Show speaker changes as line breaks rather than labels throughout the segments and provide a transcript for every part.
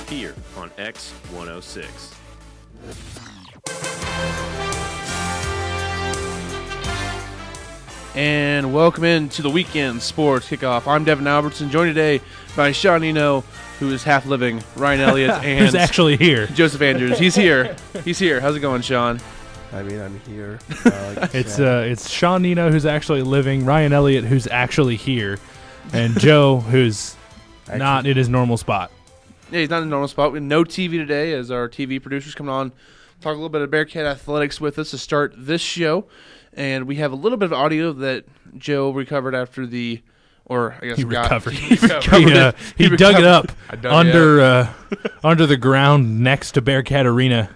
here on X106.
And welcome into the weekend sports kickoff. I'm Devin Albertson, joined today by Sean Nienow, who is half living, Ryan Elliott, and
who's actually here.
Joseph Andrews. He's here. He's here. How's it going, Sean?
I mean, I'm here.
It's Sean Nienow who's actually living, Ryan Elliott who's actually here, and Joe who's not in his normal spot.
Yeah, he's not in a normal spot. We have no TV today as our TV producer's coming on, talk a little bit of Bearcat athletics with us to start this show. And we have a little bit of audio that Joe recovered after the, or I guess
he recovered.
He
dug it up under the ground next to Bearcat Arena.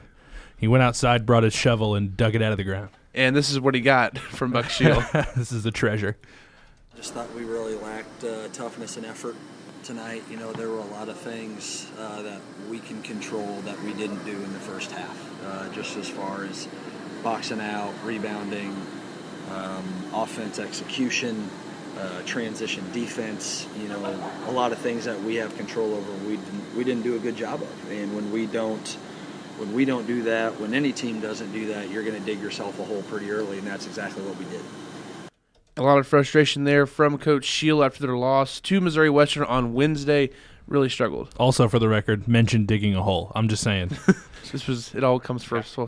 He went outside, brought his shovel, and dug it out of the ground.
And this is what he got from Buck Shield.
This is the treasure.
Just thought we really lacked toughness and effort tonight. You know, there were a lot of things that we can control that we didn't do in the first half, just as far as boxing out, rebounding, offense execution, transition defense. You know, a lot of things that we have control over. We didn't do a good job of. And when we don't do that, when any team doesn't do that, you're going to dig yourself a hole pretty early, and that's exactly what we did.
A lot of frustration there from Coach Shield after their loss to Missouri Western on Wednesday. Really struggled.
Also, for the record, mentioned digging a hole. I'm just saying.
It all comes first.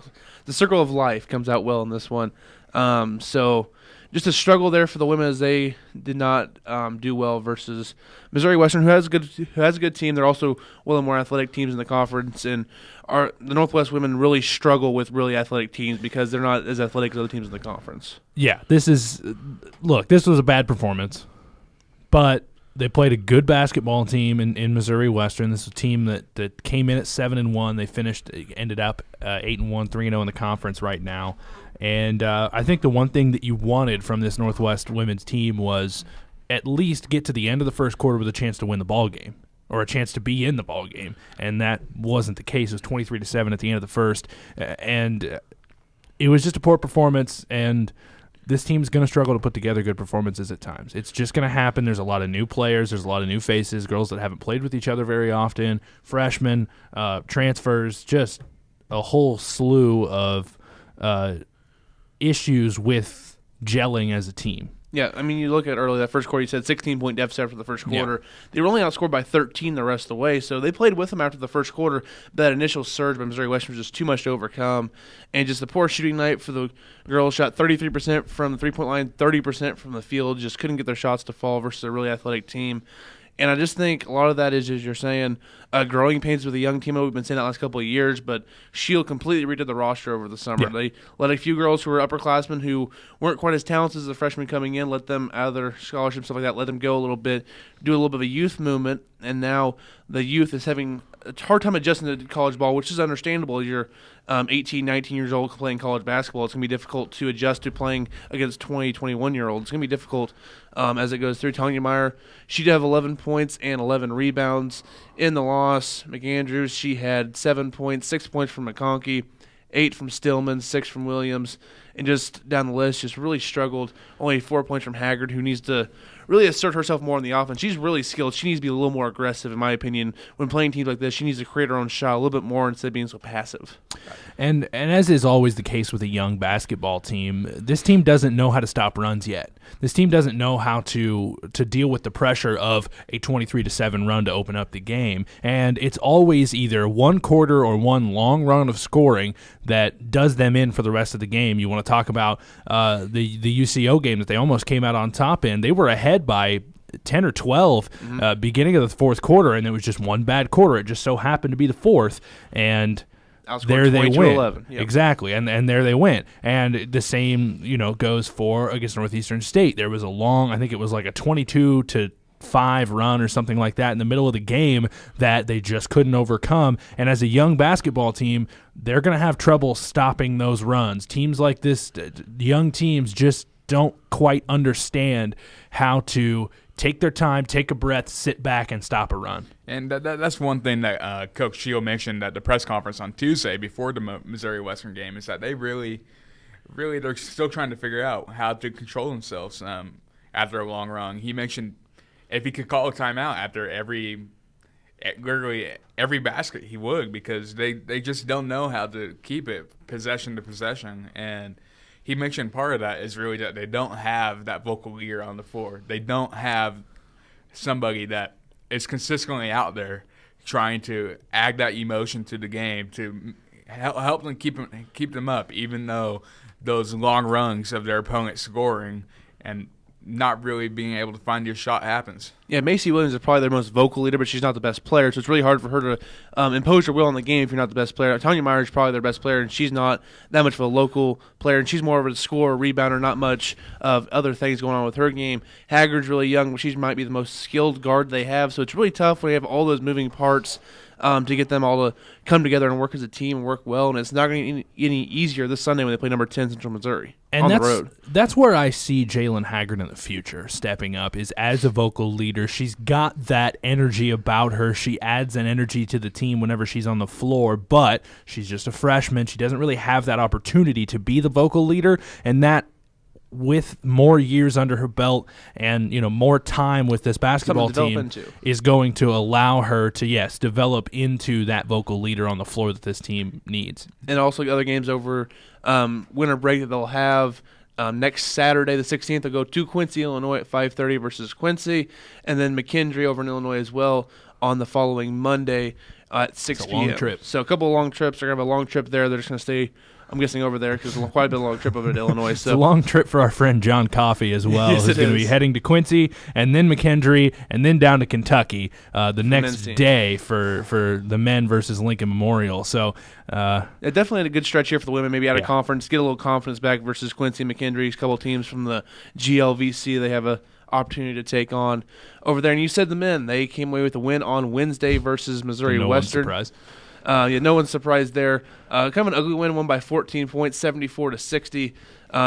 The circle of life comes out well in this one. So just a struggle there for the women as they did not do well versus Missouri Western, who has a good team. They're also one of the more athletic teams in the conference, and the Northwest women really struggle with really athletic teams because they're not as athletic as other teams in the conference.
Yeah, this was a bad performance, but they played a good basketball team in Missouri Western. This is a team that came in at 7-1. They ended up 8-1, 3-0 in the conference right now. And I think the one thing that you wanted from this Northwest women's team was at least get to the end of the first quarter with a chance to win the ball game or a chance to be in the ball game. And that wasn't the case. It was 23-7 at the end of the first. And it was just a poor performance, and this team's going to struggle to put together good performances at times. It's just going to happen. There's a lot of new players. There's a lot of new faces, girls that haven't played with each other very often, freshmen, transfers, just a whole slew of issues with gelling as a team.
Yeah, I mean, you look at early that first quarter, you said 16-point deficit after the first quarter. Yeah. They were only outscored by 13 the rest of the way, so they played with them after the first quarter. But that initial surge by Missouri Western was just too much to overcome. And just a poor shooting night for the girls. Shot 33% from the three-point line, 30% from the field. Just couldn't get their shots to fall versus a really athletic team. And I just think a lot of that is, as you're saying, growing pains with a young team. We've been saying that last couple of years, but Shield completely redid the roster over the summer. Yeah. They let a few girls who were upperclassmen who weren't quite as talented as the freshmen coming in, let them out of their scholarships, stuff like that, let them go a little bit, do a little bit of a youth movement, and now the youth is having a hard time adjusting to college ball, which is understandable. You're 18, 19 years old playing college basketball. It's going to be difficult to adjust to playing against 20, 21-year-olds. It's going to be difficult as it goes through. Tanya Meyer, she did have 11 points and 11 rebounds in the loss. McAndrews, she had 7 points, 6 points from McConkey, 8 from Stillman, 6 from Williams, and just down the list, just really struggled. Only 4 points from Haggard, who needs to really assert herself more on the offense. She's really skilled. She needs to be a little more aggressive, in my opinion. When playing teams like this, she needs to create her own shot a little bit more instead of being so passive.
And as is always the case with a young basketball team, this team doesn't know how to stop runs yet. This team doesn't know how to deal with the pressure of a 23-7 run to open up the game. And it's always either one quarter or one long run of scoring that does them in for the rest of the game. You want to talk about the UCO game that they almost came out on top in. They were ahead by 10 or 12 beginning of the fourth quarter, and it was just one bad quarter. It just so happened to be the fourth, and there they went. Yep. Exactly, and there they went. And the same, goes for against Northeastern State. There was a long, I think it was like a 22-5 run or something like that in the middle of the game that they just couldn't overcome. And as a young basketball team, they're going to have trouble stopping those runs. Teams like this, young teams, just don't quite understand how to take their time, take a breath, sit back, and stop a run.
And that's one thing that Coach Shield mentioned at the press conference on Tuesday before the Missouri Western game, is that they really they're still trying to figure out how to control themselves after a long run. He mentioned if he could call a timeout after every literally every basket he would, because they just don't know how to keep it possession to possession. And he mentioned part of that is really that they don't have that vocal leader on the floor. They don't have somebody that is consistently out there trying to add that emotion to the game to help them keep them up, even though those long runs of their opponent scoring and not really being able to find your shot happens.
Yeah, Macy Williams is probably their most vocal leader, but she's not the best player, so it's really hard for her to impose her will on the game if you're not the best player. Tanya Meyer is probably their best player, and she's not that much of a local player, and she's more of a scorer, rebounder, not much of other things going on with her game. Haggard's really young, but she might be the most skilled guard they have, so it's really tough when you have all those moving parts to get them all to come together and work as a team and work well, and it's not going to get any easier this Sunday when they play number 10 Central Missouri on the road.
That's where I see Jalen Haggard in the future stepping up, is as a vocal leader. She's got that energy about her. She adds an energy to the team whenever she's on the floor, but she's just a freshman. She doesn't really have that opportunity to be the vocal leader, and that with more years under her belt and more time with this basketball team is going to allow her to develop into that vocal leader on the floor that this team needs.
And also the other games over winter break that they'll have next Saturday the 16th, they'll go to Quincy, Illinois at 5:30 versus Quincy, and then McKendree over in Illinois as well on the following Monday at 6 p.m.
Long trip.
So a couple of long trips. They're going to have a long trip there. They're just going to stay, I'm guessing, over there because it's quite a bit of a long trip over to Illinois.
So. It's a long trip for our friend John Coffey as well,
yes,
who's going to be heading to Quincy and then McKendree and then down to Kentucky the next day for the men versus Lincoln Memorial. So
definitely had a good stretch here for the women, maybe out of conference, get a little confidence back versus Quincy and McKendree, a couple of teams from the GLVC they have a opportunity to take on over there. And you said the men, they came away with a win on Wednesday versus Missouri Western.
Surprise.
No one's surprised there. Kind of an ugly win by 14 points, 74-60.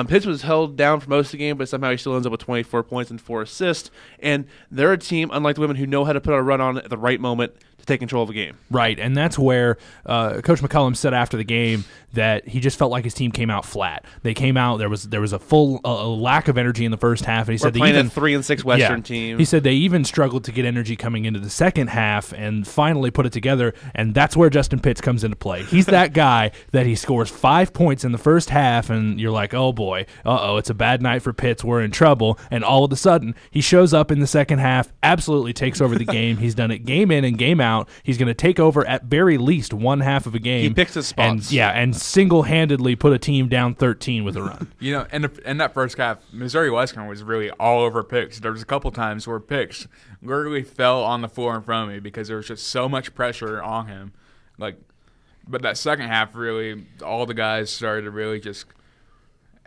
Pitts was held down for most of the game, but somehow he still ends up with 24 points and 4 assists. And they're a team, unlike the women, who know how to put a run on at the right moment to take control of a game.
Right, and that's where Coach McCullum said after the game that he just felt like his team came out flat. They came out, there was a full lack of energy in the first half. And he said
they playing a 3-6 Western team.
He said they even struggled to get energy coming into the second half and finally put it together, and that's where Justin Pitts comes into play. He's that guy that he scores 5 points in the first half, and you're like, oh boy, it's a bad night for Pitts, we're in trouble, and all of a sudden he shows up in the second half, absolutely takes over the game. He's done it game in and game out. He's going to take over at very least one half of a game.
He picks his spots.
And single-handedly put a team down 13 with a run.
In that first half, Missouri Western was really all over Pitts. There was a couple times where Pitts literally fell on the floor in front of me because there was just so much pressure on him. But that second half, really, all the guys started to really just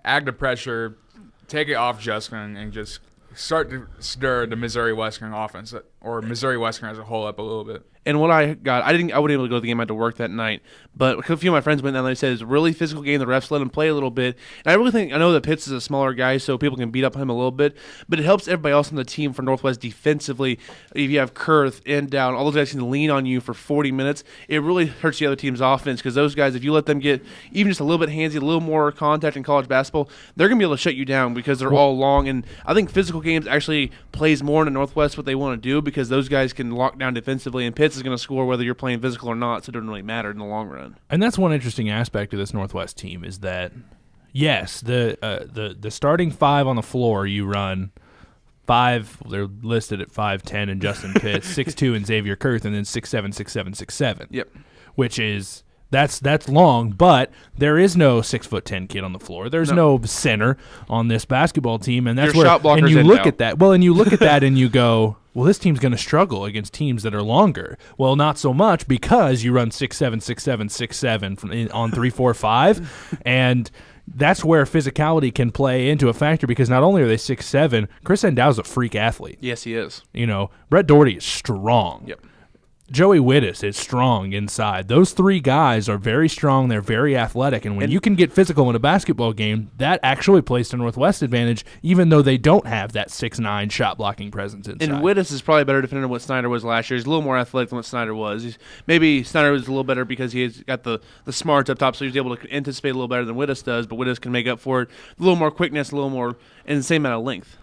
add the pressure, take it off Justin, and just start to stir the Missouri Western offense, or Missouri Western as a whole, up a little bit.
And what I got, I wasn't able to go to the game. I had to work that night. But a few of my friends went down there and they said it's a really physical game. The refs let him play a little bit. And I know that Pitts is a smaller guy, so people can beat up on him a little bit. But it helps everybody else on the team for Northwest defensively. If you have Kurth, Down, all those guys can lean on you for 40 minutes. It really hurts the other team's offense because those guys, if you let them get even just a little bit handsy, a little more contact in college basketball, they're going to be able to shut you down because they're all long. And I think physical games actually plays more in the Northwest what they want to do because those guys can lock down defensively, and Pitts is going to score whether you're playing physical or not, so it doesn't really matter in the long run.
And that's one interesting aspect of this Northwest team is that, yes, the starting 5 on the floor, you run 5, they're listed at 5'10" and Justin Pitts, 6'2" and Xavier Kurth, and then 6'7", 6'7", 6'7".
Yep.
Which is that's long, but there is no 6'10" kid on the floor. There's no center on this basketball team, and that's
your
where
shot blockers
and you look
out.
at that. Well, and you look at that and you go, well, this team's going to struggle against teams that are longer. Well, not so much because you run 6'7", 6'7", 6'7" on 3, 4, 5, and that's where physicality can play into a factor because not only are they 6'7", Chris Endow's a freak athlete.
Yes, he is.
Brett Doherty is strong.
Yep.
Joey Wittes is strong inside. Those 3 guys are very strong. They're very athletic. And when you can get physical in a basketball game, that actually plays to Northwest advantage, even though they don't have that 6'9" shot-blocking presence inside.
And Wittes is probably a better defender than what Snyder was last year. He's a little more athletic than what Snyder was. Maybe Snyder was a little better because he's got the smarts up top, so he's able to anticipate a little better than Wittes does, but Wittes can make up for it. A little more quickness, a little more, and the same amount of length.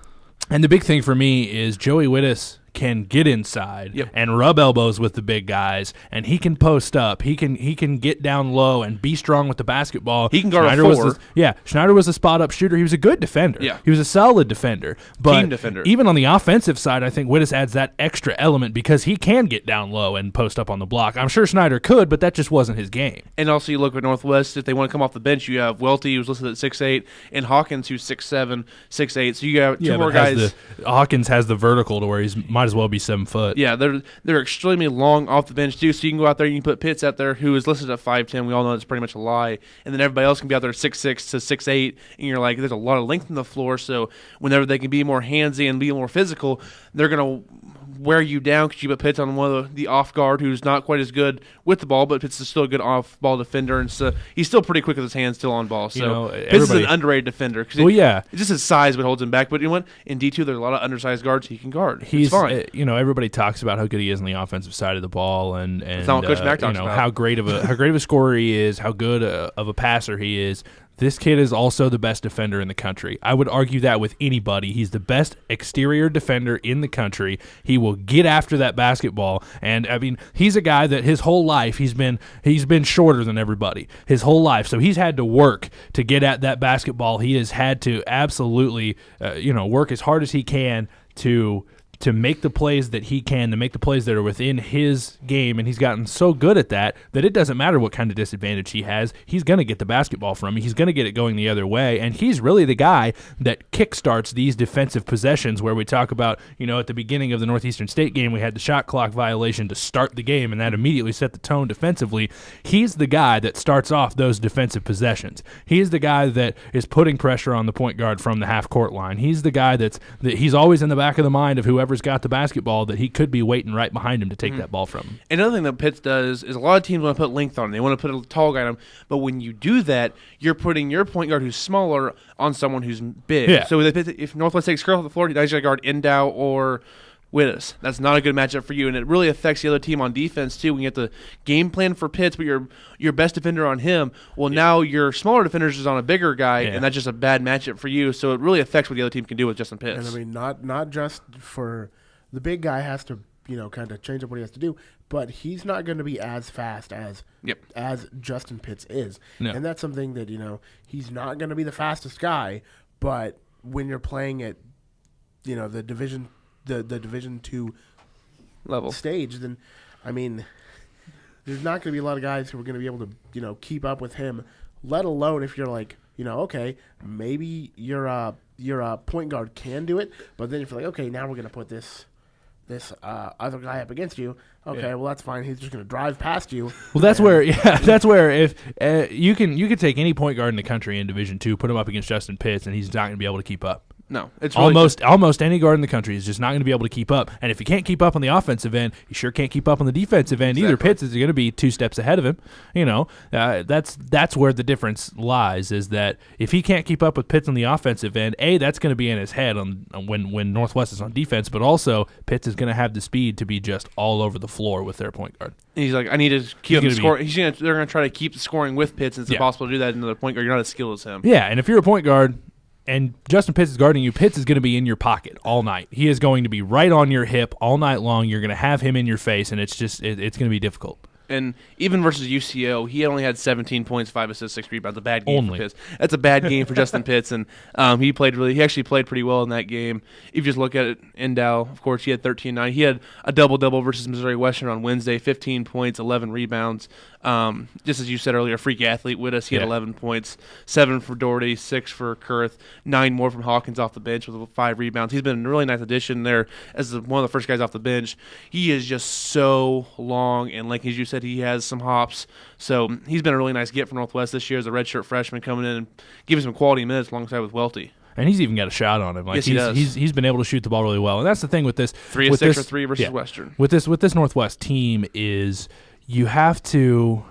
And the big thing for me is Joey Wittes can get inside
Yep.
and rub elbows with the big guys, and he can post up. He can get down low and be strong with the basketball.
He can guard
Schneider
a 4.
Schneider was a spot-up shooter. He was a good defender.
Yeah.
He was a solid defender. But
Team defender.
even on the offensive side, I think Wittes adds that extra element because he can get down low and post up on the block. I'm sure Schneider could, but that just wasn't his game.
And also, you look at Northwest, if they want to come off the bench, you have Welty, who's listed at 6'8", and Hawkins, who's 6'7", 6'8". So you got two more guys.
Hawkins has the vertical to where he might as well be 7 foot.
Yeah, they're extremely long off the bench, too. So you can go out there and you can put Pitts out there, who is listed at 5'10". We all know that's pretty much a lie. And then everybody else can be out there 6'6" to 6'8", and you're like, there's a lot of length in the floor. So whenever they can be more handsy and be more physical, they're going to wear you down because you put Pitts on one of the off guard who's not quite as good with the ball, but Pitts is still a good off ball defender, and so he's still pretty quick with his hands still on ball. So Pitts is an underrated defender. It's just his size what holds him back. But you know what? In D2, there's a lot of undersized guards he can guard. He's fine.
Everybody talks about how good he is on the offensive side of the ball, and
that's not what Coach Mack talks about.
How great of a scorer he is, how good of a passer he is. This kid is also the best defender in the country. I would argue that with anybody. He's the best exterior defender in the country. He will get after that basketball, and I mean, he's a guy that his whole life he's been shorter than everybody his whole life. So he's had to work to get at that basketball. He has had to absolutely work as hard as he can to make the plays that he can, to make the plays that are within his game, and he's gotten so good at that it doesn't matter what kind of disadvantage he has. He's going to get the basketball from him. He's going to get it going the other way, and he's really the guy that kickstarts these defensive possessions where we talk about, at the beginning of the Northeastern State game, we had the shot clock violation to start the game, and that immediately set the tone defensively. He's the guy that starts off those defensive possessions. He's the guy that is putting pressure on the point guard from the half-court line. He's the guy that he's always in the back of the mind of whoever's got the basketball, that he could be waiting right behind him to take that ball from him.
Another thing that Pitts does is a lot of teams want to put length on him. They want to put a tall guy on him, but when you do that, you're putting your point guard who's smaller on someone who's big.
Yeah.
So if Northwest takes Curl off the floor, he's got to guard Nienow or Wittes. That's not a good matchup for you, and it really affects the other team on defense too. When you have to game plan for Pitts, but your best defender on him, now your smaller defenders is on a bigger guy, and that's just a bad matchup for you. So it really affects what the other team can do with Justin Pitts.
And I mean, not just for the big guy has to kind of change up what he has to do, but he's not going to be as fast as Justin Pitts is, and that's something that he's not going to be the fastest guy, but when you're playing at the Division II
level
stage, then I mean, there's not going to be a lot of guys who are going to be able to keep up with him. Let alone if you're like okay, maybe your point guard can do it, but then if you're like, okay, now we're going to put this other guy up against you. Okay, well that's fine. He's just going to drive past you.
Well, that's where if you can take any point guard in the country in Division II, put him up against Justin Pitts, and he's not going to be able to keep up.
No, it's really
almost any guard in the country is just not going to be able to keep up. And if he can't keep up on the offensive end, he sure can't keep up on the defensive end either. Pitts is going to be 2 steps ahead of him. That's where the difference lies. Is that if he can't keep up with Pitts on the offensive end, that's going to be in his head on when Northwest is on defense. But also Pitts is going to have the speed to be just all over the floor with their point guard.
And he's like, I need to keep the score. They're going to try to keep the scoring with Pitts. And it's impossible to do that in another point guard. You're not as skilled as him.
Yeah, and if you're a point guard and Justin Pitts is guarding you, Pitts is going to be in your pocket all night. He is going to be right on your hip all night long. You're going to have him in your face, and it's going to be difficult.
And even versus UCO, he only had 17 points, 5 assists, 6 rebounds. A bad game for Pitts. That's a bad game for Justin Pitts, and he actually played pretty well in that game. If you just look at it, Nienow, of course, he had 13-9. He had a double-double versus Missouri Western on Wednesday, 15 points, 11 rebounds. Just as you said earlier, a freak athlete with us. He had 11 points, 7 for Doherty, 6 for Kurth, 9 more from Hawkins off the bench with 5 rebounds. He's been a really nice addition there as one of the first guys off the bench. He is just so long, and like as you said, he has some hops. So he's been a really nice get for Northwest this year as a redshirt freshman coming in and giving some quality minutes alongside with Welty.
And he's even got a shot on him.
Yes, he does.
He's been able to shoot the ball really well. And that's the thing with this.
3 of 6 or 3 versus Western.
With this Northwest team is you have to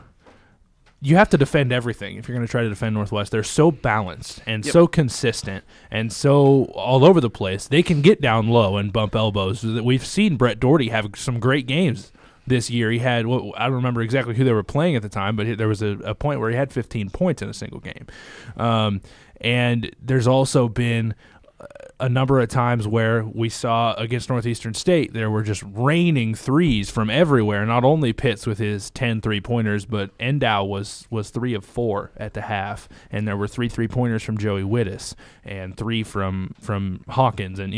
defend everything if you're going to try to defend Northwest. They're so balanced and so consistent and so all over the place. They can get down low and bump elbows. We've seen Brett Doherty have some great games this year. He had, I don't remember exactly who they were playing at the time, but there was a point where he had 15 points in a single game. And there's also been a number of times where we saw against Northeastern State, there were just raining threes from everywhere. Not only Pitts with his 10 3-pointers, but Nienow was 3 of 4 at the half, and there were 3 3-pointers from Joey Wittes and 3 from Hawkins, and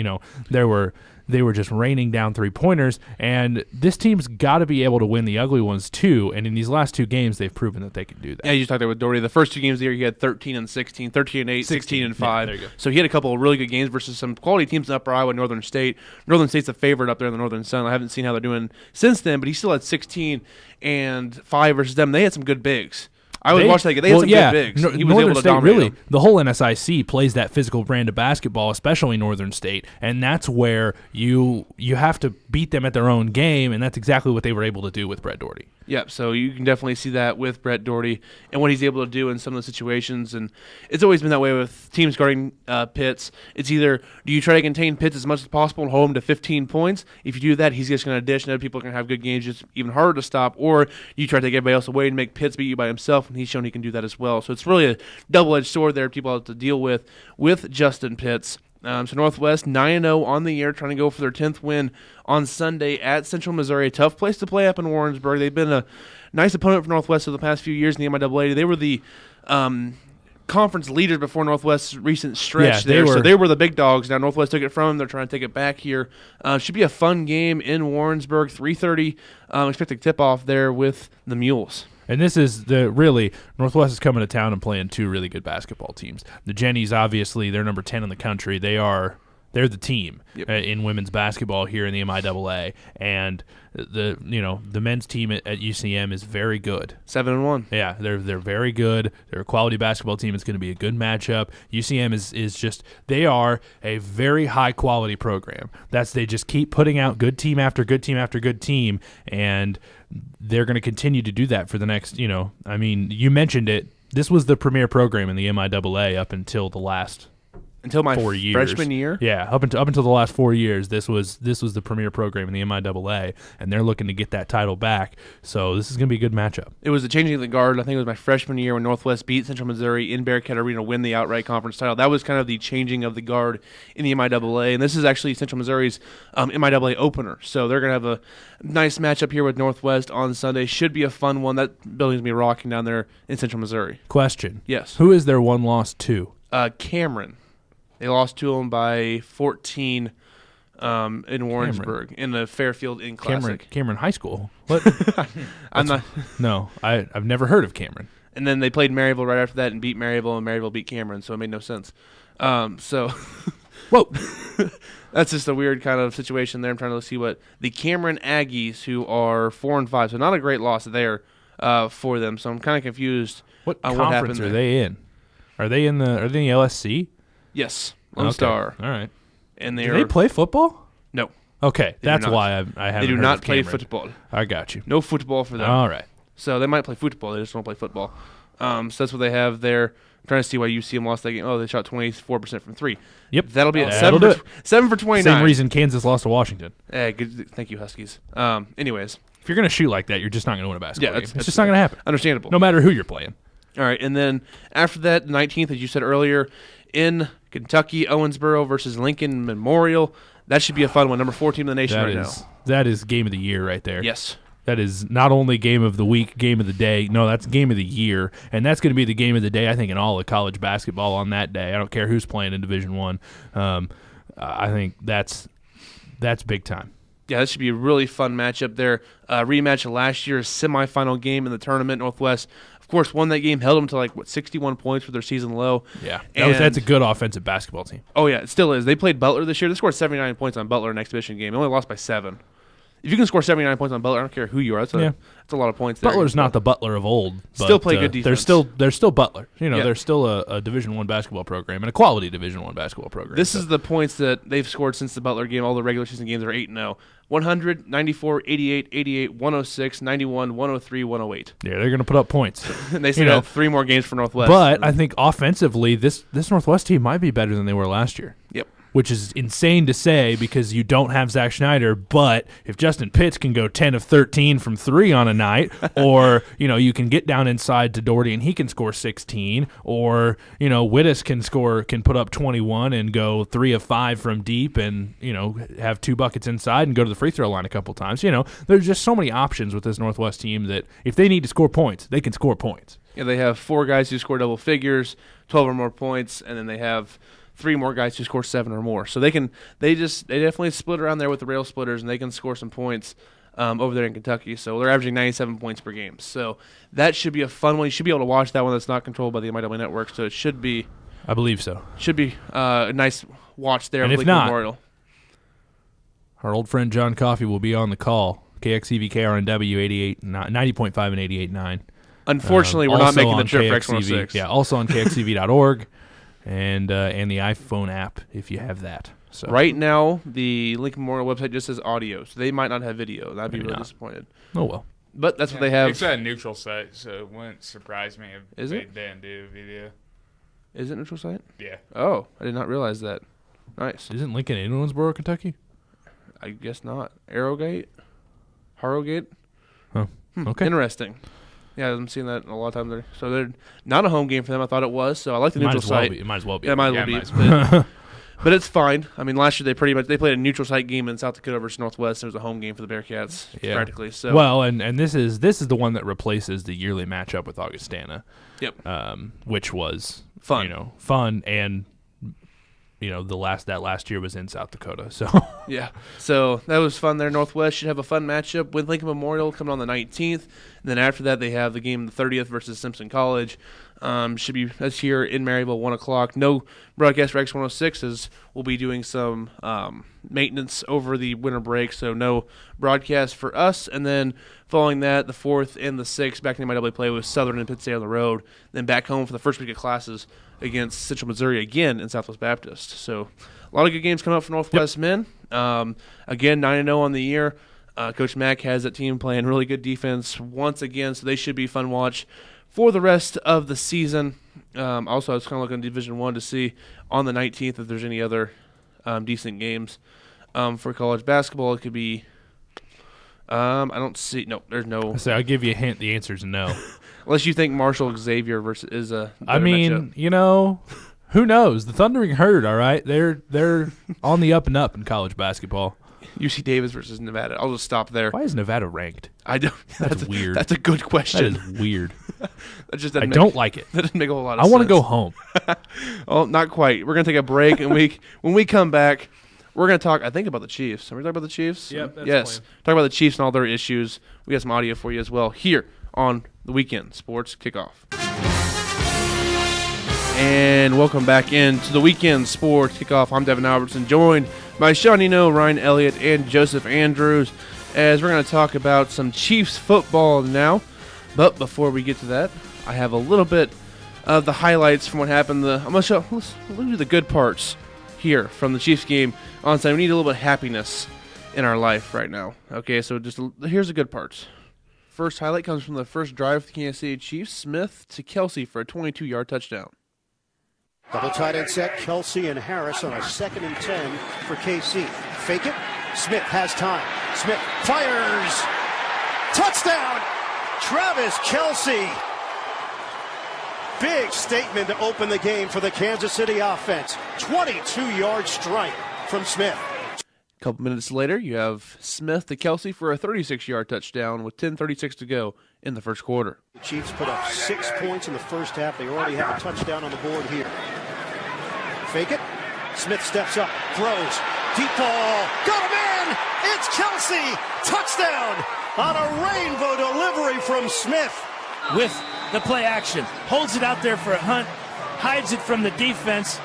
they were just raining down 3-pointers, and this team's got to be able to win the ugly ones too, and in these last 2 games, they've proven that they can do that.
Yeah, you just talked there with Doherty. The first 2 games of the year, he had 13 and 16, 13 and 8, 16 and 5.
Yeah, there you go.
So he had a couple of really good games versus some quality teams in Upper Iowa and Northern State. Northern State's a favorite up there in the Northern Sun. I haven't seen how they're doing since then, but he still had 16 and 5 versus them. They had some good bigs. I would watch that game. They had some good bigs. He was
Northern
able to
State,
dominate
really,
them.
the whole NSIC plays that physical brand of basketball, especially Northern State, and that's where you have to beat them at their own game, and that's exactly what they were able to do with Brett Doherty.
Yeah, so you can definitely see that with Brett Doherty and what he's able to do in some of the situations. And it's always been that way with teams guarding Pitts. It's either do you try to contain Pitts as much as possible and hold him to 15 points. If you do that, he's just going to dish, and other people are going to have good games, just even harder to stop. Or you try to take everybody else away and make Pitts beat you by himself, and he's shown he can do that as well. So it's really a double-edged sword there people have to deal with Justin Pitts. So Northwest 9-0 on the year, trying to go for their 10th win on Sunday at Central Missouri. A tough place to play up in Warrensburg. They've been a nice opponent for Northwest for the past few years in the MIAA. They were the conference leaders before Northwest's recent stretch there. So they were the big dogs. Now Northwest took it from them. They're trying to take it back here. Should be a fun game in Warrensburg. 3:30. Expected tip-off there with the Mules.
And this is Northwest is coming to town and playing 2 really good basketball teams. The Jennies, obviously, they're number 10 in the country. They're the team in women's basketball here in the MIAA, and the men's team at UCM is very good.
7-1.
Yeah, they're very good. They're a quality basketball team. It's going to be a good matchup. UCM they are a very high quality program. They just keep putting out good team after good team after good team, and they're going to continue to do that for the next. You mentioned it. This was the premier program in the MIAA up until the last.
Until my
4 years.
freshman year?
Yeah, up until the last 4 years, this was the premier program in the MIAA, and they're looking to get that title back. So this is going to be a good matchup.
It was the changing of the guard. I think it was my freshman year when Northwest beat Central Missouri in Bearcat Arena to win the outright conference title. That was kind of the changing of the guard in the MIAA, and this is actually Central Missouri's MIAA opener. So they're going to have a nice matchup here with Northwest on Sunday. Should be a fun one. That building's going to be rocking down there in Central Missouri.
Question.
Yes.
Who is their one loss to?
Cameron. They lost to them by 14 in Warrensburg in the Fairfield In Classic.
Cameron High School. What?
I'm not.
No, I've never heard of Cameron.
And then they played Maryville right after that and beat Maryville, and Maryville beat Cameron, so it made no sense. So,
whoa,
that's just a weird kind of situation there. I'm trying to see what the Cameron Aggies, who are 4-5, so not a great loss there for them. So I'm kind of confused.
What
on
conference
what happened
are
there.
they in? Are they in the LSC?
Yes, Lone Star.
All right.
And
Do they play football?
No.
Okay,
They do
that's
not.
why I haven't.
They do
heard
not
of
play
Cameron.
football.
I got you.
No football for them.
All right.
So they might play football. They just don't play football. So that's what they have there. I'm trying to see why UCM lost that game. Oh, they shot 24% from 3.
Yep.
That'll be at
That'll
7 for 29.
Same reason Kansas lost to Washington.
Good. Thank you, Huskies. Anyways.
If you're going to shoot like that, you're just not going to win a basketball game.
That's
It's just not going to happen.
Understandable.
No matter who you're playing.
All right, and then after that, the 19th, as you said earlier, in Kentucky, Owensboro versus Lincoln Memorial. That should be a fun one. Number 4 team in the nation now.
That is game of the year right there.
Yes.
That is not only game of the week, game of the day. No, that's game of the year, and that's going to be the game of the day. I think in all of college basketball on that day. I don't care who's playing in Division I. I think that's big time.
Yeah, this should be a really fun matchup there. Rematch of last year's semifinal game in the tournament. Northwest, of course, won that game, held them to 61 points for their season low.
Yeah, that's a good offensive basketball team.
Oh yeah, it still is. They played Butler this year. They scored 79 points on Butler in an exhibition game. They only lost by 7. If you can score 79 points on Butler, I don't care who you are. That's a lot of points there.
Butler's not the Butler of old.
Still
but,
play good defense.
They're still Butler.
Yeah.
They're still a Division I basketball program and a quality Division I basketball program.
This is the points that they've scored since the Butler game. All the regular season games are 8-0. 100, 94, 88, 88, 106, 91, 103, 108.
Yeah, they're going to put up points.
And they still have 3 more games for Northwest.
But I think offensively, this Northwest team might be better than they were last year.
Yep.
which is insane to say because you don't have Zach Schneider. But if Justin Pitts can go 10 of 13 from 3 on a night, or you can get down inside to Doherty and he can score 16, or Wittes can put up 21 and go 3 of 5 from deep, and have 2 buckets inside and go to the free throw line a couple times. There's just so many options with this Northwest team that if they need to score points, they can score points.
Yeah, they have 4 guys who score double figures, 12 or more points, and then they have 3 more guys who score 7 or more. So they definitely split around there with the rail splitters, and they can score some points over there in Kentucky. So they're averaging 97 points per game. So that should be a fun one. You should be able to watch that one. That's not controlled by the MIW network. So it should be,
I believe so.
Should be a nice watch there.
And
with
if
Lincoln
not,
Memorial.
Our old friend John Coffey will be on the call. KXEV KRNW 90.5 and 88.9.
Unfortunately, we're not
Also
making the
on
trip for
KXEV.
X106.
Yeah, also on KXEV.org and the iPhone app if you have that. So
Right now, the Lincoln Memorial website just says audio, so they might not have video. I'd be
Maybe
really
not.
disappointed.
Oh well.
But that's what they have.
It's a neutral site, so it wouldn't surprise me if
Is
they
it?
didn't do video.
Is it neutral site?
Yeah.
Oh, I did not realize that. Nice.
Isn't Lincoln in Owensboro, Kentucky?
I guess not. Arrowgate? Harrogate?
Oh, okay.
Interesting. Yeah, I'm seeing that a lot of times there. So they're not a home game for them. I thought it was. So I like the neutral site.
It might as well be.
Yeah, it might as
Yeah,
well be.
it might as
But it's fine. I mean, last year they played a neutral site game in South Dakota versus Northwest. It was a home game for the Bearcats, practically. So
Well, and this is the one that replaces the yearly matchup with Augustana.
Yep.
Which was
Fun.
Fun, and that last year was in South Dakota. So
yeah, so that was fun there. Northwest should have a fun matchup with Lincoln Memorial coming on the 19th. And then after that, they have the game the 30th versus Simpson College. That's here in Maryville, 1 o'clock. No broadcast for X106 as we'll be doing some maintenance over the winter break, so no broadcast for us. And then following that, the 4th and the 6th, back in the MIW play with Southern and Pitt State on the road. Then back home for the first week of classes against Central Missouri again in Southwest Baptist. So a lot of good games coming up for Northwest men. Again, 9-0 on the year. Coach Mack has that team playing really good defense once again, so they should be fun watch for the rest of the season. Also, I was kind of looking at Division I to see on the 19th if there's any other decent games for college basketball. It could be I don't see. No, there's no.
I'll give you a hint. The answer is no.
Unless you think Marshall Xavier versus is a
I
better
mean,
matchup.
who knows? The Thundering Herd, all right? They're on the up and up in college basketball.
UC Davis versus Nevada. I'll just stop there.
Why is Nevada ranked?
I don't.
That's weird.
That's a good
That
question.
is weird.
That just
I
doesn't
don't like it.
That doesn't make a whole lot of
I
sense.
want to go home.
Oh, not quite. We're gonna take a break, and when we come back, we're gonna talk. I think about the Chiefs. Are we talking about the Chiefs?
Yep, that's
yes.
the plan.
Talk about the Chiefs and all their issues. We got some audio for you as well here on the Weekend Sports Kickoff. And welcome back into the Weekend Sports Kickoff. I'm Devin Albertson, joined by Sean Nienow, Ryan Elliott, and Joseph Andrews, as we're going to talk about some Chiefs football now. But before we get to that, I have a little bit of the highlights from what happened. Let's do the good parts here from the Chiefs game on Sunday. We need a little bit of happiness in our life right now. Okay, so here's the good parts. First highlight comes from the first drive of the Kansas City Chiefs. Smith to Kelsey for a 22-yard touchdown.
Double tight end set, Kelsey and Harris on a 2nd and 10 for KC. Fake it. Smith has time. Smith fires. Touchdown! Travis Kelsey. Big statement to open the game for the Kansas City offense. 22-yard strike from Smith.
A couple minutes later, you have Smith to Kelsey for a 36-yard touchdown with 10:36 to go in the first quarter.
The Chiefs put up 6 points in the first half. They already have a touchdown on the board here. Fake it. Smith steps up, throws. Deep ball. Got him in! It's Kelsey! Touchdown! On a rainbow delivery from Smith.
With the play action. Holds it out there for a Hunt. Hides it from the defense.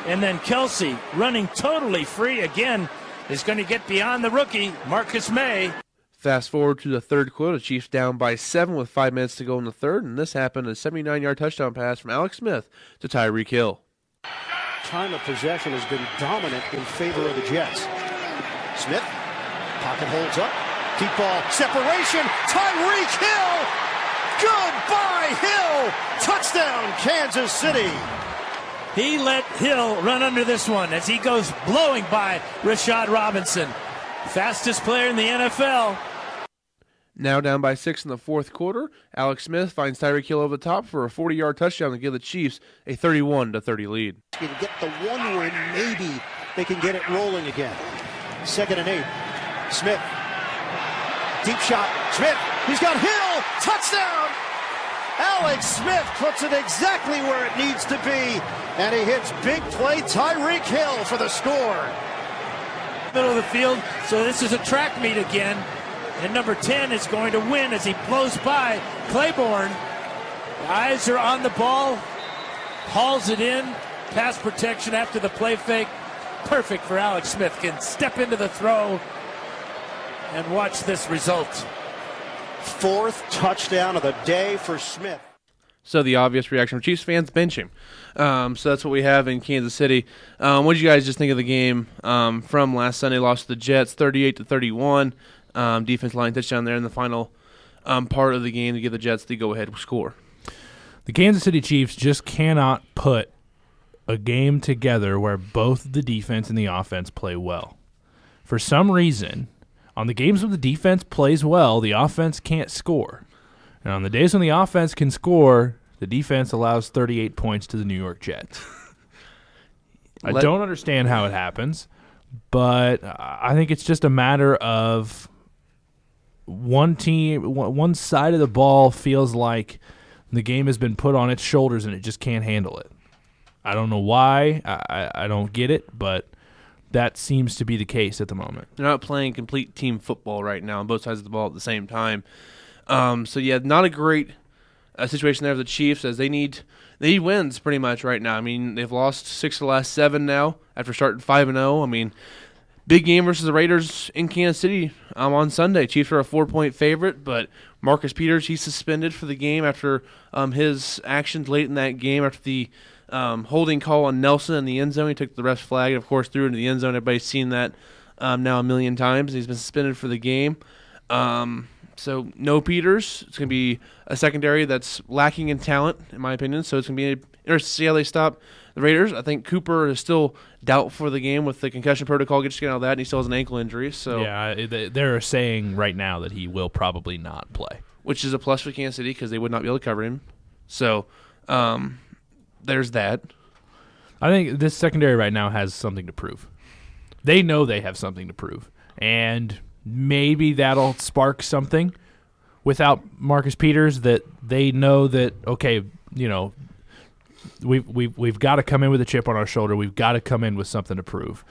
And then Kelsey running totally free again is going to get beyond the rookie, Marcus May.
Fast forward to the third quarter, the Chiefs down by 7 with 5 minutes to go in the third, and this happened, a 79-yard touchdown pass from Alex Smith to Tyreek Hill.
Time of possession has been dominant in favor of the Jets. Smith, pocket holds up, deep ball, separation, Tyreek Hill! Goodbye, Hill! Touchdown, Kansas City!
He let Hill run under this one as he goes blowing by Rashad Robinson. Fastest player in the NFL.
Now down by 6 in the fourth quarter, Alex Smith finds Tyreek Hill over the top for a 40-yard touchdown to give the Chiefs a 31-30 lead.
Can get the one win, maybe they can get it rolling again. 2nd and 8. Smith. Deep shot. Smith. He's got Hill. Touchdown. Alex Smith puts it exactly where it needs to be. And he hits big play Tyreek Hill for the score.
Middle of the field. So this is a track meet again. And number 10 is going to win as he blows by Claiborne. Eyes are on the ball. Hauls it in. Pass protection after the play fake. Perfect for Alex Smith. Can step into the throw and watch this result.
4th touchdown of the day for Smith.
So the obvious reaction from Chiefs fans, bench him. So that's what we have in Kansas City. What did you guys just think of the game from last Sunday? Lost to the Jets 38-31. Defense line touchdown there in the final part of the game to give the Jets the go-ahead score.
The Kansas City Chiefs just cannot put a game together where both the defense and the offense play well. For some reason, on the games when the defense plays well, the offense can't score. And on the days when the offense can score, the defense allows 38 points to the New York Jets. I don't understand how it happens, but I think it's just a matter of one side of the ball feels like the game has been put on its shoulders and it just can't handle it. I don't know why. I don't get it, but that seems to be the case at the moment.
They're not playing complete team football right now on both sides of the ball at the same time. So, yeah, not a great situation there for the Chiefs as they need wins pretty much right now. I mean, they've lost 6 of the last 7 now after starting 5-0. I mean, big game versus the Raiders in Kansas City on Sunday. Chiefs are a 4-point favorite, but Marcus Peters, he's suspended for the game after his actions late in that game after the holding call on Nelson in the end zone. He took the ref's flag and, of course, threw it into the end zone. Everybody's seen that now a million times. He's been suspended for the game. So no Peters. It's going to be a secondary that's lacking in talent, in my opinion. So it's going to be interesting to see how they stop the Raiders. I think Cooper is still doubtful for the game with the concussion protocol. Just getting out of that, and he still has an ankle injury. So
yeah, they're saying right now that he will probably not play,
which is a plus for Kansas City because they would not be able to cover him. So there's that.
I think this secondary right now has something to prove. They know they have something to prove, and maybe that'll spark something without Marcus Peters that they know that, okay, you know, we've got to come in with a chip on our shoulder. We've got to come in with something to prove.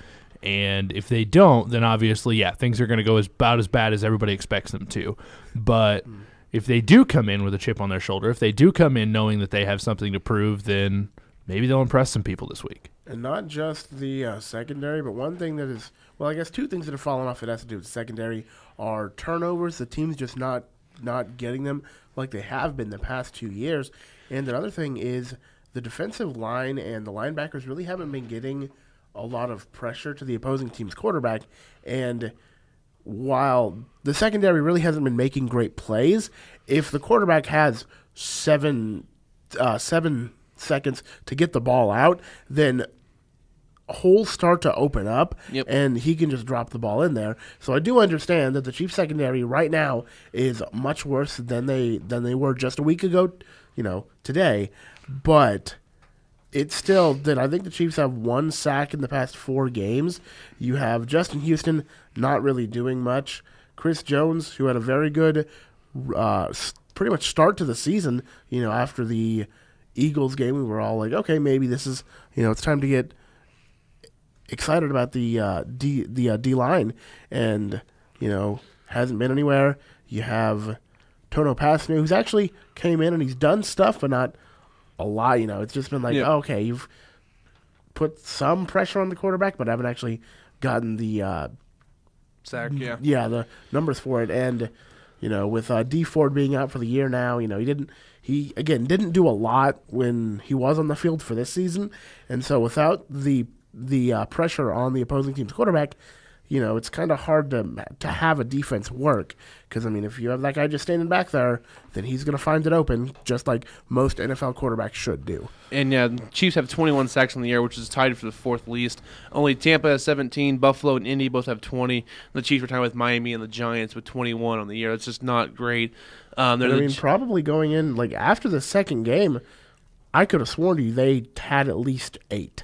And if they don't, then obviously, yeah, things are going to go about as bad as everybody expects them to. But if they do come in with a chip on their shoulder, if they do come in knowing that they have something to prove, then maybe they'll impress some people this week.
And not just the secondary, but one thing that is, well, I guess 2 things that have fallen off that has to do with the secondary are turnovers. The team's just not getting them like they have been the past 2 years. And another thing is the defensive line and the linebackers really haven't been getting a lot of pressure to the opposing team's quarterback. And while the secondary really hasn't been making great plays, if the quarterback has 7 seconds to get the ball out, then holes start to open up, and he can just drop the ball in there. So I do understand that the Chiefs secondary right now is much worse than they were just a week ago, today. But it's still that I think the Chiefs have 1 sack in the past 4 games. You have Justin Houston not really doing much. Chris Jones, who had a very good pretty much start to the season, after the Eagles game, we were all like, okay, maybe this is, it's time to get excited about the D-line, and, hasn't been anywhere. You have Tono Pasnu, who's actually came in and he's done stuff, but not a lot. It's just been like, okay, you've put some pressure on the quarterback, but haven't actually gotten the
sack,
the numbers for it. And, with D Ford being out for the year now, he didn't do a lot when he was on the field for this season. And so without the pressure on the opposing team's quarterback, it's kind of hard to have a defense work because, I mean, if you have that guy just standing back there, then he's going to find it open just like most NFL quarterbacks should do.
And, yeah, the Chiefs have 21 sacks in the year, which is tied for the fourth least. Only Tampa has 17. Buffalo and Indy both have 20. The Chiefs are tied with Miami and the Giants with 21 on the year. That's just not great.
Probably going in, like, after the second game, I could have sworn to you they had at least 8.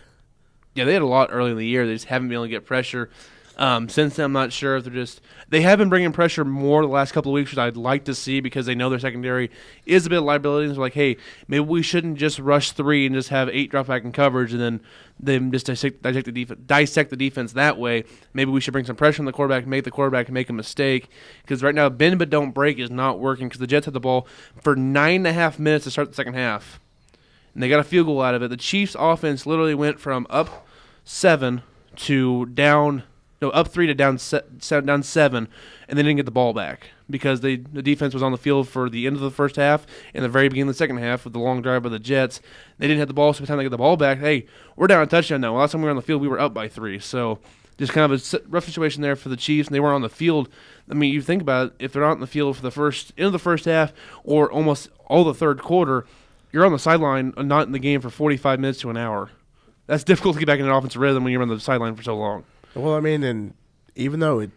Yeah, they had a lot early in the year. They just haven't been able to get pressure. Since then, I'm not sure if they have been bringing pressure more the last couple of weeks, which I'd like to see because they know their secondary is a bit of liability. And they're like, hey, maybe we shouldn't just rush 3 and just have 8 drop back in coverage and then them just dissect the defense that way. Maybe we should bring some pressure on the quarterback, make the quarterback make a mistake. Because right now, bend but don't break is not working because the Jets had the ball for 9.5 minutes to start the second half. And they got a field goal out of it. The Chiefs' offense literally went from up 7 to up 3 to down 7, and they didn't get the ball back because the defense was on the field for the end of the first half and the very beginning of the second half with the long drive by the Jets. They didn't have the ball, so by the time they get the ball back, hey, we're down a touchdown now. Last time we were on the field, we were up by 3. So just kind of a rough situation there for the Chiefs, and they weren't on the field. I mean, you think about it, if they're not on the field for the end of the first half or almost all the third quarter, you're on the sideline, not in the game for 45 minutes to an hour. That's difficult to get back in an offensive rhythm when you're on the sideline for so long.
Well, I mean, and even though it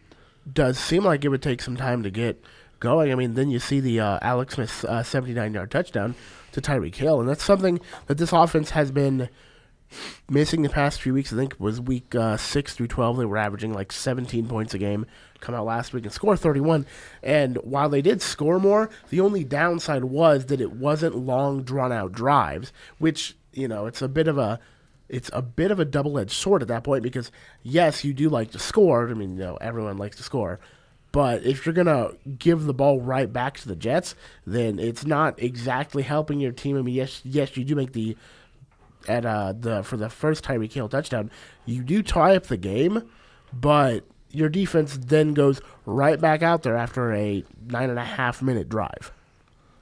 does seem like it would take some time to get going, I mean, then you see the Alex Smith 79-yard touchdown to Tyreek Hill, and that's something that this offense has been missing the past few weeks. I think it was week 6 through 12. They were averaging like 17 points a game, come out last week and score 31. And while they did score more, the only downside was that it wasn't long, drawn-out drives, which, it's a bit of a double-edged sword at that point because, yes, you do like to score. I mean, everyone likes to score. But if you're going to give the ball right back to the Jets, then it's not exactly helping your team. I mean, yes, you do make for the first Tyreek Hill touchdown, you do tie up the game, but your defense then goes right back out there after a 9.5-minute drive.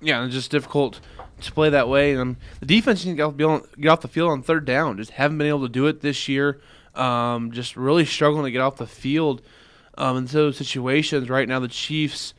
Yeah, it's just difficult to play that way. The defense needs to get off the field on third down. Just haven't been able to do it this year. Just really struggling to get off the field in those situations. Right now, the Chiefs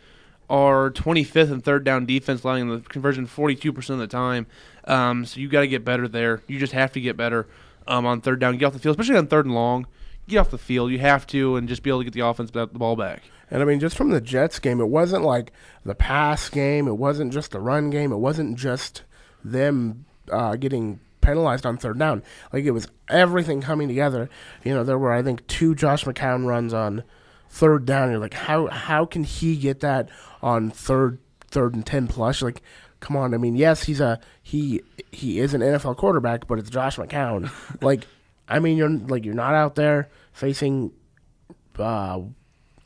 are 25th in third down defense, allowing the conversion 42% of the time. So you got to get better there. You just have to get better on third down. Get off the field, especially on third and long. Get off the field. You have to, and just be able to get the offense the ball back.
And, I mean, just from the Jets game, it wasn't like the pass game. It wasn't just the run game. It wasn't just them getting penalized on third down. Like, it was everything coming together. There were, I think, 2 Josh McCown runs on third down. You're like, how can he get that on third and 10 plus? You're like, come on. I mean, yes, he is an NFL quarterback, but it's Josh McCown. Like, I mean, you're not out there facing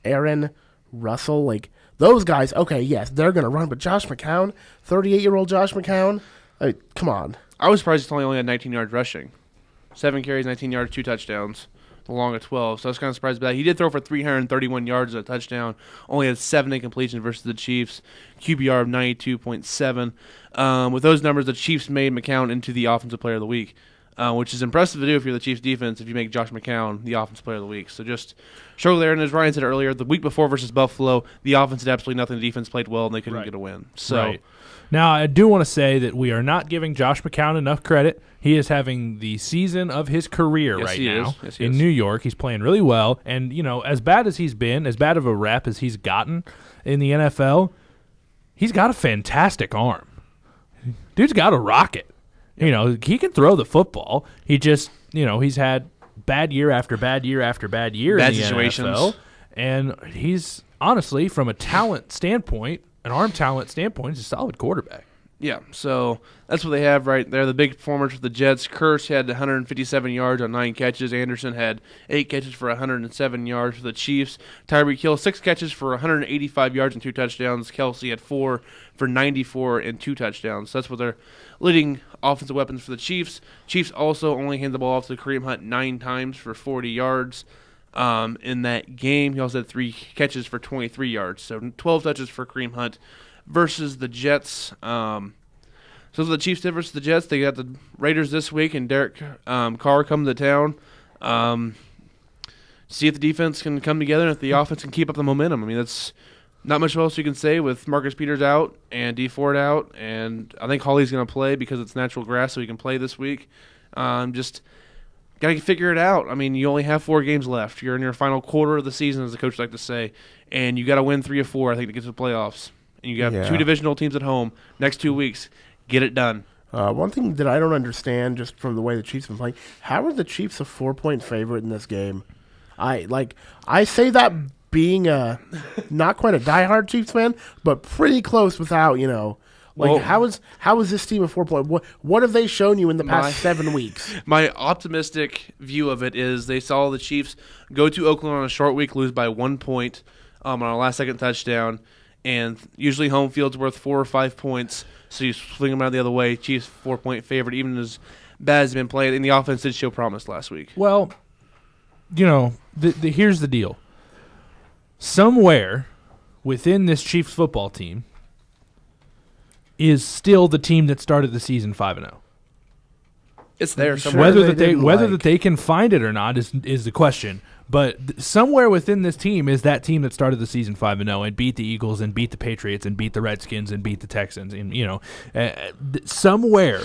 Aaron Russell, like those guys. Okay, yes, they're gonna run, but Josh McCown, 38-year-old Josh McCown, come on.
I was surprised he only had 19 yards rushing, 7 carries, 19 yards, 2 touchdowns, along at 12. So I was kind of surprised by that. He did throw for 331 yards and a touchdown. Only had 7 incompletions versus the Chiefs. QBR of 92.7. With those numbers, the Chiefs made McCown into the Offensive Player of the Week. Which is impressive to do if you're the Chiefs defense, if you make Josh McCown the Offensive Player of the Week. So just struggle there. And as Ryan said earlier, the week before versus Buffalo, the offense did absolutely nothing. The defense played well, and they couldn't get a win. So
right. Now, I do want to say that we are not giving Josh McCown enough credit. He is having the season of his career right now in New York. He's playing really well. And, as bad as he's been, as bad of a rep as he's gotten in the NFL, he's got a fantastic arm. Dude's got a rocket. He can throw the football. He just, he's had bad year after bad year after bad year in the NFL. And he's, honestly, from a talent standpoint, an arm talent standpoint, he's a solid quarterback.
Yeah, so that's what they have right there. The big performers for the Jets. Kurtz had 157 yards on 9 catches. Anderson had 8 catches for 107 yards for the Chiefs. Tyreek Hill, 6 catches for 185 yards and 2 touchdowns. Kelsey had 4 for 94 and 2 touchdowns. So that's what their leading offensive weapons for the Chiefs. Chiefs also only handed the ball off to Kareem Hunt 9 times for 40 yards. In that game, he also had 3 catches for 23 yards. So 12 touches for Kareem Hunt versus the Jets. So the Chiefs did versus the Jets. They got the Raiders this week, and Derek Carr coming to town. see if the defense can come together and if the offense can keep up the momentum. I mean, that's not much else you can say with Marcus Peters out and D Ford out, and I think Hawley's going to play because it's natural grass, so he can play this week. Just got to figure it out. I mean, you only have 4 games left. You're in your final quarter of the season, as the coach like to say, and you got to win 3 or 4, I think, to get to the playoffs. And you got 2 divisional teams at home next 2 weeks. Get it done.
One thing that I don't understand, just from the way the Chiefs have been playing, how are the Chiefs a 4-point favorite in this game? I say that being not quite a diehard Chiefs fan, but pretty close without, how is this team a 4-point? What have they shown you in the past 7 weeks?
My optimistic view of it is they saw the Chiefs go to Oakland on a short week, lose by 1 point on a last-second touchdown, and usually home field's worth 4 or 5 points, so you swing them out the other way. Chiefs 4-point favorite, even as bad as they've been playing, and the offense did show promise last week.
Well, here's the deal. Somewhere within this Chiefs football team is still the team that started the season 5-0.
It's there somewhere.
Whether they can find it or not is the question. But somewhere within this team is that team that started the season 5-0 and beat the Eagles and beat the Patriots and beat the Redskins and beat the Texans. And somewhere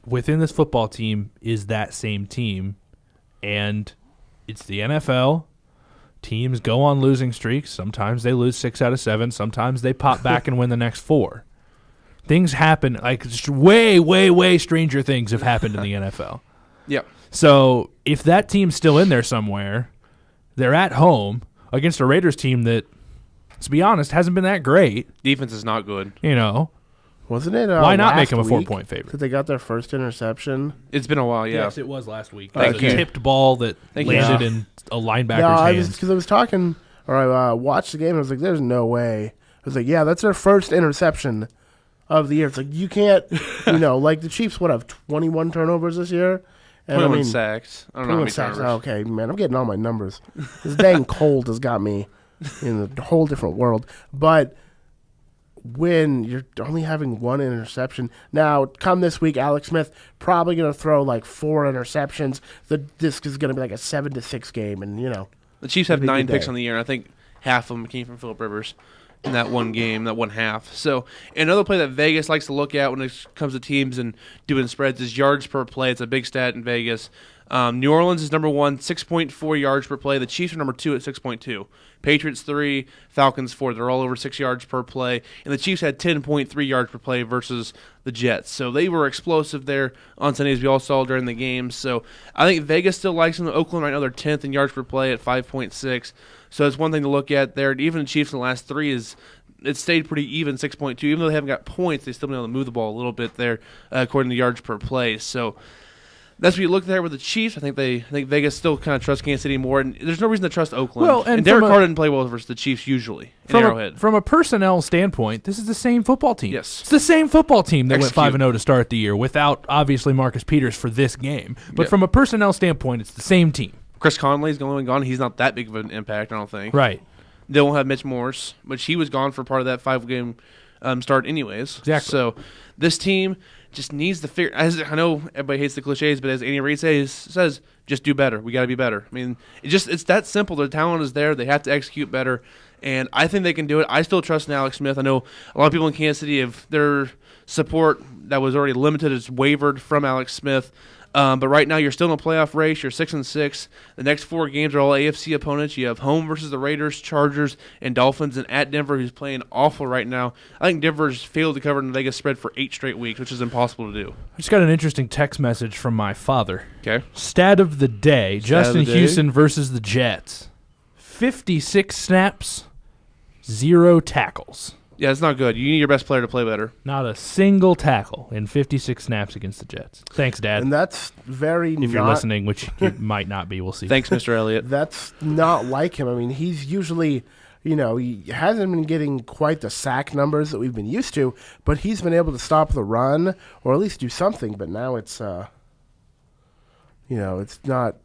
within this football team is that same team, and it's the NFL. Teams go on losing streaks. Sometimes they lose 6 out of 7. Sometimes they pop back and win the next 4. Things happen. Like, just way, way, way stranger things have happened in the NFL.
Yep.
So if that team's still in there somewhere, they're at home against a Raiders team that, to be honest, hasn't been that great.
Defense is not good.
Wasn't it?
Why not make them a 4-point favorite?
That they got their first interception.
It's been a while, yeah.
Yes, it was last week.
Thank you.
A tipped ball that landed in a linebacker's hands.
Because I was talking, or I watched the game, and I was like, "There's no way." I was like, "Yeah, that's their first interception of the year." It's like you can't, like the Chiefs would have 21 turnovers this year. And
21 sacks. I don't know how many
sacks.
turnovers.
Okay, man, I'm getting all my numbers. This dang cold has got me in a whole different world. But when you're only having 1 interception, now come this week, Alex Smith probably going to throw like 4 interceptions. This is going to be like a 7-6 game, and
the Chiefs have 9 picks on the year, and I think half of them came from Phillip Rivers in that one game, that one half. So another play that Vegas likes to look at when it comes to teams and doing spreads is yards per play. It's a big stat in Vegas. New Orleans is number 1, 6.4 yards per play. The Chiefs are number 2 at 6.2. Patriots 3, Falcons 4. They're all over 6 yards per play. And the Chiefs had 10.3 yards per play versus the Jets. So they were explosive there on Sunday, as we all saw during the game. So I think Vegas still likes them. Oakland right now, they're 10th in yards per play at 5.6. So it's one thing to look at there. And even the Chiefs in the last 3 it stayed pretty even, 6.2. Even though they haven't got points, they've still been able to move the ball a little bit there, according to yards per play. So that's what you look there with the Chiefs. I think Vegas still kind of trusts Kansas City more, and there's no reason to trust Oakland.
Well, and
Derek Carr didn't play well versus the Chiefs usually in Arrowhead.
From a personnel standpoint, this is the same football team.
Yes.
It's the same football team that went 5-0 to start the year without, obviously, Marcus Peters for this game. But from a personnel standpoint, it's the same team.
Chris Conley's going to be gone. He's not that big of an impact, I don't think.
Right.
They won't have Mitch Morse, which he was gone for part of that 5-game start anyways.
Exactly.
So this team just needs to figure. As I know everybody hates the cliches, but as Andy Reid says, just do better. We got to be better. I mean, it's that simple. The talent is there. They have to execute better, and I think they can do it. I still trust in Alex Smith. I know a lot of people in Kansas City, if their support that was already limited has wavered from Alex Smith. But right now, you're still in a playoff race. You're 6-6. The next 4 games are all AFC opponents. You have home versus the Raiders, Chargers, and Dolphins, and at Denver, who's playing awful right now. I think Denver's failed to cover the Vegas spread for 8 straight weeks, which is impossible to do.
I just got an interesting text message from my father.
Okay.
Stat of the day: Justin Houston versus the Jets. 56 snaps, 0 tackles.
Yeah, it's not good. You need your best player to play better.
Not a single tackle in 56 snaps against the Jets. Thanks, Dad.
And that's very
if you're listening, which you might not be, we'll see.
Thanks, Mr. Elliott.
That's not like him. I mean, he's usually, he hasn't been getting quite the sack numbers that we've been used to, but he's been able to stop the run or at least do something. But now it's, it's not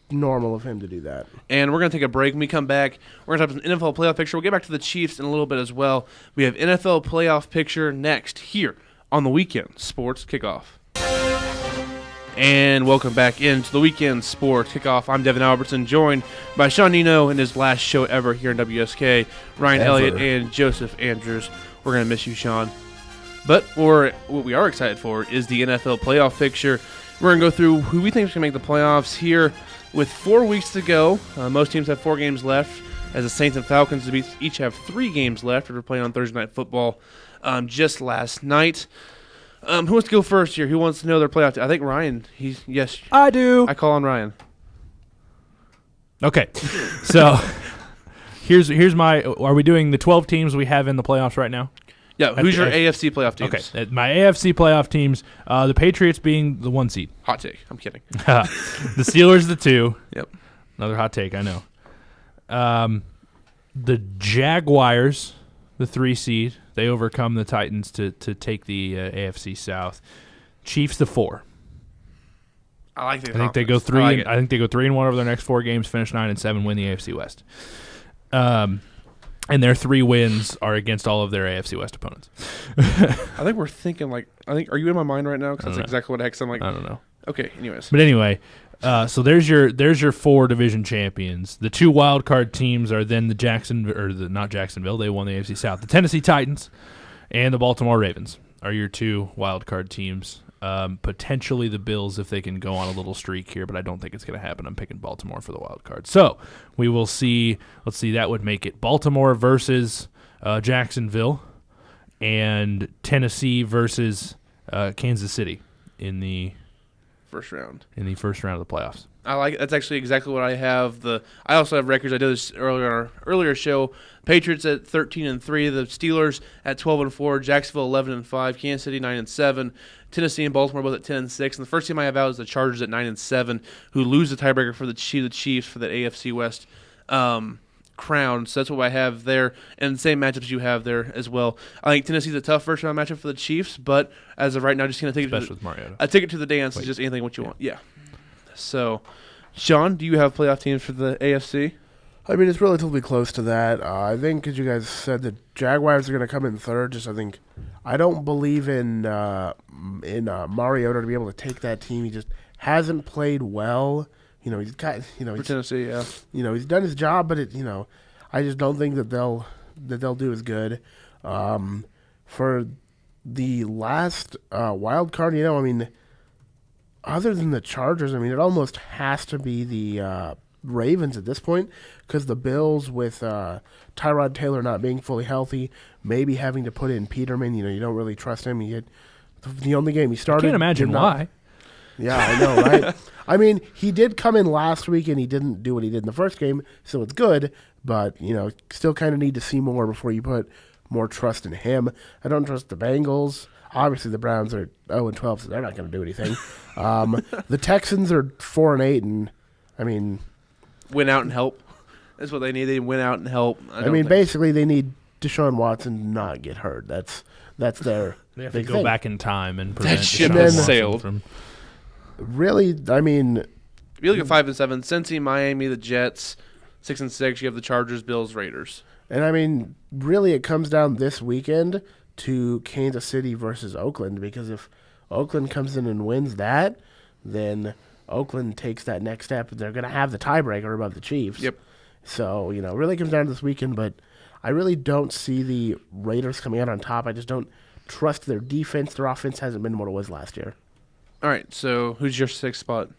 normal of him to do that.
And we're going to take a break. When we come back, we're going to have an NFL playoff picture. We'll get back to the Chiefs in a little bit as well. We have NFL playoff picture next here on the Weekend Sports Kickoff. And welcome back into the Weekend Sports Kickoff. I'm Devin Albertson, joined by Sean Nienow in his last show ever here in WSK, Ryan Elliott, and Joseph Andrews. We're going to miss you, Sean. But what we are excited for is the NFL playoff picture. We're going to go through who we think is going to make the playoffs here with 4 weeks to go. Most teams have 4 games left, as the Saints and Falcons each have 3 games left after playing on Thursday Night Football just last night. Who wants to go first here? Who wants to know their playoff team? I think Ryan. Yes.
I do.
I call on Ryan.
Okay. So here's my. Are we doing the 12 teams we have in the playoffs right now?
Yeah. Who's your AFC playoff teams?
Okay. My AFC playoff teams. The Patriots being the 1 seed.
Hot take. I'm kidding.
The Steelers the 2.
Yep.
Another hot take. I know. The Jaguars the 3 seed. They overcome the Titans to take the AFC South. Chiefs the 4.
I like the.
I think they go 3. I think they go 3-1 over their next 4 games. Finish 9-7. Win the AFC West. And their 3 wins are against all of their AFC West opponents.
I think we're thinking are you in my mind right now? Because that's exactly what heck I'm like.
I don't know.
Okay. Anyways.
But anyway. So there's your 4 division champions. The 2 wild card teams are then not Jacksonville. They won the AFC South. The Tennessee Titans and the Baltimore Ravens are your 2 wild card teams. Potentially the Bills if they can go on a little streak here, but I don't think it's going to happen. I'm picking Baltimore for the wild card. So we will see. Let's see. That would make it Baltimore versus Jacksonville and Tennessee versus Kansas City in the
first round
of the playoffs.
I like it. That's actually exactly what I have. I also have records. I did this earlier on our earlier show. Patriots at 13-3, the Steelers at 12-4, Jacksonville 11-5, Kansas City 9-7, Tennessee and Baltimore both at 10-6. And the first team I have out is the Chargers at 9-7, who lose the tiebreaker for the Chiefs for the AFC West crown. So that's what I have there, and the same matchups you have there as well. I think Tennessee's a tough first round matchup for the Chiefs, but as of right now, just going to take
it with Mariota.
A ticket to the dance is just anything what you want. Yeah. So, Sean, do you have playoff teams for the AFC?
I mean, it's relatively close to that. I think, as you guys said, the Jaguars are going to come in third. I don't believe in Mariota to be able to take that team. He just hasn't played well. He's got,
for Tennessee, yeah.
He's done his job, but I just don't think that they'll do as good. For the last wild card, other than the Chargers, it almost has to be the Ravens at this point, because the Bills with Tyrod Taylor not being fully healthy, maybe having to put in Peterman. You don't really trust him. The only game he started.
I can't imagine why.
Yeah, I know, right? He did come in last week and he didn't do what he did in the first game, so it's good, but, still kind of need to see more before you put more trust in him. I don't trust the Bengals. Obviously, the Browns are 0-12, so they're not going to do anything. The Texans are 4-8, and,
win out and help. That's what they need. They win out and help.
Basically, they need Deshaun Watson to not get hurt. That's their
They have
big
to go
thing.
back in time and prevent
That ship
Deshaun
has
Watson
sailed.
from.
Really,
If you look at 5-7, Cincy, Miami, the Jets, 6-6. You have the Chargers, Bills, Raiders.
And really, it comes down this weekend to Kansas City versus Oakland, because if Oakland comes in and wins that, then Oakland takes that next step. They're going to have the tiebreaker above the Chiefs.
Yep.
So, really comes down to this weekend, but I really don't see the Raiders coming out on top. I just don't trust their defense. Their offense hasn't been what it was last year.
All right, so who's your 6th spot?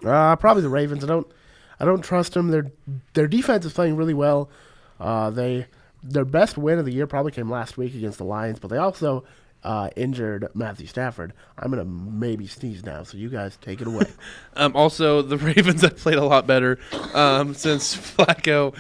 Probably the Ravens. I don't trust them. Their defense is playing really well. Their best win of the year probably came last week against the Lions, but they also injured Matthew Stafford. I'm going to maybe sneeze now, so you guys take it away.
Also, the Ravens have played a lot better since Flacco.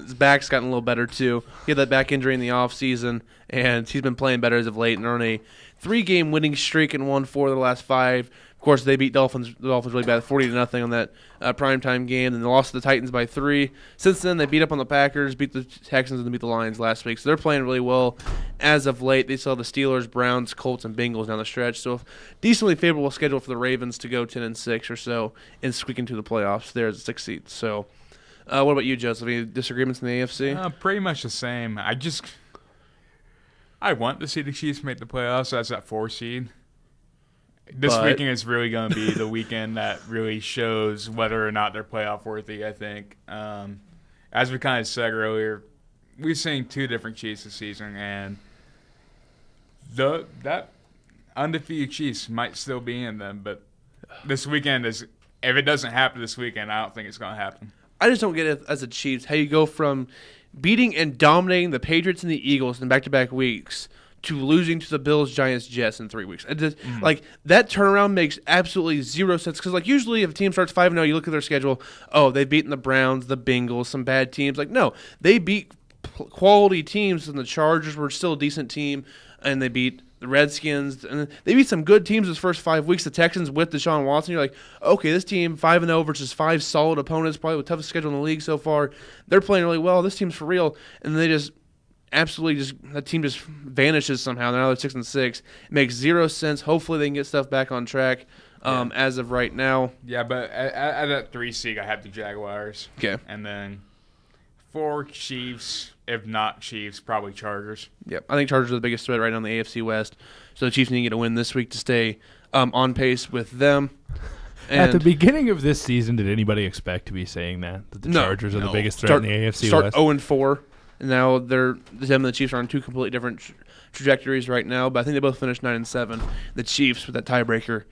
His back's gotten a little better, too. He had that back injury in the offseason, and he's been playing better as of late, and they're on a 3-game winning streak and won 4 of the last 5. Of course, they beat the Dolphins really bad, 40-0 on that primetime game, and they lost to the Titans by 3. Since then, they beat up on the Packers, beat the Texans, and beat the Lions last week. So they're playing really well as of late. They still have the Steelers, Browns, Colts, and Bengals down the stretch. So a decently favorable schedule for the Ravens to go 10-6 or so and squeak into the playoffs there as a 6th seed. So what about you, Joseph? Any disagreements in the AFC?
Pretty much the same. I want to see the Chiefs make the playoffs as that 4 seed. This
But-
weekend is really going to be the weekend that really shows whether or not they're playoff worthy, I think. As we kind of said earlier, we've seen 2 different Chiefs this season, and that undefeated Chiefs might still be in them. But this weekend if it doesn't happen this weekend, I don't think it's going to happen.
I just don't get it as a Chiefs how you go from beating and dominating the Patriots and the Eagles in back-to-back weeks to losing to the Bills, Giants, Jets in 3 weeks. It just, like, that turnaround makes absolutely zero sense because, like, usually if a team starts 5-0, you look at their schedule, oh, they've beaten the Browns, the Bengals, some bad teams. Like, no, they beat quality teams, and the Chargers were still a decent team, and they beat the Redskins, and they beat some good teams those first 5 weeks. The Texans with Deshaun Watson, you're like, okay, this team 5-0 versus 5 solid opponents, probably the toughest schedule in the league so far. They're playing really well. This team's for real, and they just absolutely that team just vanishes somehow. Now they're 6-6. It makes zero sense. Hopefully they can get stuff back on track. As of right now.
Yeah, but at that 3 seed, I have the Jaguars.
Okay.
And then 4 Chiefs, if not Chiefs, probably Chargers.
Yep. I think Chargers are the biggest threat right now in the AFC West. So the Chiefs need to get a win this week to stay on pace with them. And
At the beginning of this season, did anybody expect to be saying that the Chargers are the biggest threat in the AFC
start
West?
0-4. And now them and the Chiefs are on 2 completely different trajectories right now. But I think they both finished 9-7. The Chiefs with that tiebreaker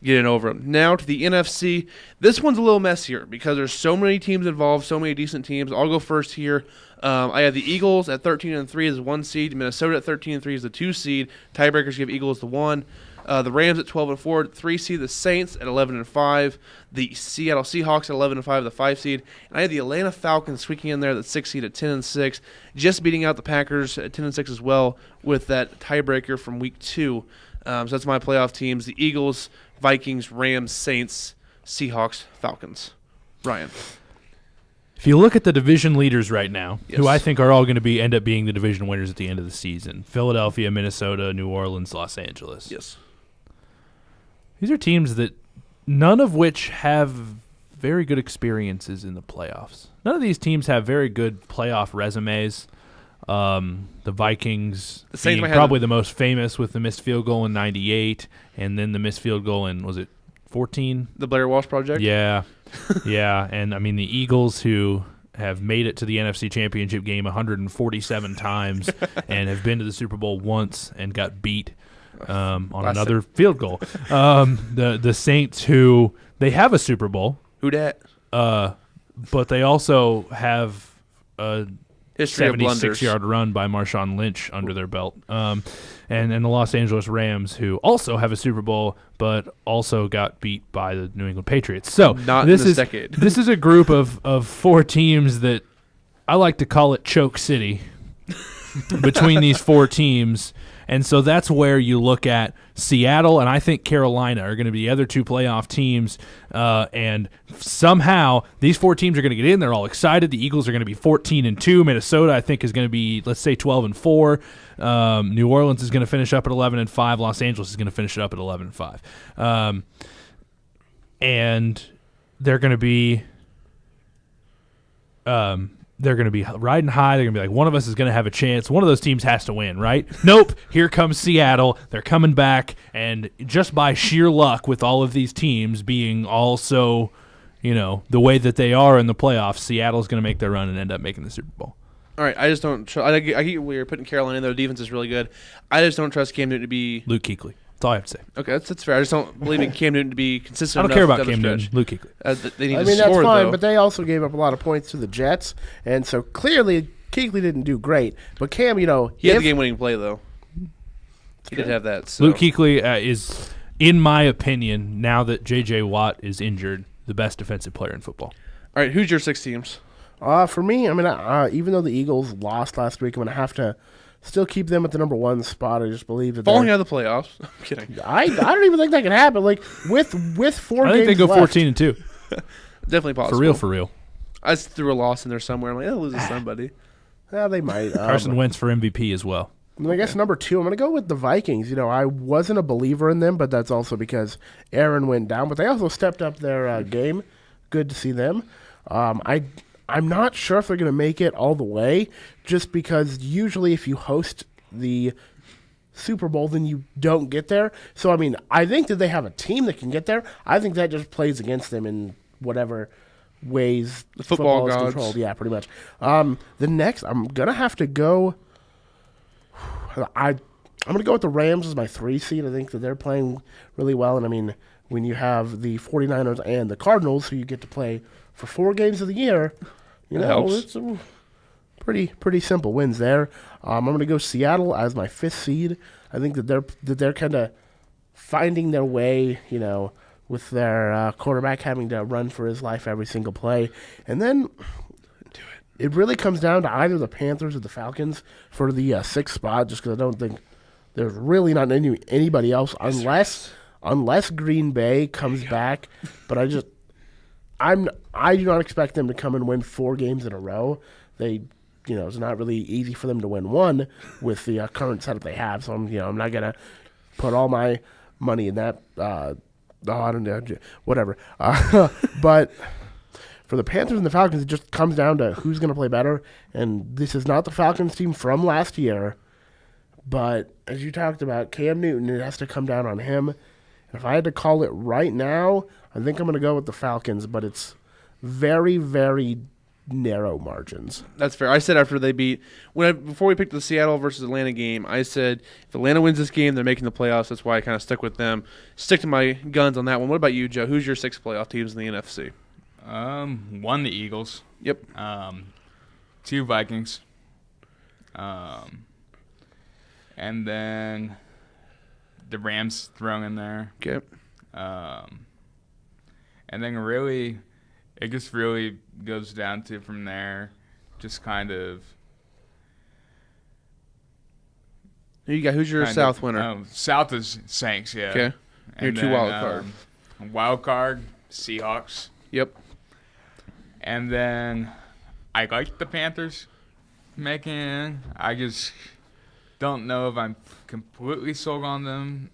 getting over them. Now to the NFC. This one's a little messier because there's so many teams involved, so many decent teams. I'll go first here. I have the Eagles at 13-3 as 1 seed. Minnesota at 13-3 as the 2 seed. Tiebreakers give Eagles the 1. The Rams at 12-4, 3 seed. The Saints at 11-5. The Seattle Seahawks at 11-5, the 5 seed. And I have the Atlanta Falcons squeaking in there, the 6 seed at 10-6, just beating out the Packers at 10-6 as well with that tiebreaker from week 2. So that's my playoff teams: the Eagles, Vikings, Rams, Saints, Seahawks, Falcons. Ryan.
If you look at the division leaders right now,
Yes.
who I think are all going to end up being the division winners at the end of the season: Philadelphia, Minnesota, New Orleans, Los Angeles.
Yes.
These are teams that none of which have very good experiences in the playoffs. None of these teams have very good playoff resumes. The Vikings
The Saints
being
might have
probably the most famous with the missed field goal in 98, and then the missed field goal in, was it 14?
The Blair Walsh Project?
Yeah. Yeah, and I mean the Eagles, who have made it to the NFC Championship game 147 times and have been to the Super Bowl once and got beat on another field goal. The Saints, who they have a Super Bowl,
Who dat?
but they also have a
History of blunders.
76-yard run by Marshawn Lynch under their belt. And the Los Angeles Rams, who also have a Super Bowl, but also got beat by the New England Patriots. So
Not
this
in this
is
decade.
This is a group of 4 teams that I like to call it Choke City between these 4 teams. And so that's where you look at Seattle, and I think Carolina are going to be the other 2 playoff teams. And somehow these 4 teams are going to get in. They're all excited. The Eagles are going to be 14-2. Minnesota, I think, is going to be, let's say, 12-4. New Orleans is going to finish up at 11-5. Los Angeles is going to finish it up at 11-5. And they're going to be riding high. They're going to be like, one of us is going to have a chance. One of those teams has to win, right? Nope. Here comes Seattle. They're coming back. And just by sheer luck, with all of these teams being also, the way that they are in the playoffs, Seattle's going to make their run and end up making the Super Bowl.
All right, I just don't trust. I get we were putting Carolina in there. The defense is really good. I just don't trust Cam Newton to be
Luke Kuechly. That's all I have to say.
Okay, that's fair. I just don't believe in Cam Newton to be consistent.
I don't care
enough
about
down
Cam
the
Newton.
stretch.
Luke Kuechly.
They need
I
to
mean, that's
score,
fine,
though.
but they also gave up a lot of points to the Jets, and so clearly Kuechly didn't do great. But Cam,
He had the game-winning play, though. He did have that. So.
Luke Kuechly is, in my opinion, now that J.J. Watt is injured, the best defensive player in football.
All right, who's your 6 teams?
For me, I mean, even though the Eagles lost last week, I'm going to have to still keep them at the number 1 spot. I just believe that
Falling out of the playoffs. I'm kidding.
I don't even think that can happen. Like with 4
I
games
think they go
left.
14-2.
Definitely possible.
For real.
I just threw a loss in there somewhere. I'm like, they'll lose to somebody.
Yeah, they might.
Carson Wentz for MVP as well.
And I guess number 2, I'm going to go with the Vikings. I wasn't a believer in them, but that's also because Aaron went down. But they also stepped up their game. Good to see them. I'm not sure if they're going to make it all the way, just because usually if you host the Super Bowl, then you don't get there. So, I mean, I think that they have a team that can get there. I think that just plays against them in whatever ways
the football
is
gods.
controlled. Yeah, pretty much. The next, I'm going to have to go. I'm going to go with the Rams as my 3 seed. I think that they're playing really well. And, I mean, when you have the 49ers and the Cardinals, who you get to play for 4 games of the year, you know,
helps.
it's pretty simple wins there. I'm going to go Seattle as my 5th seed. I think that they're kind of finding their way, you know, with their quarterback having to run for his life every single play. And then it really comes down to either the Panthers or the Falcons for the 6th spot, just because I don't think there's really not anybody else unless Green Bay comes back. But I do not expect them to come and win 4 games in a row. It's not really easy for them to win 1 with the current setup they have. So I'm not gonna put all my money in that. I don't know, whatever. But for the Panthers and the Falcons, it just comes down to who's gonna play better. And this is not the Falcons team from last year. But as you talked about, Cam Newton, it has to come down on him. If I had to call it right now, I think I'm gonna go with the Falcons. But it's very, very narrow margins.
That's fair. I said after they before we picked the Seattle versus Atlanta game, I said if Atlanta wins this game, they're making the playoffs. That's why I kind of stuck with them. Stick to my guns on that one. What about you, Joe? Who's your 6 playoff teams in the NFC?
1, the Eagles.
Yep.
2, Vikings. And then the Rams thrown in there.
Okay.
And then really, it just really goes down to from there, just kind of.
Who you got? Who's your South winner?
South is Saints, yeah.
Okay. Your 2 wild card.
Wild card, Seahawks.
Yep.
And then I like the Panthers making it. I just don't know if I'm completely sold on them.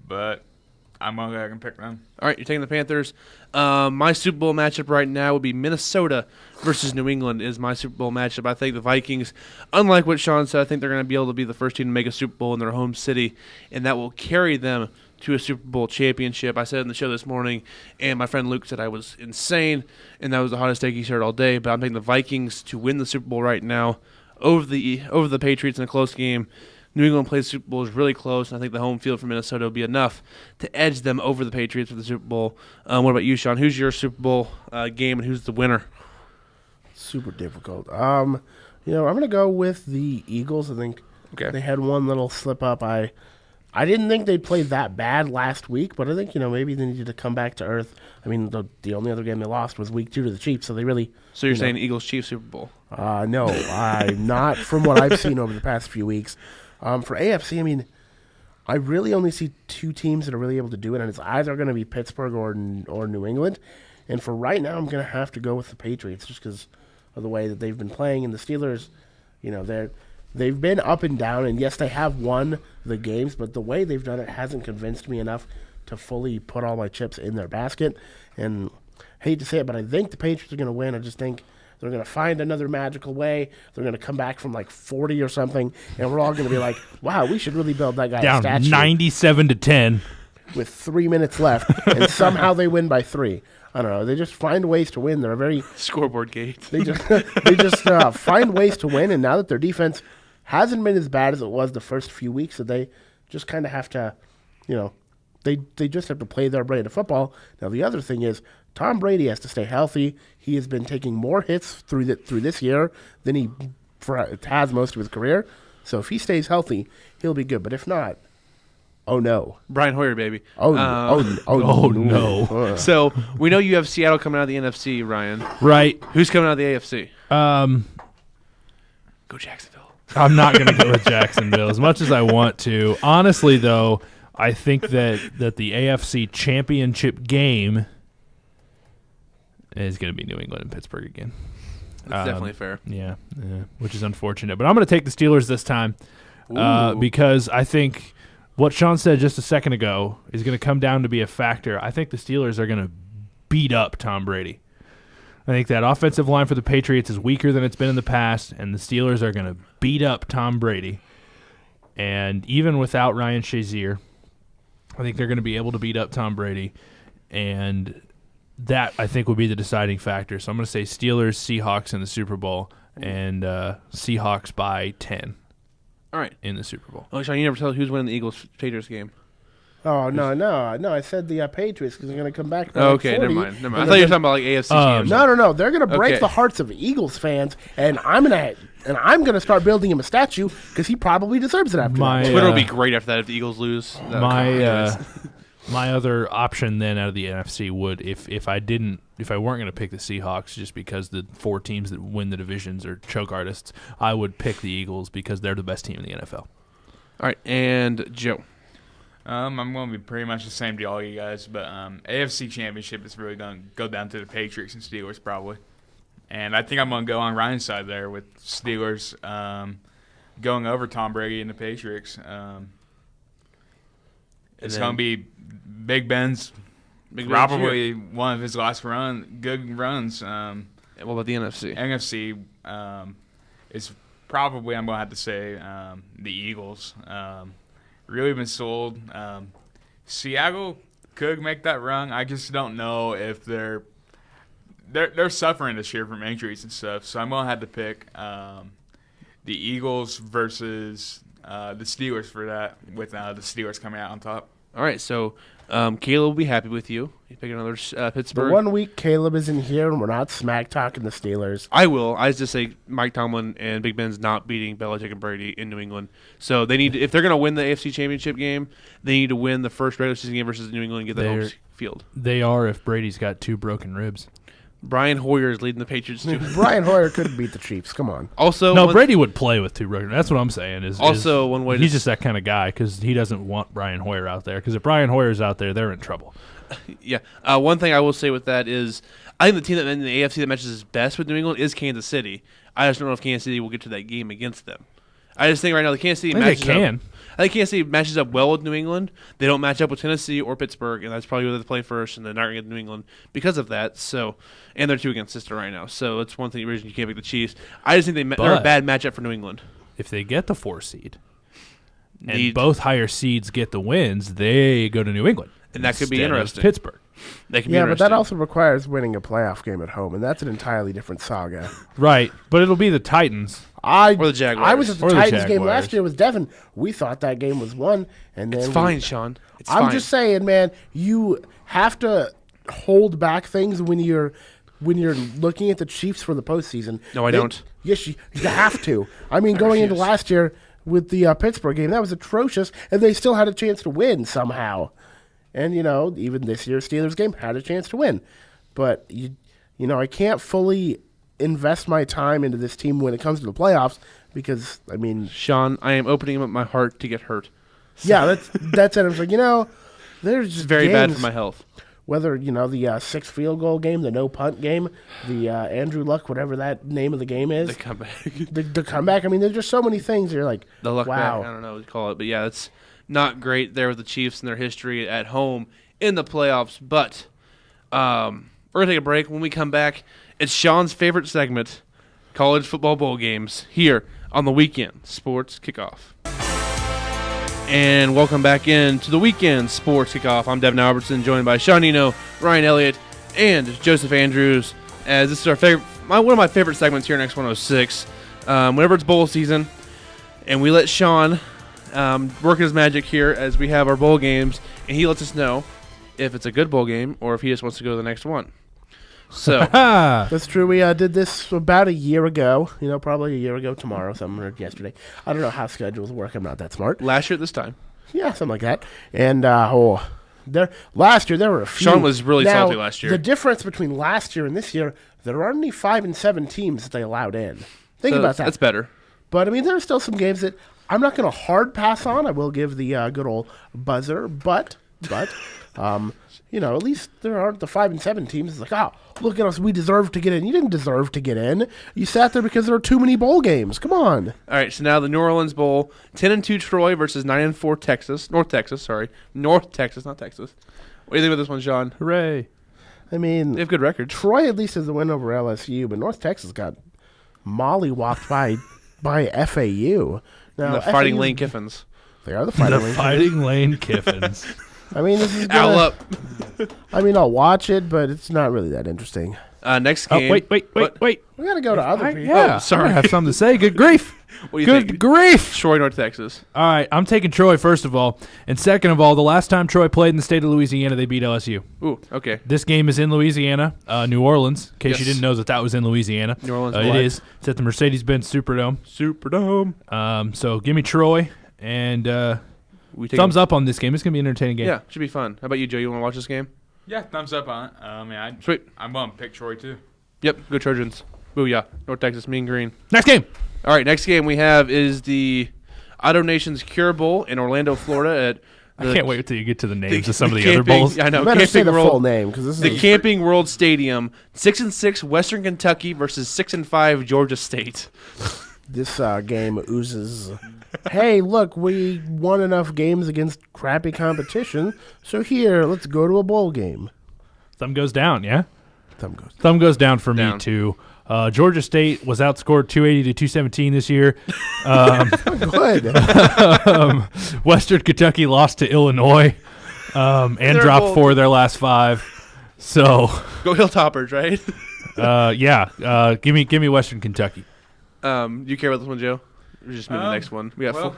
But I'm going to go ahead and pick them.
All right, you're taking the Panthers. My Super Bowl matchup right now would be Minnesota versus New England is my Super Bowl matchup. I think the Vikings, unlike what Sean said, I think they're going to be able to be the first team to make a Super Bowl in their home city, and that will carry them to a Super Bowl championship. I said in the show this morning, and my friend Luke said I was insane, and that was the hottest take he's heard all day, but I'm taking the Vikings to win the Super Bowl right now over the Patriots in a close game. New England plays Super Bowl is really close, and I think the home field for Minnesota will be enough to edge them over the Patriots for the Super Bowl. What about you, Sean? Who's your Super Bowl game, and who's the winner?
Super difficult. I'm going to go with the Eagles. I think they had one little slip up. I didn't think they'd play that bad last week, but I think, maybe they needed to come back to earth. I mean, the only other game they lost was week 2 to the Chiefs, so they really...
So you're saying Eagles-Chiefs Super Bowl?
No, I'm not from what I've seen over the past few weeks. For AFC, I mean, I really only see 2 teams that are really able to do it, and it's either going to be Pittsburgh or New England. And for right now, I'm going to have to go with the Patriots just because of the way that they've been playing. And the Steelers, they've been up and down, and yes, they have won the games, but the way they've done it hasn't convinced me enough to fully put all my chips in their basket. And I hate to say it, but I think the Patriots are going to win. I just think they're going to find another magical way. They're going to come back from like 40 or something, and we're all going to be like, wow, we should really build that guy a statue.
Down 97-10.
With 3 minutes left, and somehow they win by 3. I don't know. They just find ways to win. They're very
scoreboard gate.
They just find ways to win, and now that their defense hasn't been as bad as it was the first few weeks, so they just kind of have to, they just have to play their brand of football. Now the other thing is Tom Brady has to stay healthy. He has been taking more hits through this year than he has most of his career. So if he stays healthy, he'll be good. But if not, oh no,
Brian Hoyer, baby.
Oh
no.
So we know you have Seattle coming out of the NFC, Ryan.
Right.
Who's coming out of the AFC? Go Jacksonville.
I'm not going to go with Jacksonville as much as I want to. Honestly, though, I think that the AFC Championship game is going to be New England and Pittsburgh again.
That's definitely fair.
Yeah, which is unfortunate. But I'm going to take the Steelers this time because I think what Sean said just a second ago is going to come down to be a factor. I think the Steelers are going to beat up Tom Brady. I think that offensive line for the Patriots is weaker than it's been in the past, and the Steelers are going to beat up Tom Brady. And even without Ryan Shazier, I think they're going to be able to beat up Tom Brady. And that, I think, will be the deciding factor. So I'm going to say Steelers, Seahawks in the Super Bowl, and Seahawks by 10.
All right.
In the Super Bowl.
Oh, Sean, you never tell who's winning the Eagles-Patriots game.
Oh, no. I said the Patriots because they're going to come back.
Okay, never mind. I thought you were talking about like AFC teams.
No. They're going to break the hearts of Eagles fans, and I'm gonna start building him a statue because he probably deserves it after that.
Twitter will be great after that if the Eagles lose.
My other option then out of the NFC would, if I weren't going to pick the Seahawks just because the 4 teams that win the divisions are choke artists, I would pick the Eagles because they're the best team in the NFL.
All right, and Joe.
I'm going to be pretty much the same to all you guys, but AFC Championship is really going to go down to the Patriots and Steelers probably. And I think I'm going to go on Ryan's side there with Steelers going over Tom Brady and the Patriots. It's going to be Big Ben's probably one of his last good runs.
What about the NFC?
NFC is probably, I'm going to have to say, the Eagles. Really been sold. Seattle could make that run. I just don't know if they're suffering this year from injuries and stuff. So I'm going to have to pick the Eagles versus the Steelers for that, with the Steelers coming out on top.
All right, so Caleb will be happy with you. He's picking another Pittsburgh.
The 1 week Caleb isn't here, and we're not smack talking the Steelers.
I will. I just say Mike Tomlin and Big Ben's not beating Belichick and Brady in New England. So they need, if they're going to win the AFC Championship game, they need to win the first regular season game versus New England and get the home field.
They are if Brady's got 2 broken ribs.
Brian Hoyer is leading the Patriots too.
Brian Hoyer couldn't beat the Chiefs. Come on.
Also,
no, Brady would play with 2 broken. That's what I'm saying.
One way
he's just that kind of guy because he doesn't want Brian Hoyer out there. Because if Brian Hoyer's out there, they're in trouble.
Yeah. One thing I will say with that is, I think the team that in the AFC that matches best with New England is Kansas City. I just don't know if Kansas City will get to that game against them. I just think right now the Kansas City matches up. I think Kansas City matches up well with New England. They don't match up with Tennessee or Pittsburgh, and that's probably where they play first, and they're not going to get New England because of that. So, and they're 2 against sister right now. So that's one thing reason you can't pick the Chiefs. I just think they're a bad matchup for New England.
If they get the 4 seed and both higher seeds get the wins, they go to New England.
And that could be interesting.
Pittsburgh.
That can be interesting.
But that also requires winning a playoff game at home, and that's an entirely different saga.
Right, but it'll be the Titans.
Or the Jaguars.
I was at the Titans game last year with Devin. We thought that game was won, and then
it's fine, Sean.
I'm just saying, man. You have to hold back things when you're looking at the Chiefs for the postseason.
No, I don't.
Yes, you have to. I mean, going into last year with the Pittsburgh game, that was atrocious, and they still had a chance to win somehow. And even this year's Steelers game had a chance to win, but I can't fully invest my time into this team when it comes to the playoffs because
Sean, I am opening up my heart to get hurt.
Yeah, that's it. I was like, there's just
very
games,
bad for my health.
Whether the 6 field goal game, the no punt game, the Andrew Luck, whatever that name of the game is,
the comeback,
the comeback. There's just so many things. You're like,
the luck
wow.
back. I don't know what to call it, but yeah, it's not great there with the Chiefs and their history at home in the playoffs. But we're gonna take a break. When we come back, it's Sean's favorite segment, college football bowl games, here on the Weekend Sports Kickoff. And welcome back into the Weekend Sports Kickoff. I'm Devin Albertson, joined by Sean Nienow, Ryan Elliott, and Joseph Andrews. As this is one of my favorite segments here in X106. Whenever it's bowl season, and we let Sean work his magic here as we have our bowl games, and he lets us know if it's a good bowl game or if he just wants to go to the next one. So
that's true. We did this about a year ago. Probably a year ago tomorrow, something or yesterday. I don't know how schedules work. I'm not that smart.
Last year at this time.
Yeah, something like that. And last year there were a few.
Sean was really salty last year.
The difference between last year and this year, there aren't any 5 and 7 teams that they allowed in. Think about that.
That's better.
But there are still some games that I'm not going to hard pass on. I will give the good old buzzer, but at least there aren't the 5 and 7 teams. It's like, look at us, we deserve to get in. You didn't deserve to get in. You sat there because there were too many bowl games. Come on.
All right, so now the New Orleans Bowl, 10-2 Troy versus 9-4 North Texas, not Texas. What do you think about this one, Sean?
Hooray.
I mean,
They have good records.
Troy at least has a win over LSU, but North Texas got mollywopped by FAU. Now,
The Fighting
FAU
Lane Kiffins.
They are the Fighting Lane.
Fighting Lane Kiffins.
I mean, this is
Owl
gonna,
up.
I mean, I'll watch it, but it's not really that interesting.
Next
Oh,
game.
wait.
We got to go to other people.
Yeah,
sorry.
I have something to say. Good grief.
What do you
Good
think?
grief.
Troy, North Texas.
All right, I'm taking Troy first of all. And second of all, the last time Troy played in the state of Louisiana, they beat LSU.
Ooh, okay.
This game is in Louisiana, New Orleans, in case you
Yes.
didn't know that was in Louisiana.
New Orleans.
It is. It's at the Mercedes-Benz Superdome. So give me Troy, and
We take
thumbs up on this game. It's going to be an entertaining game.
Yeah, should be fun. How about you, Joe? You want to watch this game?
Yeah, thumbs up on it.
Sweet.
I'm going to pick Troy, too.
Yep, go Trojans. Booyah. North Texas, mean green.
Next game.
All right, next game we have is the Auto Nations Cure Bowl in Orlando, Florida.
I can't wait until you get to the names of some of the
camping,
other bowls.
I know.
You better say
Camping
the
World,
full name because this
the
is
Camping World Stadium. 6-6 Western Kentucky versus 6-5 Georgia State.
this game oozes. Hey, look, we won enough games against crappy competition, so here, let's go to a bowl game.
Thumb goes down, yeah?
Thumb goes.
Down for me, too. Georgia State was outscored 280 to 217 this year.
Good.
Western Kentucky lost to Illinois and
They're
dropped
bold.
4 of their last 5. So,
Go Hilltoppers, right?
give me Western Kentucky.
You care about this one, Joe? Or just move the next one. We got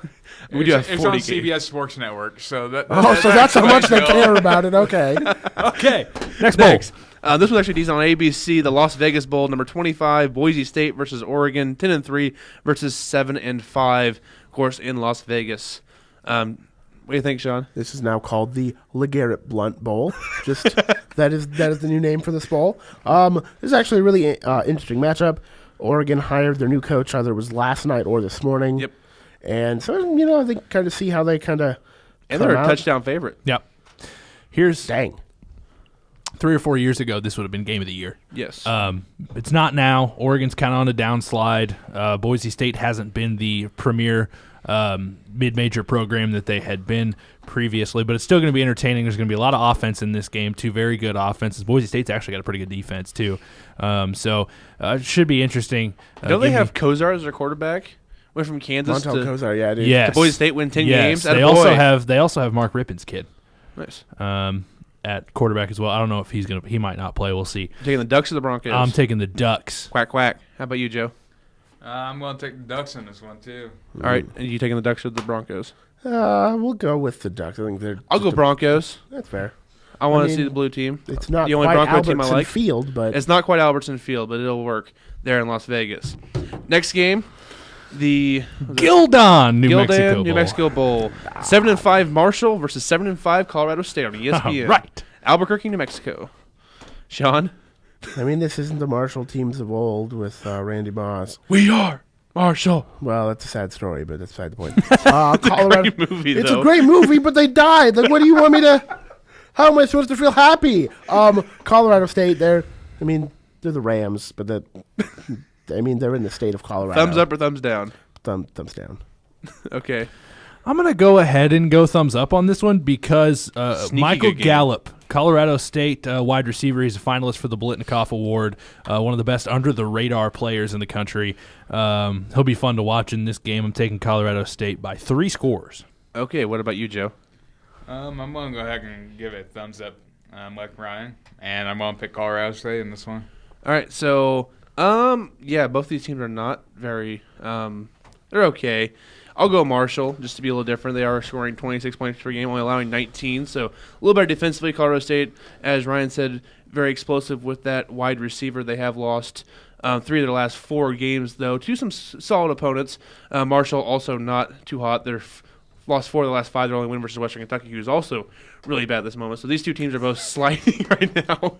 we do have
It's
40
on
games.
CBS Sports Network, so that.
So that's how much they care about it. Okay.
Okay, next bowl.
Next. This was actually decent on ABC. The Las Vegas Bowl, number 25, Boise State versus Oregon, 10-3 versus 7-5, of course, in Las Vegas. What do you think, Sean?
This is now called the LeGarrette Blunt Bowl. Just that is the new name for this bowl. This is actually a really interesting matchup. Oregon hired their new coach either it was last night or this morning.
Yep.
And so I think kind of see how they kind of
And they're a touchdown favorite.
Yep. Here's
Dang.
3 or 4 years ago, this would have been game of the year.
Yes.
It's not now. Oregon's kind of on a downslide. Boise State hasn't been the premier mid-major program that they had been previously, but it's still going to be entertaining. There's going to be a lot of offense in this game, 2 very good offenses. Boise State's actually got a pretty good defense, too. So it should be interesting.
Don't they have Kozar as their quarterback? Went from Kansas
Montel
to
Kozar, yeah, dude.
Yes.
Boise State, win 10
Yes.
games.
They also have Mark Rippon's kid
Nice.
at quarterback as well. I don't know if he might not play. We'll see.
Taking the Ducks or the Broncos?
I'm taking the Ducks.
Quack, quack. How about you, Joe?
I'm going to take the Ducks in this one, too.
All right. And you taking the Ducks or the Broncos?
We'll go with the Ducks. I think they're.
I'll go Broncos.
That's fair.
I want to
mean,
see the blue team.
It's not
the only
quite
Bronco
Albertson
team I like.
Field, but
It's not quite Albertson Field, but it'll work there in Las Vegas. Next game, the
Gildan, New Mexico Bowl.
New Mexico Bowl. 7-5 Marshall versus 7-5 Colorado State on ESPN.
Right.
Albuquerque, New Mexico. Sean?
I mean, this isn't the Marshall teams of old with Randy Moss.
We are Marshall.
Well, that's a sad story, but that's beside the point. Colorado,
Great movie,
it's
though.
a great movie, but they died. Like, what do you want me to? How am I supposed to feel happy? Colorado State, they're the Rams, but they're in the state of Colorado.
Thumbs up or thumbs down?
Thumbs down.
Okay.
I'm going to go ahead and go thumbs up on this one because Michael
good game.
Gallup, Colorado State wide receiver, he's a finalist for the Blitnikoff Award, one of the best under-the-radar players in the country. He'll be fun to watch in this game. I'm taking Colorado State by 3 scores.
Okay, what about you, Joe?
I'm going to go ahead and give it a thumbs up like Ryan, and I'm going to pick Colorado State in this one.
All right, so, both these teams are not very, they're okay. I'll go Marshall, just to be a little different. They are scoring 26 points per game, only allowing 19, so a little better defensively. Colorado State, as Ryan said, very explosive with that wide receiver. They have lost 3 of their last 4 games, though, to some solid opponents. Marshall also not too hot. They're lost 4 of the last 5. Their only win versus Western Kentucky, who's also really bad at this moment. So these two teams are both sliding right now.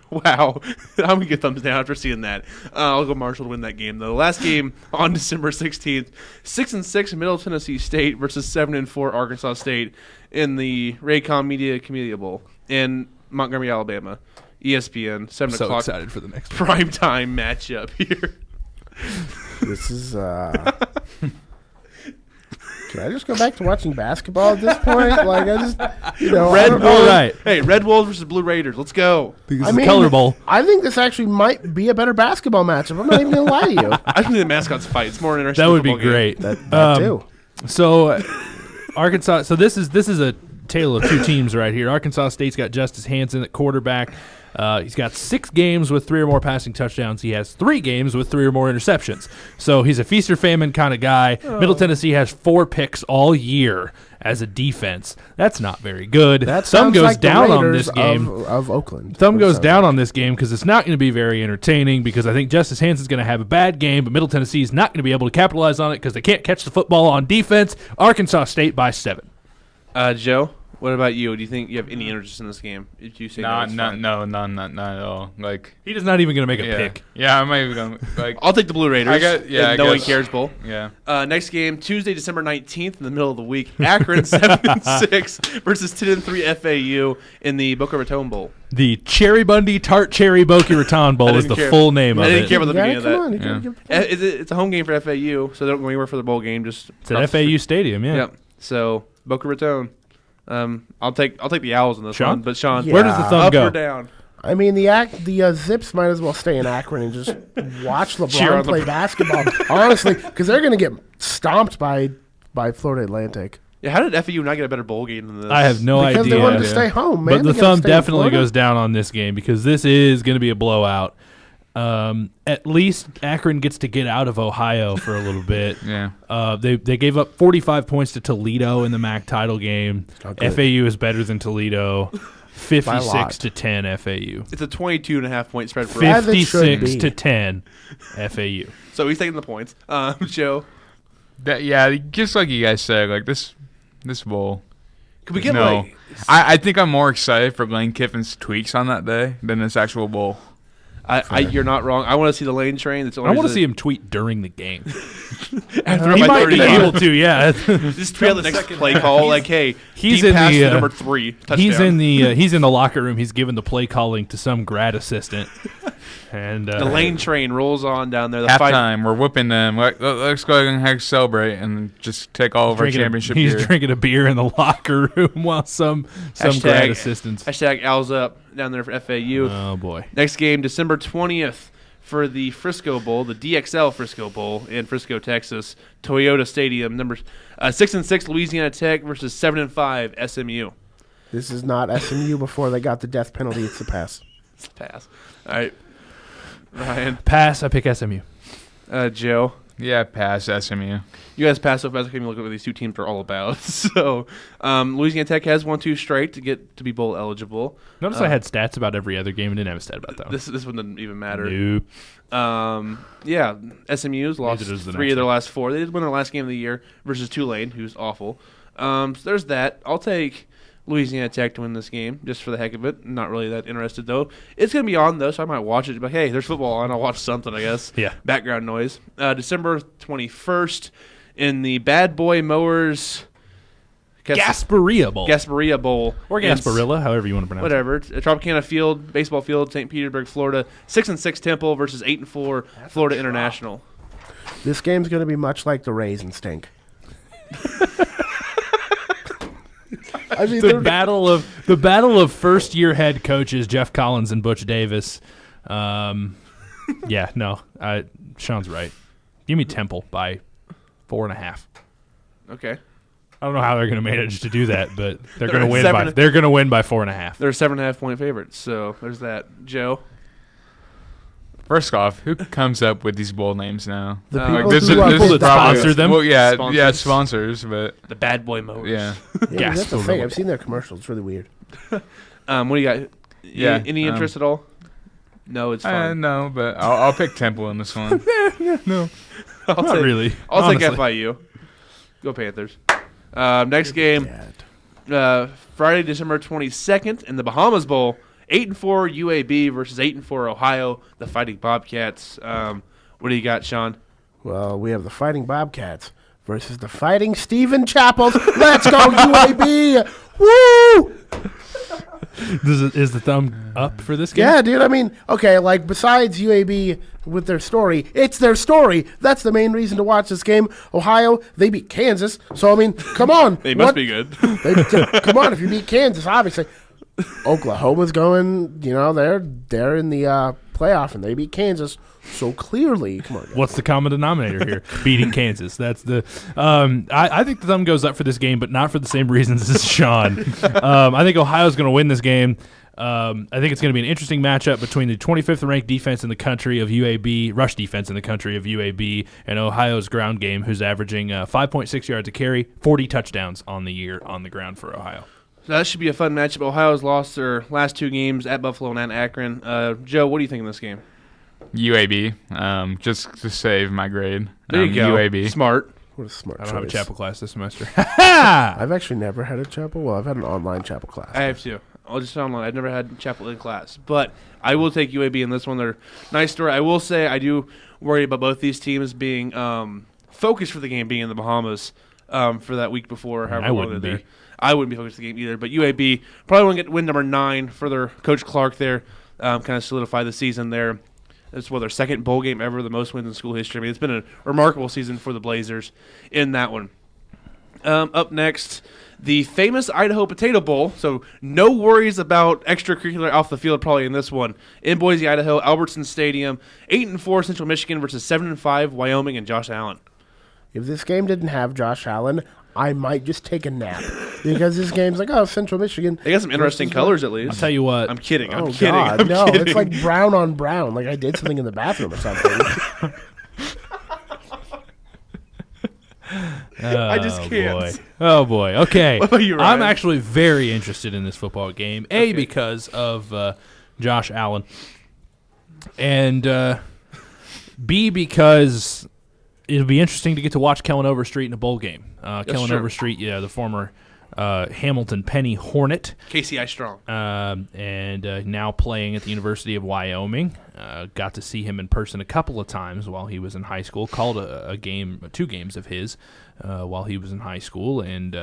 Wow. I'm going to get thumbs down after seeing that. I'll go Marshall to win that game, though. The last game on December 16th, 6-6 Middle Tennessee State versus 7-4 Arkansas State in the Raycom Media Camellia Bowl in Montgomery, Alabama. ESPN, 7
So
o'clock
excited for the next one.
primetime matchup here.
This is Can I just go back to watching basketball at this point? Like, I just,
Red
All
Wolves.
right.
Hey, Red Wolves versus Blue Raiders. Let's go.
Because it's the Color Bowl.
I think this actually might be a better basketball matchup. I'm not even going to lie to you.
I think the mascots fight. It's more interesting.
That would be
football game.
great.
That too.
So, Arkansas. So this is a tale of two teams right here. Arkansas State's got Justice Hansen at quarterback. He's got 6 games with 3 or more passing touchdowns. He has 3 games with 3 or more interceptions. So he's a feast or famine kind of guy. Middle Tennessee has 4 picks all year as a defense. That's not very good.
That
Thumb
sounds
goes
like
down
the
on
Raiders
this game.
of Oakland.
Thumb goes
Sounds
down
like.
on this game because it's not going to be very entertaining because I think Justice Hansen's going to have a bad game, but Middle Tennessee is not going to be able to capitalize on it because they can't catch the football on defense. Arkansas State by 7.
Joe, what about you? Do you think you have any interest in this game? If you say
Not
it's fine.
at all. Like,
He is not even going to make a
yeah,
pick.
yeah, I'm not even going. Like,
I'll take the Blue Raiders.
I
No one
guess.
cares bowl.
Yeah.
Next game, Tuesday, December 19th, in the middle of the week. Akron 7-6 versus 10-3 FAU in the Boca Raton Bowl.
The Cherry Bundy Tart Cherry Boca Raton Bowl
I
is
didn't
the
care.
full name
I
of
didn't
it.
care about the
You
beginning
gotta-
of
come
that.
on, you gotta give-
It's a home game for FAU, so they don't go anywhere for the bowl game. Just
It's at FAU Stadium, yeah.
Yep. So Boca Raton. I'll take the Owls in this
Sean?
one. But Sean,
Where does the
thumb
up
go?
or down?
I mean, the Zips might as well stay in Akron and just watch
Cheer on
LeBron play basketball. Honestly, because they're going to get stomped by Florida Atlantic.
Yeah, how did FAU not get a better bowl game than this?
I have no
Because
idea.
they wanted to stay home, man.
But the
They gotta
thumb
stay in
definitely
Florida.
goes down on this game because this is going to be a blowout. At least Akron gets to get out of Ohio for a little bit.
Yeah.
They gave up 45 points to Toledo in the MAC title game.
not good.
FAU is better than Toledo.
By a
56
lot.
to 10 FAU.
It's a 22.5 point spread for
As it should
56
be.
to 10 FAU.
So he's taking the points. Joe,
Yeah, just like you guys said, like this bowl.
could we get
No.
like
I think I'm more excited for Lane Kiffin's tweaks on that day than this actual bowl.
you're not wrong. I want to see the lane train. That's
I want to see him tweet during the game.
after
He
my
might
30
be able to, yeah.
Just tweet out the next play call. Like, hey,
He's
deep
in
pass
the,
to number 3. Touchdown.
He's in the locker room. He's giving the play calling to some grad assistant. And
The lane train rolls on down there. The fight.
Halftime, we're whipping them. Let's go ahead and celebrate and just take all of our championship
he's
gear.
drinking a beer in the locker room while some grad assistants.
Hashtag Owls up down there for FAU.
Oh boy!
Next game, December 20th for the Frisco Bowl, the DXL Frisco Bowl in Frisco, Texas, Toyota Stadium. Number 6-6 Louisiana Tech versus 7-5 SMU.
This is not SMU before they got the death penalty. It's the pass.
It's a pass. All right, Ryan,
Pass. I pick SMU.
Joe.
Yeah, pass SMU.
You guys pass so fast. I can't even look at what these two teams are all about. So, Louisiana Tech has won 2 straight to get to be bowl eligible.
Notice I had stats about every other game and didn't have a stat about that one.
This one didn't even matter.
Nope.
Yeah, SMU's lost
Neither does the
3
next
of their last 4. They did win their last game of the year versus Tulane, who's awful. So there's that. I'll take Louisiana Tech to win this game just for the heck of it. Not really that interested, though. It's going to be on, though, so I might watch it. But, hey, there's football on. I'll watch something, I guess.
Yeah.
Background noise. December 21st in the Bad Boy Mowers
Gasparilla Bowl.
Gasparilla Bowl.
Or
in
Gasparilla, however you want to pronounce
Whatever. It's a Tropicana Field, baseball field, St. Petersburg, Florida. 6-6 Temple versus 8-4 Florida International.
This game's going to be much like the Rays and stink. I mean,
it. The battle of first year head coaches Jeff Collins and Butch Davis. Yeah, no, Sean's right. Give me Temple by 4.5.
Okay.
I don't know how they're going to manage to do that, but they're going to win
seven-
by. They're going to win by 4.5.
They're 7.5 point favorites, so there's that. Joe?
First off, who comes up with these bowl names now?
The
Like,
people
this
who
is-
are
this
pulled
is
the
probably-
sponsor them?
Well, yeah,
Sponsors.
sponsors, but
The Bad Boy Mowers.
yeah.
Yeah, that's a
Gasparilla
thing.
Bowl.
I've seen their commercials. It's really weird.
What do you got?
Yeah,
Any interest at all? No, it's fine.
No, but I'll pick Temple in this one.
No,
I'll
not
take,
really.
I'll take
honestly.
FIU. Go Panthers. Next game, Friday, December 22nd in the Bahamas Bowl. 8-4 UAB versus 8-4 Ohio, the Fighting Bobcats. What do you got, Sean?
Well, we have the Fighting Bobcats versus the Fighting Stephen Chappells. Let's go, UAB! Woo!
Is the thumb up for this game?
Yeah, dude. I mean, okay, like besides UAB with their story, it's their story. That's the main reason to watch this game. Ohio, they beat Kansas, so I mean, come on.
They must be good.
Come on, if you beat Kansas, obviously. Oklahoma's going. They're in the playoff and they beat Kansas. So clearly, come on. Guys.
What's the common denominator here? Beating Kansas. That's the. I think the thumb goes up for this game, but not for the same reasons as Sean. I think Ohio's going to win this game. I think it's going to be an interesting matchup between the 25th ranked defense in the country of UAB, rush defense in the country of UAB, and Ohio's ground game, who's averaging 5.6 yards a carry, 40 touchdowns on the year on the ground for Ohio.
So that should be a fun matchup. Ohio's lost their last 2 games at Buffalo and at Akron. Joe, what do you think of this game?
UAB, just to save my grade.
There you go.
UAB.
Smart.
What a smart
I don't have a
choice.
chapel class this semester.
I've actually never had a chapel. Well, I've had an online chapel class.
I have too. I'll just online. I've never had chapel in class, but I will take UAB in this one. They're nice story. I will say I do worry about both these teams being focused for the game, being in the Bahamas for that week before. However long they're there. I wouldn't be focused on the game either. But UAB probably want to get win number 9 for their Coach Clark there, kind of solidify the season there. It's their second bowl game ever, the most wins in school history. I mean, it's been a remarkable season for the Blazers in that one. Up next, the famous Idaho Potato Bowl. So no worries about extracurricular off the field probably in this one. In Boise, Idaho, Albertson Stadium, 8-4 Central Michigan versus 7-5 Wyoming and Josh Allen.
If this game didn't have Josh Allen, I might just take a nap because this game's like, oh, Central Michigan.
They got some interesting colors at least.
I'll tell you what.
I'm kidding.
Oh,
I'm kidding.
God,
I'm
no,
kidding.
it's like brown on brown. Like I did something in the bathroom or something.
I just can't.
Boy. Oh, boy. Okay.
What about you, Ryan?
I'm actually very interested in this football game. A, because of Josh Allen. And B, because it'll be interesting to get to watch Kellen Overstreet in a bowl game. Kellen
true.
Overstreet, the former Hamilton Penny Hornet.
KCI Strong.
And now playing at the University of Wyoming. Got to see him in person a couple of times while he was in high school. Called a game, 2 games of his while he was in high school. And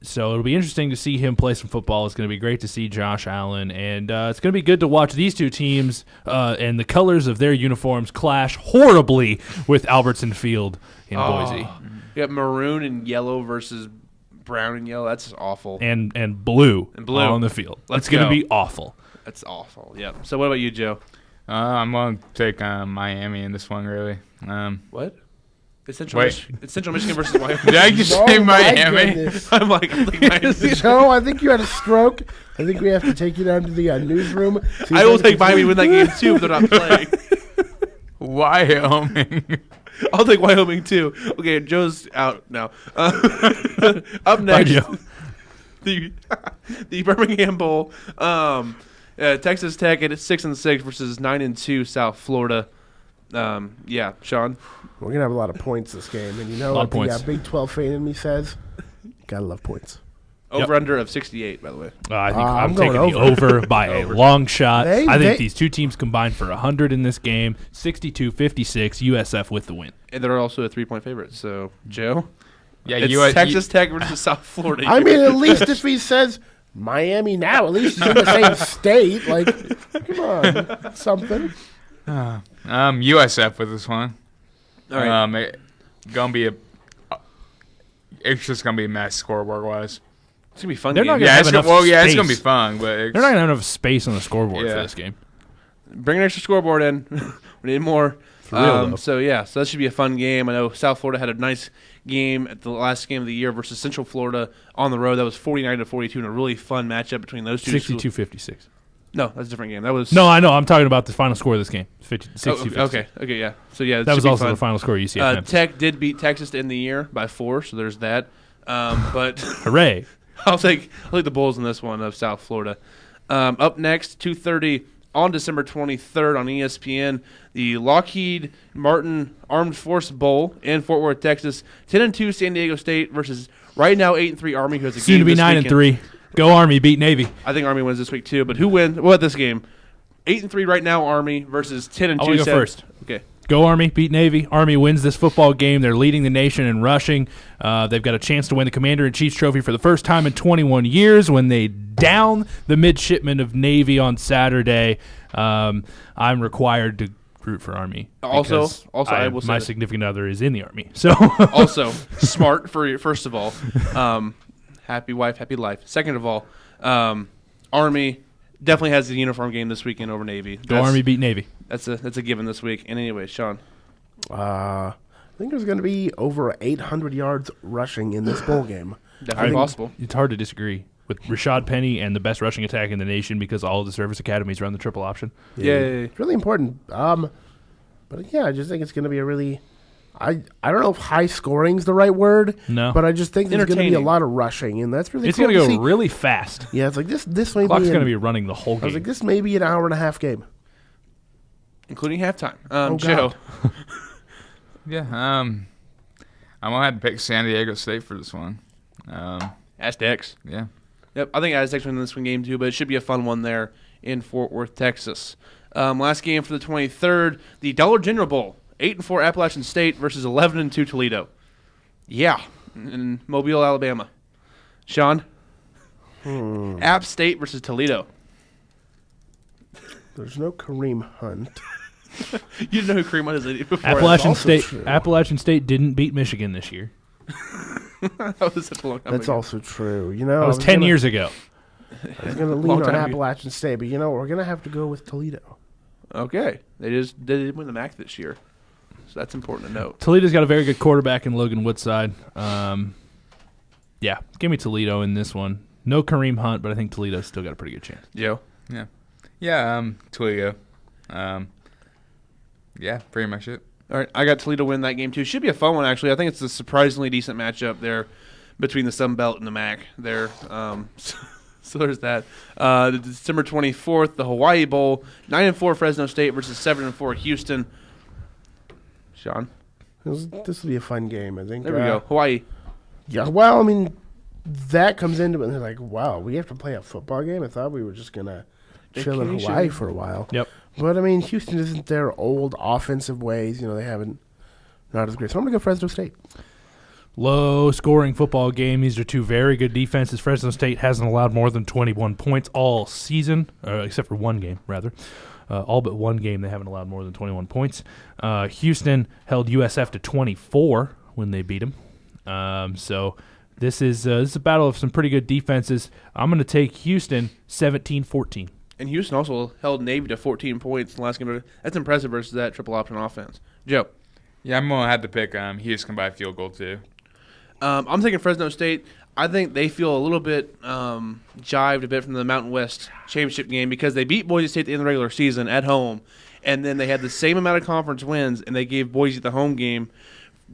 so it'll be interesting to see him play some football. It's going to be great to see Josh Allen. And it's going to be good to watch these 2 teams and the colors of their uniforms clash horribly with Albertson Field in Boise.
You got maroon and yellow versus brown and yellow. That's awful.
And blue, on the field.
Let's
It's going to
go.
be awful.
That's awful. Yeah. So what about you, Joe?
I'm going to take Miami in this one, really.
What? It's Central Michigan versus Wyoming.
Did I just
Oh,
say
my
Miami?
goodness.
I'm like Miami.
Joe, I think you had a stroke. I think we have to take you down to the newsroom. See
I
if
will
they
take
can-
Miami to win that game too if they're not playing.
Wyoming.
I'll take Wyoming too. Okay, Joe's out now. Up next,
Joe.
the Birmingham Bowl. Texas Tech at 6-6 versus 9-2 South Florida. Yeah, Sean.
We're gonna have a lot of points this game, and you know
Lot of
what the
points.
Big 12 fan in me says? Gotta love points.
Over under of 68, by the way.
I think
I'm
I'm
going
taking the over by a long shot.
They-
I think
they-
these 2 teams combined for 100 in this game. 62-56, USF with the win.
And they're also a 3-point favorite. So, Joe,
Yeah,
it's Texas Tech versus South Florida.
I mean, at least if he says Miami now, at least he's in the same state. Like, come on, something.
USF with this one.
All right.
It's just gonna be a mess scoreboard wise.
It's gonna be fun.
They're not
game.
gonna have
It's
enough
it's gonna be
space.
fun, but
They're not going to have enough space on the scoreboard for
Yeah.
this game.
Bring an extra scoreboard in. We need more.
real, though.
So that should be a fun game. I know South Florida had a nice game at the last game of the year versus Central Florida on the road. That was 49-42 and a really fun matchup between those two.
62-56.
No, that's a different game. That was
No, I know. I'm talking about the final score of this game. 62-56.
okay, yeah. So yeah,
That was also the final score of UCF. Memphis.
Tech did beat Texas to end the year by 4, so there's that. But
Hooray.
I'll take the Bulls in this one of South Florida. Up next, 2:30 on December 23rd on ESPN, the Lockheed Martin Armed Force Bowl in Fort Worth, Texas. 10-2 San Diego State versus right now 8-3 Army, who has a
Soon to
game
be
this
9-3. Go Army, beat Navy.
I think Army wins this week too. But who wins? What this game? 8-3 right now, Army versus 10-2.
I wanna go first.
Okay,
Go Army, beat Navy. Army wins this football game. They're leading the nation in rushing. They've got a chance to win the Commander-in-Chief's trophy for the first time in 21 years when they down the midshipmen of Navy on Saturday. I'm required to root for Army.
Also, I will say
my significant other is in the Army. So
also smart for you. First of all, happy wife, happy life. Second of all, Army definitely has the uniform game this weekend over Navy.
Go Army, beat Navy.
That's a given this week. And anyway, Sean.
I think there's going to be over 800 yards rushing in this bowl game.
Definitely possible.
It's hard to disagree with Rashad Penny and the best rushing attack in the nation because all of the service academies run the triple option.
Yeah.
It's really important. But yeah, I just think it's going to be a really I don't know if high scoring is the right word.
No.
But I just think there's going to be a
Entertaining.
lot of rushing, and that's really
It's
cool
going to
to
go
see.
really fast.
Yeah, it's like this may
Clock's
be
going to be running the whole
I was
game.
like, this may be an hour and a half game.
Including halftime.
Oh,
Joe.
God.
Yeah, I'm gonna have to pick San Diego State for this one.
Aztecs.
Yeah.
Yep, I think Aztecs win this one game too, but it should be a fun one there in Fort Worth, Texas. Last game for the 23rd, the Dollar General Bowl. 8-4 Appalachian State versus 11-2 Toledo. Yeah, in Mobile, Alabama. Sean? App State versus Toledo.
There's no Kareem Hunt.
You didn't know who Kareem Hunt is before.
Appalachian State didn't beat Michigan this year.
That was such a long time
That's
ago.
also true. You know,
That was 10 years ago.
I was going to
Long
lean on
time ago.
Appalachian State, but we're going to have to go with Toledo.
Okay. They did win the MAC this year. So that's important to note.
Toledo's got a very good quarterback in Logan Woodside. Yeah, give me Toledo in this one. No Kareem Hunt, but I think Toledo's still got a pretty good chance.
Joe?
Yeah, Toledo. Yeah, pretty much it.
All right, I got Toledo win that game too. Should be a fun one actually. I think it's a surprisingly decent matchup there between the Sun Belt and the MAC. There, so there's that. The December 24th, the Hawaii Bowl, 9-4 Fresno State versus 7-4 Houston. Sean,
This will be a fun game, I think.
there we go. Hawaii.
Yeah, well, I mean, that comes into it, and they're like, wow, we have to play a football game? I thought we were just going to chill in
Vacation.
Hawaii for a while.
Yep.
But, I mean, Houston isn't their old offensive ways. They haven't, not as great. So I'm going to go Fresno State.
Low-scoring football game. These are two very good defenses. Fresno State hasn't allowed more than 21 points all season, except for one game, rather. All but one game they haven't allowed more than 21 points. Houston held USF to 24 when they beat them. So this is a battle of some pretty good defenses. I'm going to take Houston 17-14.
And Houston also held Navy to 14 points in the last game. That's impressive versus that triple option offense. Joe?
Yeah, I'm gonna have to pick Houston by a field goal too.
I'm taking Fresno State. I think they feel a little bit jived a bit from the Mountain West championship game because they beat Boise State at the end of the regular season at home, and then they had the same amount of conference wins, and they gave Boise the home game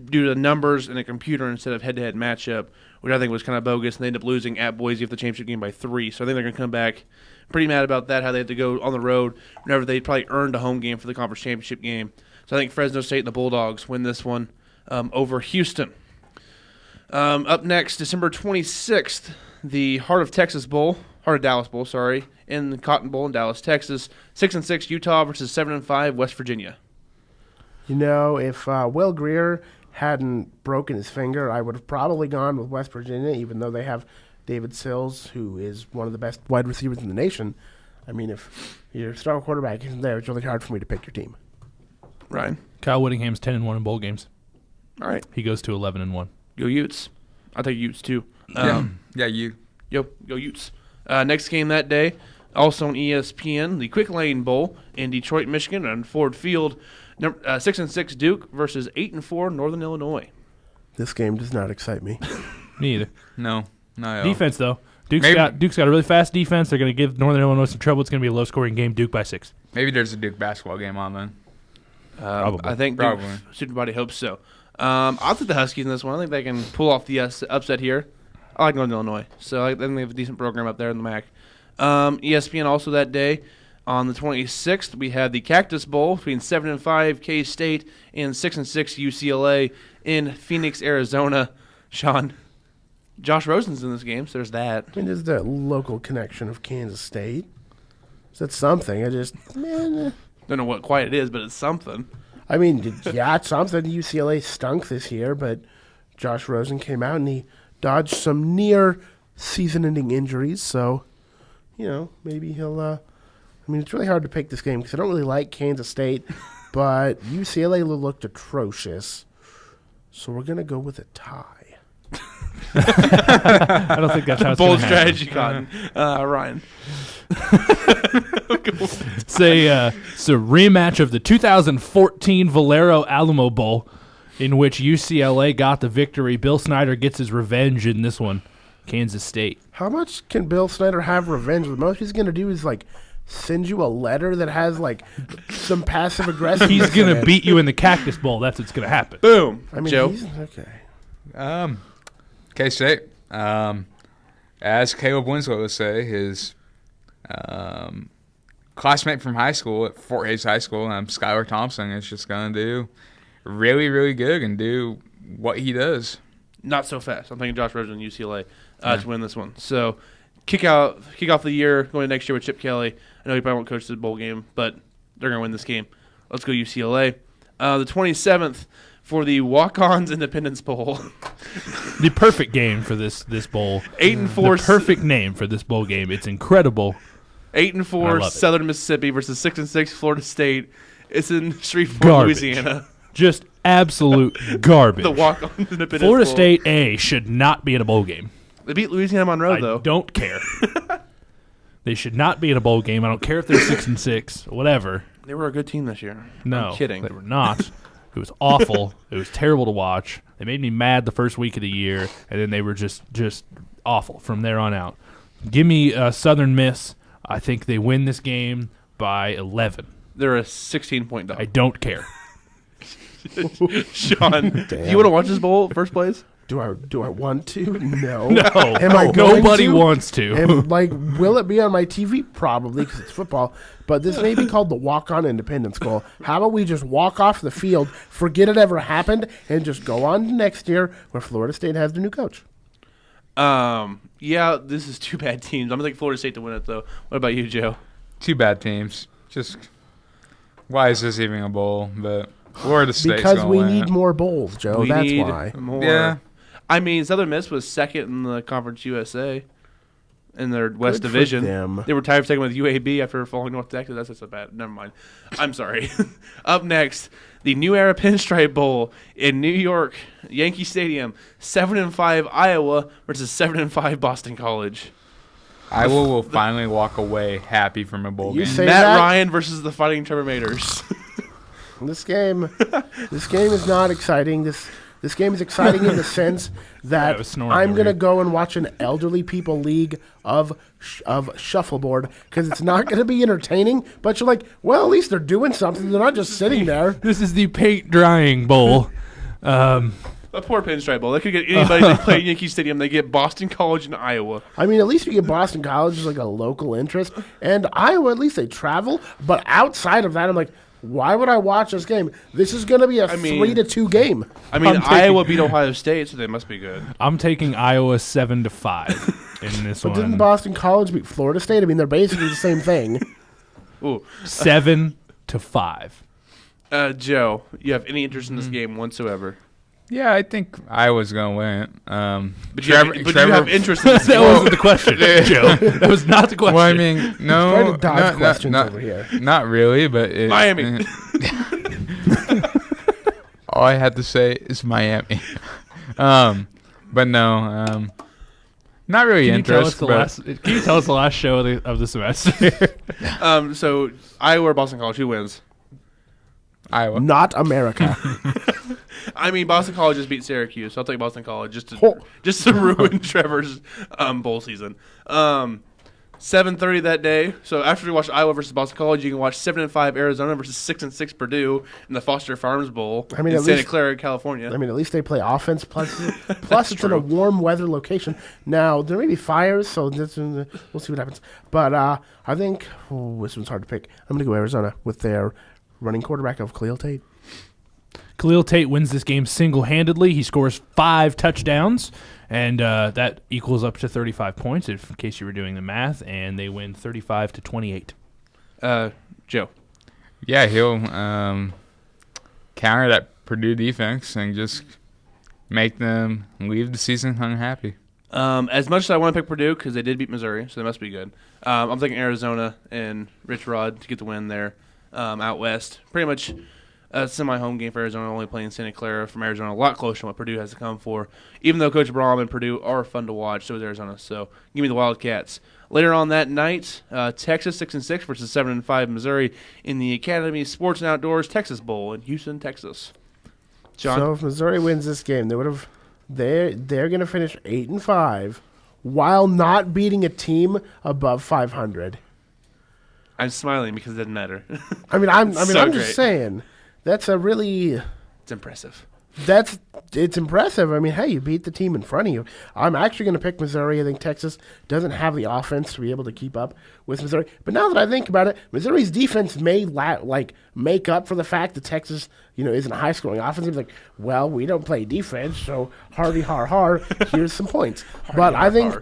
due to numbers and a computer instead of head-to-head matchup, which I think was kind of bogus, and they ended up losing at Boise for the championship game by 3. So I think they're going to come back pretty mad about that, how they had to go on the road whenever they probably earned a home game for the conference championship game. So I think Fresno State and the Bulldogs win this one over Houston. Up next, December 26th, the Heart of Dallas Bowl, in the Cotton Bowl in Dallas, Texas. 6-6 Utah versus 7-5 West Virginia.
If Will Greer hadn't broken his finger, I would have probably gone with West Virginia, even though they have David Sills, who is one of the best wide receivers in the nation. I mean, if your star quarterback isn't there, it's really hard for me to pick your team.
Ryan?
Kyle Whittingham's 10-1 in bowl games.
All right.
He goes to 11-1.
Go Utes. I'll take Utes too.
You.
Go Utes. Next game that day, also on ESPN, the Quick Lane Bowl in Detroit, Michigan, on Ford Field. 6-6 Duke versus 8-4 Northern Illinois.
This game does not excite me.
Me either.
No.
Defense, though. Duke's got a really fast defense. They're going to give Northern Illinois some trouble. It's going to be a low-scoring game. Duke by 6.
Maybe there's a Duke basketball game on then.
I think Duke, everybody hopes so. I'll take the Huskies in this one. I think they can pull off the upset here. I like Northern Illinois, so I think they have a decent program up there in the MAC. ESPN also that day, on the 26th, we had the Cactus Bowl between 7-5 K-State and 6-6 UCLA in Phoenix, Arizona. Sean, Josh Rosen's in this game, so there's that.
I mean, there's that local connection of Kansas State. Is that something?
Don't know what quite it is, but it's something.
I mean, yeah, it's something. UCLA stunk this year, but Josh Rosen came out and he dodged some near season-ending injuries. So, maybe he'll. I mean, it's really hard to pick this game because I don't really like Kansas State, but UCLA looked atrocious. So we're gonna go with a tie.
I don't think that's how it's
Bold
gonna happen.
strategy, Cotton. Ryan.
It's a rematch of the 2014 Valero Alamo Bowl, in which UCLA got the victory. Bill Snyder gets his revenge in this one. Kansas State.
How much can Bill Snyder have revenge? The most he's gonna do is send you a letter that has some passive aggressive.
He's gonna beat you in the Cactus Bowl. That's what's gonna happen.
Boom.
I mean,
Joe.
Okay.
K-State. As Caleb Winslow would say, his classmate from high school at Fort Hays High School, Skylar Thompson, is just going to do really, really good and do what he does.
Not so fast. I'm thinking Josh Rosen and UCLA to win this one. So kick off the year going next year with Chip Kelly. I know he probably won't coach the bowl game, but they're going to win this game. Let's go UCLA. The 27th for the Walk-Ons Independence Bowl.
The perfect game for this bowl.
8-4.
The perfect name for this bowl game. It's incredible.
8-4 Southern Mississippi versus 6-6 Florida State. It's in Shreveport,
Garbage.
Louisiana.
Just absolute garbage.
The Walk-Ons Independence
Florida
Bowl.
State A should not be in a bowl game.
They beat Louisiana Monroe, though.
I don't care. They should not be in a bowl game. I don't care if they're 6-6, whatever.
They were a good team this year.
No,
I'm kidding.
they were not. It was awful. It was terrible to watch. They made me mad the first week of the year, and then they were just awful from there on out. Give me Southern Miss. I think they win this game by 11.
They're a 16-point dog.
I don't care.
Sean, do you want to watch this bowl first place?
Do I want to? No.
No.
Am I going
Nobody
to?
wants to.
And will it be on my TV? Probably because it's football. But this may be called the Walk-On Independence Bowl. How about we just walk off the field, forget it ever happened, and just go on to next year where Florida State has their new coach?
Yeah, this is two bad teams. I'm going to take Florida State to win it, though. What about you, Joe?
Two bad teams. Just why is this even a bowl? But Florida State's
Because
gonna
we
win
need
it.
more bowls, Joe.
We
That's
need
why.
more.
Yeah.
I mean, Southern Miss was second in the Conference USA in their West
Good for
Division.
them.
They were tied for second with UAB after falling North Texas. That's just so bad. Never mind. I'm sorry. Up next, the New Era Pinstripe Bowl in New York, Yankee Stadium. 7-5 Iowa versus 7-5 Boston College.
Iowa will finally walk away happy from a bowl
You
game.
say
Matt
that?
Ryan versus the Fighting Terminators.
This game is not exciting. This game is exciting in the sense
I
that
was snoring
I'm
over
going to
here.
go and watch an elderly people league of shuffleboard because it's not going to be entertaining. But you're like, well, at least they're doing something. They're not just sitting there.
This is the paint drying bowl.
A poor Pinstripe Bowl. They could get anybody to play at Yankee Stadium. They get Boston College and Iowa.
I mean, at least you get Boston College as like a local interest, and Iowa at least they travel. But outside of that, I'm like, why would I watch this game? This is going to be a 3-2 game.
I mean,
I'm taking-
Iowa beat Ohio State, so they must be good.
I'm taking Iowa 7-5 in this
But
one.
didn't Boston College beat Florida State? I mean, they're basically the same thing.
Ooh.
7-5.
Joe, you have any interest in this game whatsoever?
Yeah, I think Iowa's going to win it.
But you have interest in this
That
game.
wasn't the question, Joe. That was not the question.
Well, I mean, no,
Trying to dodge questions over here.
Not really, but
Miami.
All I had to say is Miami. But no, not really
Can you tell us
interested.
can you tell us the last show of the semester?
So Iowa or Boston College, who wins?
Iowa.
Not America.
I mean, Boston College just beat Syracuse, so I'll take Boston College just to ruin Trevor's bowl season. 7:30 that day. So after we watch Iowa versus Boston College, you can watch 7-5 Arizona versus 6-6 Purdue in the Foster Farms Bowl
I mean,
in
at
Santa
least-
Clara, California.
I mean, at least they play offense. Plus it's in a warm weather location. Now, there may be fires, so we'll see what happens. But I think this one's hard to pick. I'm going to go Arizona with their running quarterback of Khalil Tate.
Khalil Tate wins this game single-handedly. He scores 5 touchdowns, and that equals up to 35 points, in case you were doing the math, and they win 35-28.
Joe.
Yeah, he'll counter that Purdue defense and just make them leave the season unhappy.
As much as I want to pick Purdue because they did beat Missouri, so they must be good. I'm thinking Arizona and Rich Rod to get the win there out west. Pretty much a semi-home game for Arizona, only playing Santa Clara from Arizona, a lot closer than what Purdue has to come for. Even though Coach Braum and Purdue are fun to watch, so is Arizona. So give me the Wildcats. Later on that night, Texas 6-6 versus 7-5 Missouri in the Academy Sports and Outdoors Texas Bowl in Houston, Texas. John?
So if Missouri wins this game, they're going to finish 8-5 while not beating a team above 500.
I'm smiling because it doesn't matter.
I'm
great.
just saying that's a really
It's impressive.
It's impressive. I mean, hey, you beat the team in front of you. I'm actually going to pick Missouri. I think Texas doesn't have the offense to be able to keep up with Missouri. But now that I think about it, Missouri's defense may make up for the fact that Texas, isn't a high-scoring offense. It's like, well, we don't play defense, so hardy har har. Here's some points. But I think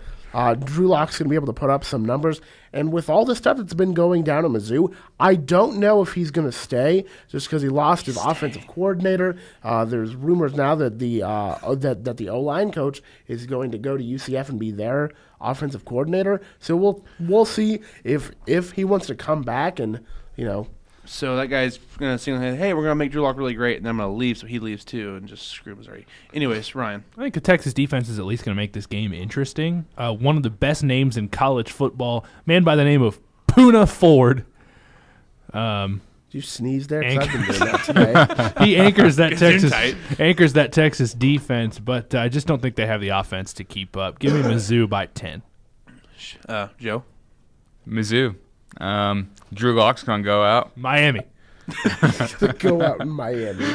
Drew Lock's going to be able to put up some numbers. And with all the stuff that's been going down at Mizzou, I don't know if he's going to stay just because he lost his offensive coordinator. There's rumors now that the O-line coach is going to go to UCF and be their offensive coordinator. So we'll see if he wants to come back and,
So that guy's going to sing, hey, we're going to make Drew Lock really great, and then I'm going to leave so he leaves too and just screw Missouri. Anyways, Ryan.
I think the Texas defense is at least going to make this game interesting. One of the best names in college football, man by the name of Poona Ford.
Did you sneeze there? 'Cause I've been doing that today.
He anchors that Texas defense, but I just don't think they have the offense to keep up. Give me Mizzou by 10.
Joe?
Mizzou. Drew Lock's going to go out.
Miami.
Go out in Miami.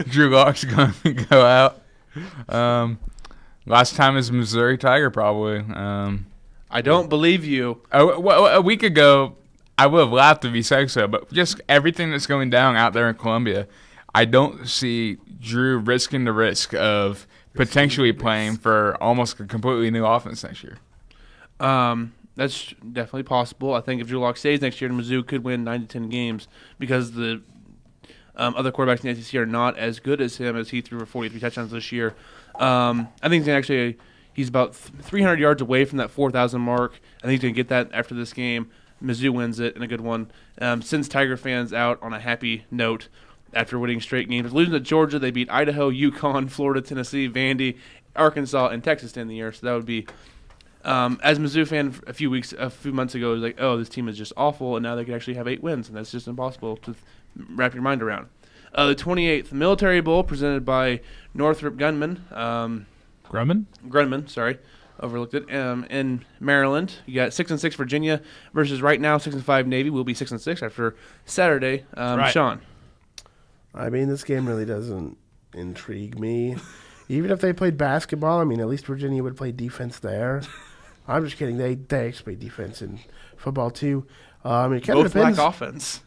Drew Lock's going to go out. Last time is Missouri Tiger, probably.
I don't believe you.
A week ago, I would have laughed if he said so, but just everything that's going down out there in Columbia, I don't see Drew risking the risk of potentially playing for almost a completely new offense next year.
That's definitely possible. I think if Drew Lock stays next year, Mizzou could win 9 to 10 games because the other quarterbacks in the SEC are not as good as him, as he threw for 43 touchdowns this year. I think he's about 300 yards away from that 4,000 mark. I think he's going to get that after this game. Mizzou wins it in a good one. Sends Tiger fans out on a happy note after winning straight games. Losing to Georgia, they beat Idaho, UConn, Florida, Tennessee, Vandy, Arkansas, and Texas to end the year. So that would be as a Mizzou fan a few months ago, it was like, oh, this team is just awful, and now they could actually have 8 wins, and that's just impossible to wrap your mind around. The 28th Military Bowl presented by Northrop Grumman. Grumman, sorry, overlooked it. In Maryland, you got 6-6 Virginia versus right now 6-5 Navy. Will be 6-6 after Saturday.
Right.
Sean.
I mean, this game really doesn't intrigue me. Even if they played basketball, I mean, at least Virginia would play defense there. I'm just kidding. They actually play defense in football too. It kind of
Both
depends.
lack offense.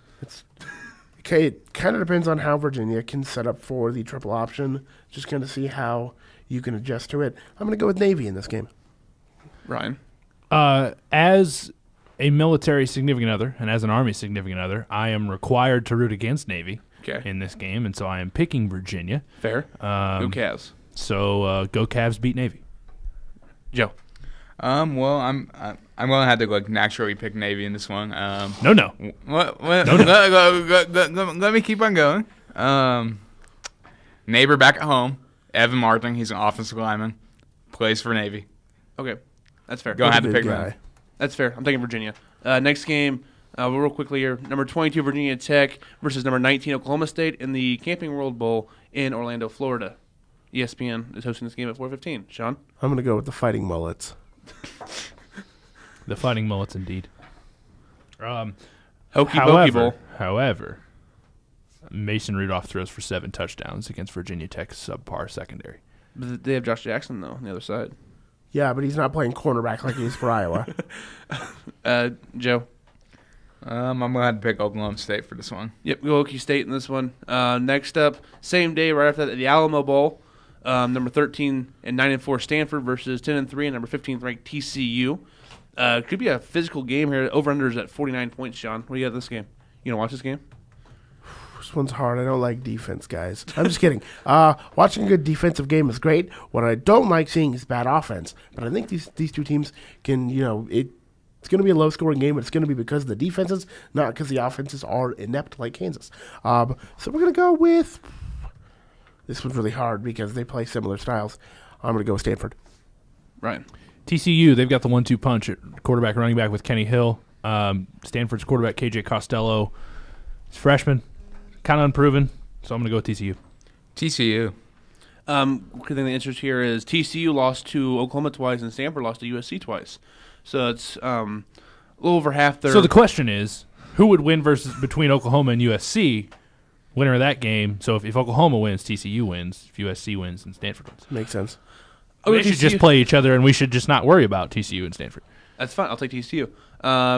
It kind of depends on how Virginia can set up for the triple option. Just kind of see how you can adjust to it. I'm going to go with Navy in this game.
Ryan.
As a military significant other and as an Army significant other, I am required to root against Navy in this game, and so I am picking Virginia.
Fair. Go Cavs.
So go Cavs beat Navy.
Joe.
Well, I'm gonna have to naturally pick Navy in this one.
No.
Let me keep on going. Neighbor back at home, Evan Martin. He's an offensive lineman, plays for Navy.
Okay, that's fair.
Gonna have to pick him.
That's fair. I'm taking Virginia. Next game, real quickly here. Number 22 Virginia Tech versus number 19 Oklahoma State in the Camping World Bowl in Orlando, Florida. ESPN is hosting this game at 4:15. Sean?
I'm going to go with the Fighting Mullets.
The Fighting Mullets, indeed.
Pokey Bowl.
However, Mason Rudolph throws for 7 touchdowns against Virginia Tech's subpar secondary.
But they have Josh Jackson, though, on the other side.
Yeah, but he's not playing cornerback like he is for Iowa.
Joe?
I'm going to have to pick Oklahoma State for this one.
Yep, go Okie State in this one. Next up, same day, right after that, the Alamo Bowl. Number 13 and 9-4 Stanford versus 10-3 and number 15 ranked TCU. Could be a physical game here. Over-under is at 49 points, Sean. What do you got this game? You going to watch this game?
This one's hard. I don't like defense, guys. I'm just kidding. Watching a good defensive game is great. What I don't like seeing is bad offense. But I think these two teams can, it's going to be a low-scoring game, but it's going to be because of the defenses, not because the offenses are inept like Kansas. So we're going to go with – this one's really hard because they play similar styles. I'm going to go with Stanford.
Right.
TCU, they've got the 1-2 punch at quarterback, running back with Kenny Hill. Stanford's quarterback, KJ Costello. He's freshman, kind of unproven, so I'm going to go with TCU.
TCU.
Good thing the interest here is TCU lost to Oklahoma twice and Stanford lost to USC twice. So it's a little over half their.
So the question is, who would win between Oklahoma and USC? Winner of that game. So if Oklahoma wins, TCU wins. If USC wins, then Stanford wins.
Makes sense.
They should just play each other, and we should just not worry about TCU and Stanford.
That's fine. I'll take TCU.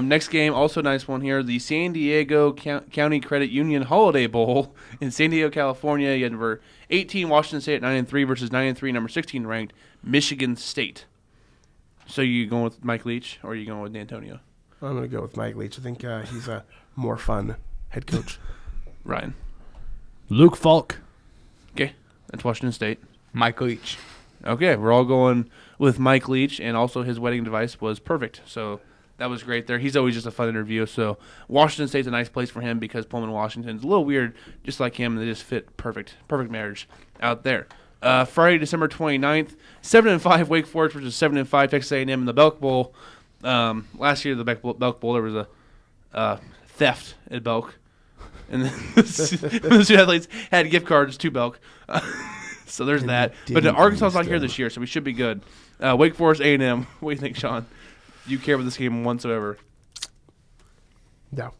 Next game, also a nice one here. The San Diego County Credit Union Holiday Bowl in San Diego, California. You had number 18 Washington State at 9-3 versus 9-3, number 16 ranked Michigan State. So you going with Mike Leach or are you going with D'Antonio?
I'm going to go with Mike Leach. I think he's a more fun head coach.
Ryan.
Luke Falk.
Okay, that's Washington State.
Mike Leach.
Okay, we're all going with Mike Leach, and also his wedding device was perfect. So that was great there. He's always just a fun interview. So Washington State's a nice place for him because Pullman, Washington's a little weird, just like him. They just fit perfect marriage out there. Friday, December 29th, 7-5 Wake Forest versus 7-5 Texas A&M in the Belk Bowl. Last year, the Belk Bowl, there was a theft at Belk. And the two athletes had gift cards to Belk. So there's that. But Arkansas's not here this year, so we should be good. Wake Forest, A&M. What do you think, Sean? Do you care about this game whatsoever?
No.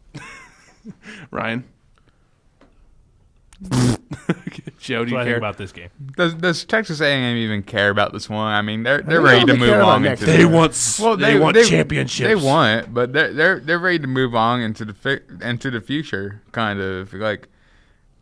Ryan? Joe, do you
What I think
care
about this game?
Does Texas A&M even care about this one? I mean, they're ready to move on into
They want championships.
They want it, but they're ready to move on into the future, kind of like.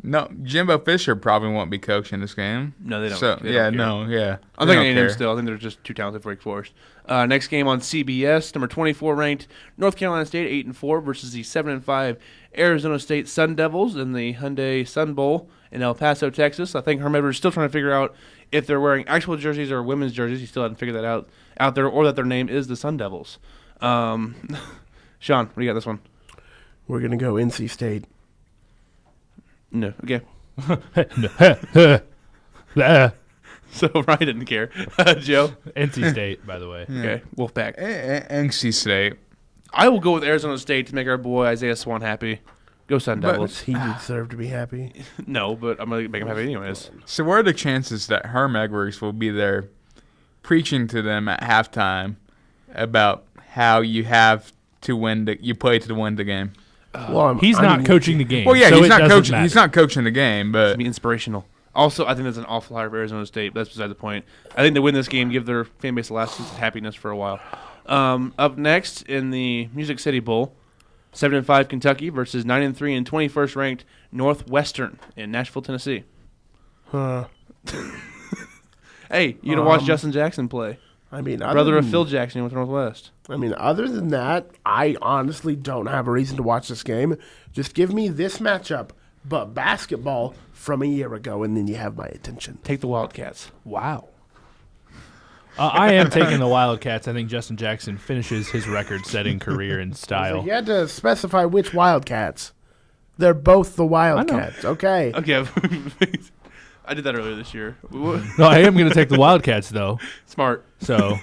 No, Jimbo Fisher probably won't be coaching this game.
No, they don't.
So
They don't care. I'm thinking A&M still. I think they're just too talented for Wake Forest. Next game on CBS, number 24 ranked North Carolina State 8-4 versus the 7-5 Arizona State Sun Devils in the Hyundai Sun Bowl in El Paso, Texas. I think Herm Edwards is still trying to figure out if they're wearing actual jerseys or women's jerseys. He still hasn't figured that out there, or that their name is the Sun Devils. Sean, what do you got this one?
We're going to go NC State.
No. Okay.
Uh,
So Ryan didn't care. Joe?
NC State, by the way.
Okay. Wolfpack.
NC State.
I will go with Arizona State to make our boy Isaiah Swan happy. Go Sun Devils.
He deserved to be happy.
No, but I'm going to make him happy anyways.
So what are the chances that Herm Edwards will be there preaching to them at halftime about how you have to win you play to win the game?
He's not coaching the game.
Well, yeah,
so
he's not coaching.
matter.
He's not coaching the game, but
It's be inspirational. Also, I think that's an awful hire for Arizona State, but that's beside the point. I think they win this game, give their fan base a last sense of happiness for a while. Up next in the Music City Bowl, 7-5 Kentucky versus 9-3 and 21st ranked Northwestern in Nashville, Tennessee. Hey, you gonna watch Justin Jackson play?
I mean,
Brother of Phil Jackson with Northwest.
I mean, other than that, I honestly don't have a reason to watch this game. Just give me this matchup, but basketball from a year ago, and then you have my attention.
Take the Wildcats.
Wow. I am taking the Wildcats. I think Justin Jackson finishes his record-setting career in style.
You had to specify which Wildcats. They're both the Wildcats. Okay.
Okay. I did that earlier this year.
No, I am going to take the Wildcats, though.
Smart.
So,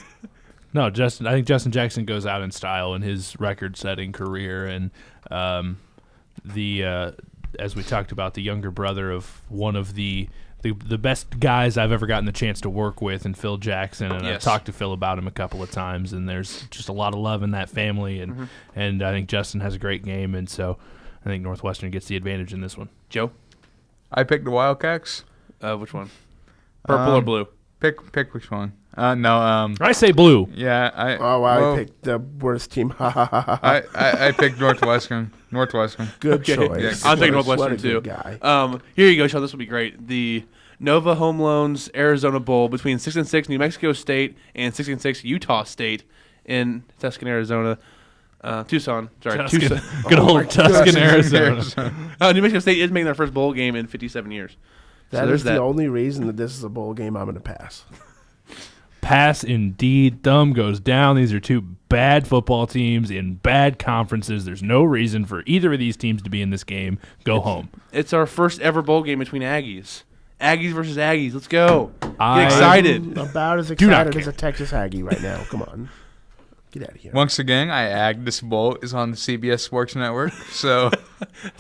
no, I think Justin Jackson goes out in style in his record-setting career, and as we talked about, the younger brother of one of the best guys I've ever gotten the chance to work with, and Phil Jackson, and
Yes.
I've talked to Phil about him a couple of times, and there's just a lot of love in that family, and I think Justin has a great game, and so I think Northwestern gets the advantage in this one.
Joe?
I picked the Wildcats.
Which one? Purple or blue?
Pick which one? No.
I say blue.
Yeah.
I picked the worst team.
I picked Northwestern.
Good choice.
Yeah,
I'll take
What
Northwestern
a
too.
good guy.
Here you go, Sean. This will be great. The Nova Home Loans Arizona Bowl between 6-6 New Mexico State and 6-6 Utah State in Tuscan, Arizona. Tucson. Sorry,
Tuscan.
Tucson.
Good old Tuscan, Arizona.
New Mexico State is making their first bowl game in 57 years.
That is the only reason that this is a bowl game I'm going to pass.
Pass indeed. Thumb goes down. These are two bad football teams in bad conferences. There's no reason for either of these teams to be in this game. Go home.
It's our first ever bowl game between Aggies. Aggies versus Aggies. Let's go. Get excited.
I'm about as
not
excited as
care.
a Texas Aggie right now. Come on. Get out of here.
Once again, I ag this bowl is on the CBS Sports Network. So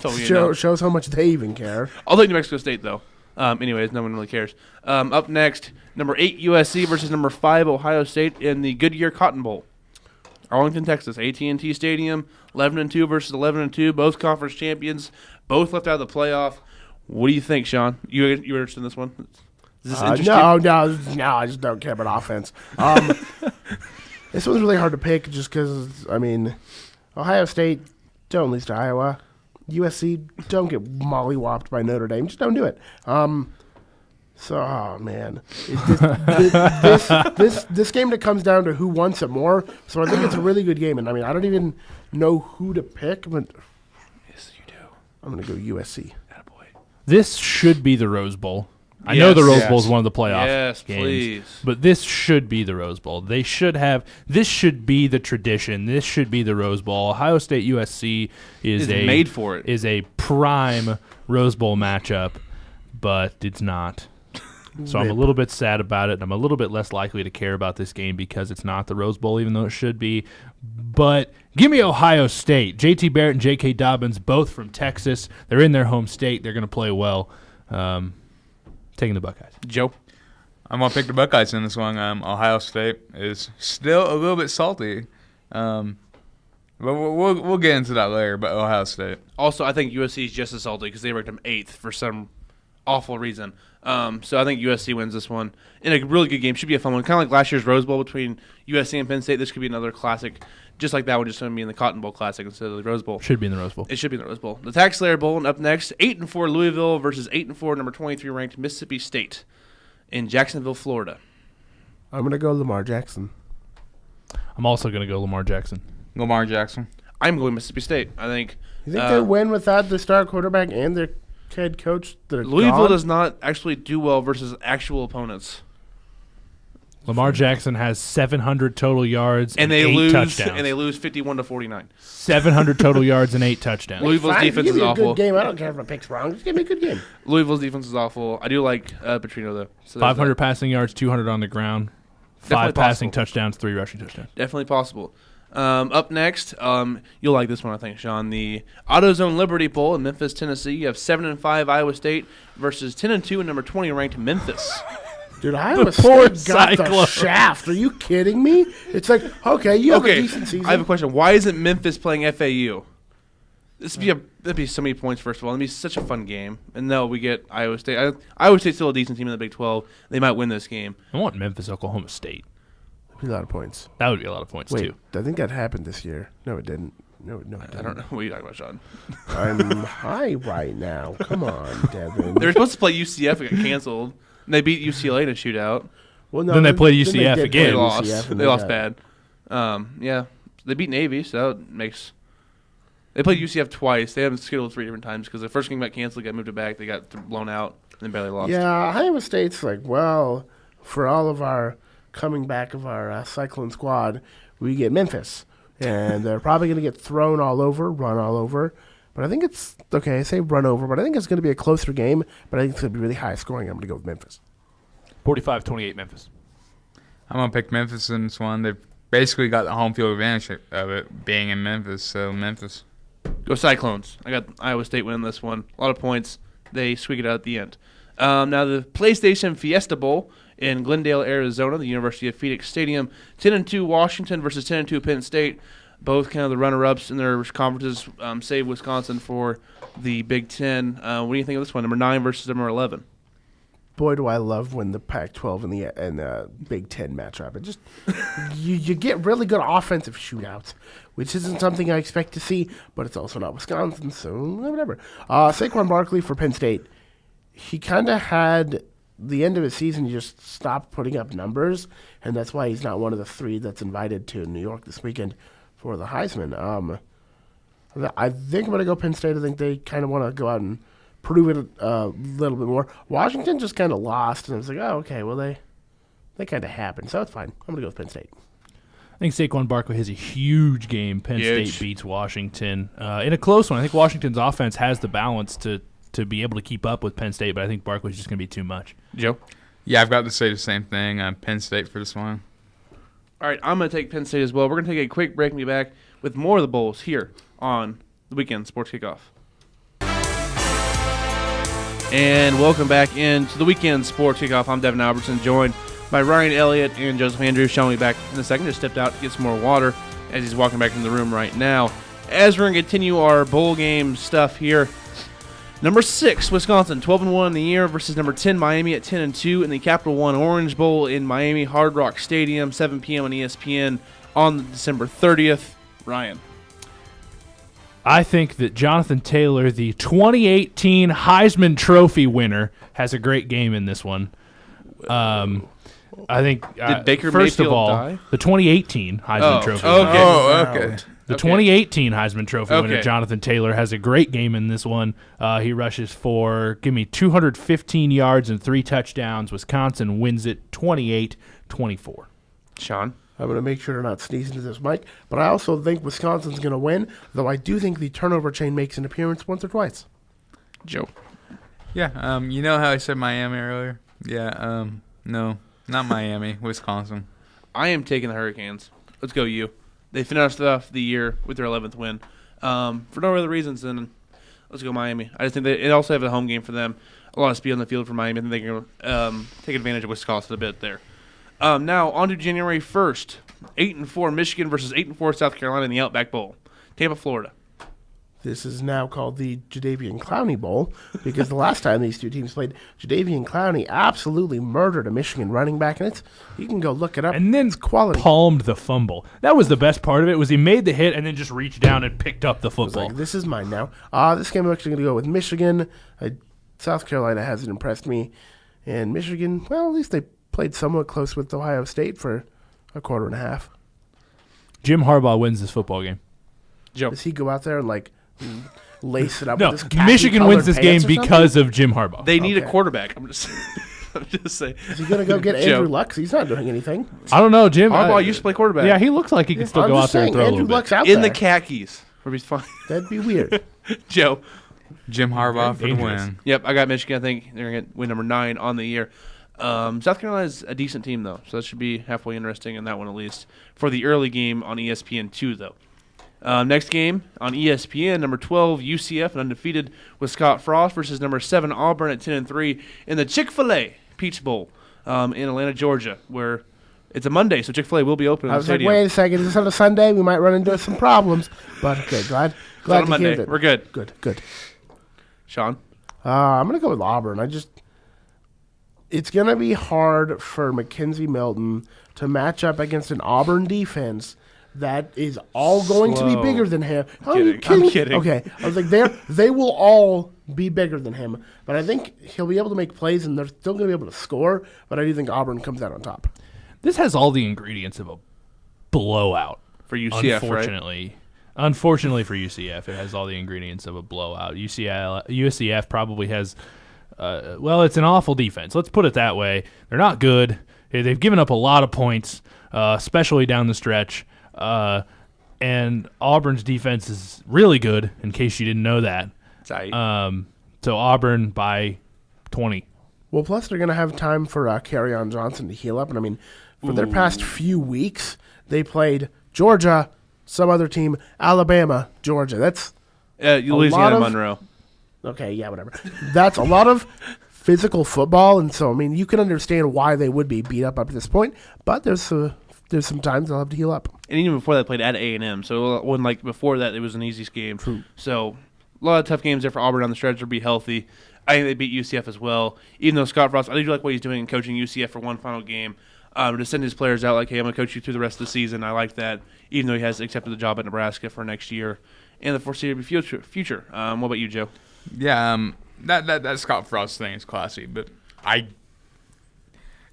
Shows how much they even care.
I'll take New Mexico State, though. Anyways, no one really cares. Up next, number 8 USC versus number 5 Ohio State in the Goodyear Cotton Bowl. Arlington, Texas, AT&T Stadium, 11-2 versus 11-2, both conference champions, both left out of the playoff. What do you think, Sean? You interested in this one? Is this interesting?
No, I just don't care about offense. This one's really hard to pick just because, Ohio State, don't lose to Iowa. USC, don't get mollywopped by Notre Dame. Just don't do it. Man. This game that comes down to who wants it more. So I think it's a really good game. And, I don't even know who to pick. But
Yes, you do.
I'm going to go USC.
Attaboy.
This should be the Rose Bowl. I know the Rose Bowl is one of the playoff
Yes,
games,
please.
but this should be the Rose Bowl. This should be the tradition. This should be the Rose Bowl. Ohio State USC is
made for it.
Is a prime Rose Bowl matchup, but it's not. So I'm a little bit sad about it, and I'm a little bit less likely to care about this game because it's not the Rose Bowl, even though it should be. But give me Ohio State. JT Barrett and J.K. Dobbins, both from Texas. They're in their home state. They're going to play well. Taking the Buckeyes.
Joe?
I'm going to pick the Buckeyes in this one. Ohio State is still a little bit salty. But we'll get into that later, but Ohio State.
Also, I think USC is just as salty because they ranked them 8th for some awful reason. So I think USC wins this one in a really good game. Should be a fun one. Kind of like last year's Rose Bowl between USC and Penn State. This could be another classic, just like that one, just going to be in the Cotton Bowl Classic instead of the Rose Bowl.
Should be in the Rose Bowl.
It should be in the Rose Bowl. The Tax Slayer Bowl, and up next, 8-4 Louisville versus 8-4 number 23 ranked Mississippi State in Jacksonville, Florida.
I'm going to go Lamar Jackson.
I'm also going to go Lamar Jackson.
Lamar Jackson.
I'm going Mississippi State. I think.
You think they win without the star quarterback and their head coach?
Louisville does not actually do well versus actual opponents.
Lamar Jackson has 700 total yards
and
they
8
lose
touchdowns.
touchdowns.
And they lose 51-49.
700 total yards and 8 touchdowns.
Louisville's defense is awful.
Good game. I don't care if my pick's wrong. Just give me a good game.
Louisville's defense is awful. I do like Petrino though. So
500 passing yards, 200 on the ground, 5 passing touchdowns, 3 rushing touchdowns.
Definitely possible. Up next, you'll like this one, I think, Sean. The AutoZone Liberty Bowl in Memphis, Tennessee. You have 7-5 Iowa State versus 10-2 and number 20 ranked Memphis.
Dude, Iowa State got the shaft. Are you kidding me? It's like, okay, you have a decent season.
I have a question. Why isn't Memphis playing FAU? That'd be so many points, first of all. It'd be such a fun game. And no, we get Iowa State. Iowa State's still a decent team in the Big 12. They might win this game.
I want Memphis, Oklahoma State.
A lot of points.
That would be a lot of points, too.
I think that happened this year. No, it didn't. No, it didn't.
I don't know. What are you talking about, Sean?
I'm high right now. Come on, Devin.
They were supposed to play UCF and got canceled. And they beat UCLA in a shootout.
Well, no,
then they played UCF again.
They lost. They lost bad. Yeah. They beat Navy, so that makes... They played UCF twice. They haven't scheduled 3 different times because the first game got canceled, got moved it back, they got blown out, and then barely lost.
Yeah, Iowa State's like, well, for all of our coming back of our Cyclone squad, we get Memphis. And they're probably going to get run all over. But I think it's, okay, I say run over, but I think it's going to be a closer game, but I think it's going to be really high scoring. I'm going to go with Memphis.
45-28 Memphis.
I'm going to pick Memphis in this one. They've basically got the home field advantage of it being in Memphis, so Memphis.
Go Cyclones. I got Iowa State winning this one. A lot of points. They squeak it out at the end. Now the PlayStation Fiesta Bowl in Glendale, Arizona, the University of Phoenix Stadium. 10-2 Washington versus 10-2 Penn State. Both kind of the runner-ups in their conferences, save Wisconsin for the Big Ten. What do you think of this one? Number 9 versus number 11.
Boy, do I love when the Pac-12 and the Big Ten match up. It just you get really good offensive shootouts, which isn't something I expect to see, but it's also not Wisconsin, so whatever. Saquon Barkley for Penn State. He kind of had the end of his season, he just stopped putting up numbers, and that's why he's not one of the 3 that's invited to New York this weekend for the Heisman. I think I'm going to go Penn State. I think they kind of want to go out and prove it a little bit more. Washington just kind of lost, and I was like, oh, okay, well, they kind of happened, so it's fine. I'm going to go with Penn State.
I think Saquon Barkley has a huge game. Penn State beats Washington in a close one. I think Washington's offense has the balance to be able to keep up with Penn State, but I think Barkley's just going to be too much.
Joe?
Yeah, I've got to say the same thing. Penn State for this one.
All right, I'm going to take Penn State as well. We're going to take a quick break and be back with more of the Bowls here on the Weekend Sports Kickoff. And welcome back into the Weekend Sports Kickoff. I'm Devin Albertson, joined by Ryan Elliott and Joseph Andrews. Sean will be back in a second. Just stepped out to get some more water as he's walking back into the room right now. As we're going to continue our bowl game stuff here, number 6, Wisconsin, 12-1 in the year versus number 10, Miami at 10-2 in the Capital One Orange Bowl in Miami Hard Rock Stadium, 7 p.m. on ESPN on December 30th. Ryan.
I think that Jonathan Taylor, the 2018 Heisman Trophy winner, has a great game in this one. I think
Did Baker
first
Mayfield
of all,
die?
the 2018 Heisman Trophy
okay.
winner.
Oh, okay.
The 2018 Heisman Trophy winner,
Okay.
Jonathan Taylor, has a great game in this one. He rushes for, 215 yards and 3 touchdowns. Wisconsin wins it 28-24.
Sean.
I'm going to make sure to not sneeze into this mic, but I also think Wisconsin's going to win, though I do think the turnover chain makes an appearance once or twice.
Joe.
Yeah, you know how I said Miami earlier? Yeah, no, not Miami, Wisconsin.
I am taking the Hurricanes. Let's go, you. They finished off the year with their 11th win. For no other reasons than let's go Miami. I just think they also have a home game for them. A lot of speed on the field for Miami. I think they can take advantage of Wisconsin a bit there. Now, on to January 1st. 8-4 Michigan versus 8-4 South Carolina in the Outback Bowl. Tampa, Florida.
This is now called the Jadeveon Clowney Bowl because the last time these two teams played, Jadeveon Clowney absolutely murdered a Michigan running back, and you can go look it up.
And then
it's quality.
Palmed the fumble. That was the best part of it, was he made the hit and then just reached down and picked up the football.
Like, this is mine now. This game I'm actually going to go with Michigan. South Carolina hasn't impressed me. And Michigan, well, at least they played somewhat close with Ohio State for a quarter and a half.
Jim Harbaugh wins this football game.
Joe.
Does he go out there and, lace it up
No,
with his khaki
Michigan wins this
colored
game
pants or
because of Jim Harbaugh.
They need a
Okay.
quarterback. I'm just saying.
Is he going to go get
Joe.
Andrew Luck? He's not doing anything.
I don't know, Jim.
Harbaugh used to play quarterback.
Yeah, he looks like he could still
I'm
go
just
out there and
saying,
throw a
Andrew
little bit.
Luck's out
In
there.
the khakis. Would be fine.
That'd be weird.
Joe.
Jim Harbaugh for the
dangerous.
win.
Yep, I got Michigan. I think they're going to win number 9 on the year. South Carolina's a decent team, though, so that should be halfway interesting in that one at least. For the early game on ESPN2, though. Next game on ESPN, number 12, UCF, and undefeated with Scott Frost versus number 7, Auburn at 10-3 in the Chick-fil-A Peach Bowl in Atlanta, Georgia, where it's a Monday, so Chick-fil-A will be open in
I
the
was like,
stadium.
wait a second, is this on a Sunday? We might run into some problems. But okay, glad
It's on a
to
Monday.
hear that.
We're good.
Good.
Sean?
I'm going to go with Auburn. It's going to be hard for Mackenzie Milton to match up against an Auburn defense that is all going to be
Slow.
bigger than him. Are
kidding.
you kidding?
I'm kidding.
Okay. I was like, they will all be bigger than him. But I think he'll be able to make plays, and they're still going to be able to score. But I do think Auburn comes out on top.
This has all the ingredients of a blowout.
For UCF,
Unfortunately for UCF, it has all the ingredients of a blowout. UCF probably has, it's an awful defense. Let's put it that way. They're not good. They've given up a lot of points, especially down the stretch. And Auburn's defense is really good, in case you didn't know that. So Auburn by 20.
Well, plus they're going to have time for Kerryon Johnson to heal up. And, I mean, for their past few weeks, they played Georgia, some other team, Alabama, Georgia. That's
Louisiana Monroe.
Okay, yeah, whatever. That's a lot of physical football, and so, I mean, you can understand why they would be beat up to this point, but there's some times they'll have to heal up.
And even before that, played at A&M. So when before that, it was an easy game. True. So a lot of tough games there for Auburn on the stretch to be healthy. I think they beat UCF as well. Even though Scott Frost, I do like what he's doing in coaching UCF for one final game. To send his players out like, hey, I'm going to coach you through the rest of the season. I like that, even though he has accepted the job at Nebraska for next year and the foreseeable future. What about you, Joe?
Yeah, that Scott Frost thing is classy, but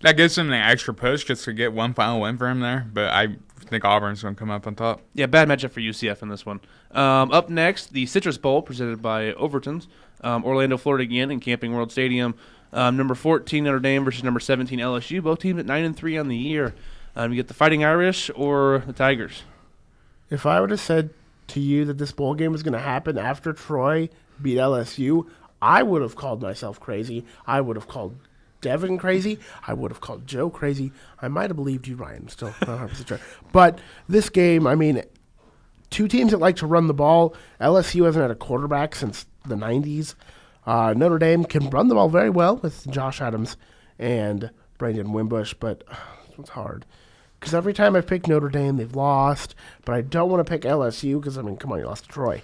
that gives him the extra push just to get one final win for him there. But I think Auburn's going to come up on top.
Yeah, bad matchup for UCF in this one. Up next, the Citrus Bowl presented by Overton's. Orlando, Florida again in Camping World Stadium. Number 14 Notre Dame versus number 17 LSU. Both teams at 9-3 on the year. You get the Fighting Irish or the Tigers.
If I would have said to you that this bowl game was going to happen after Troy beat LSU, I would have called myself crazy. I would have called Devin crazy. I would have called Joe crazy. I might have believed you, Ryan. Still not 100% sure. But this game, I mean, two teams that like to run the ball. LSU hasn't had a quarterback since the 90s. Notre Dame can run the ball very well with Josh Adams and Brandon Wimbush, but it's hard. Because every time I've picked Notre Dame, they've lost. But I don't want to pick LSU because, I mean, come on, you lost to Troy.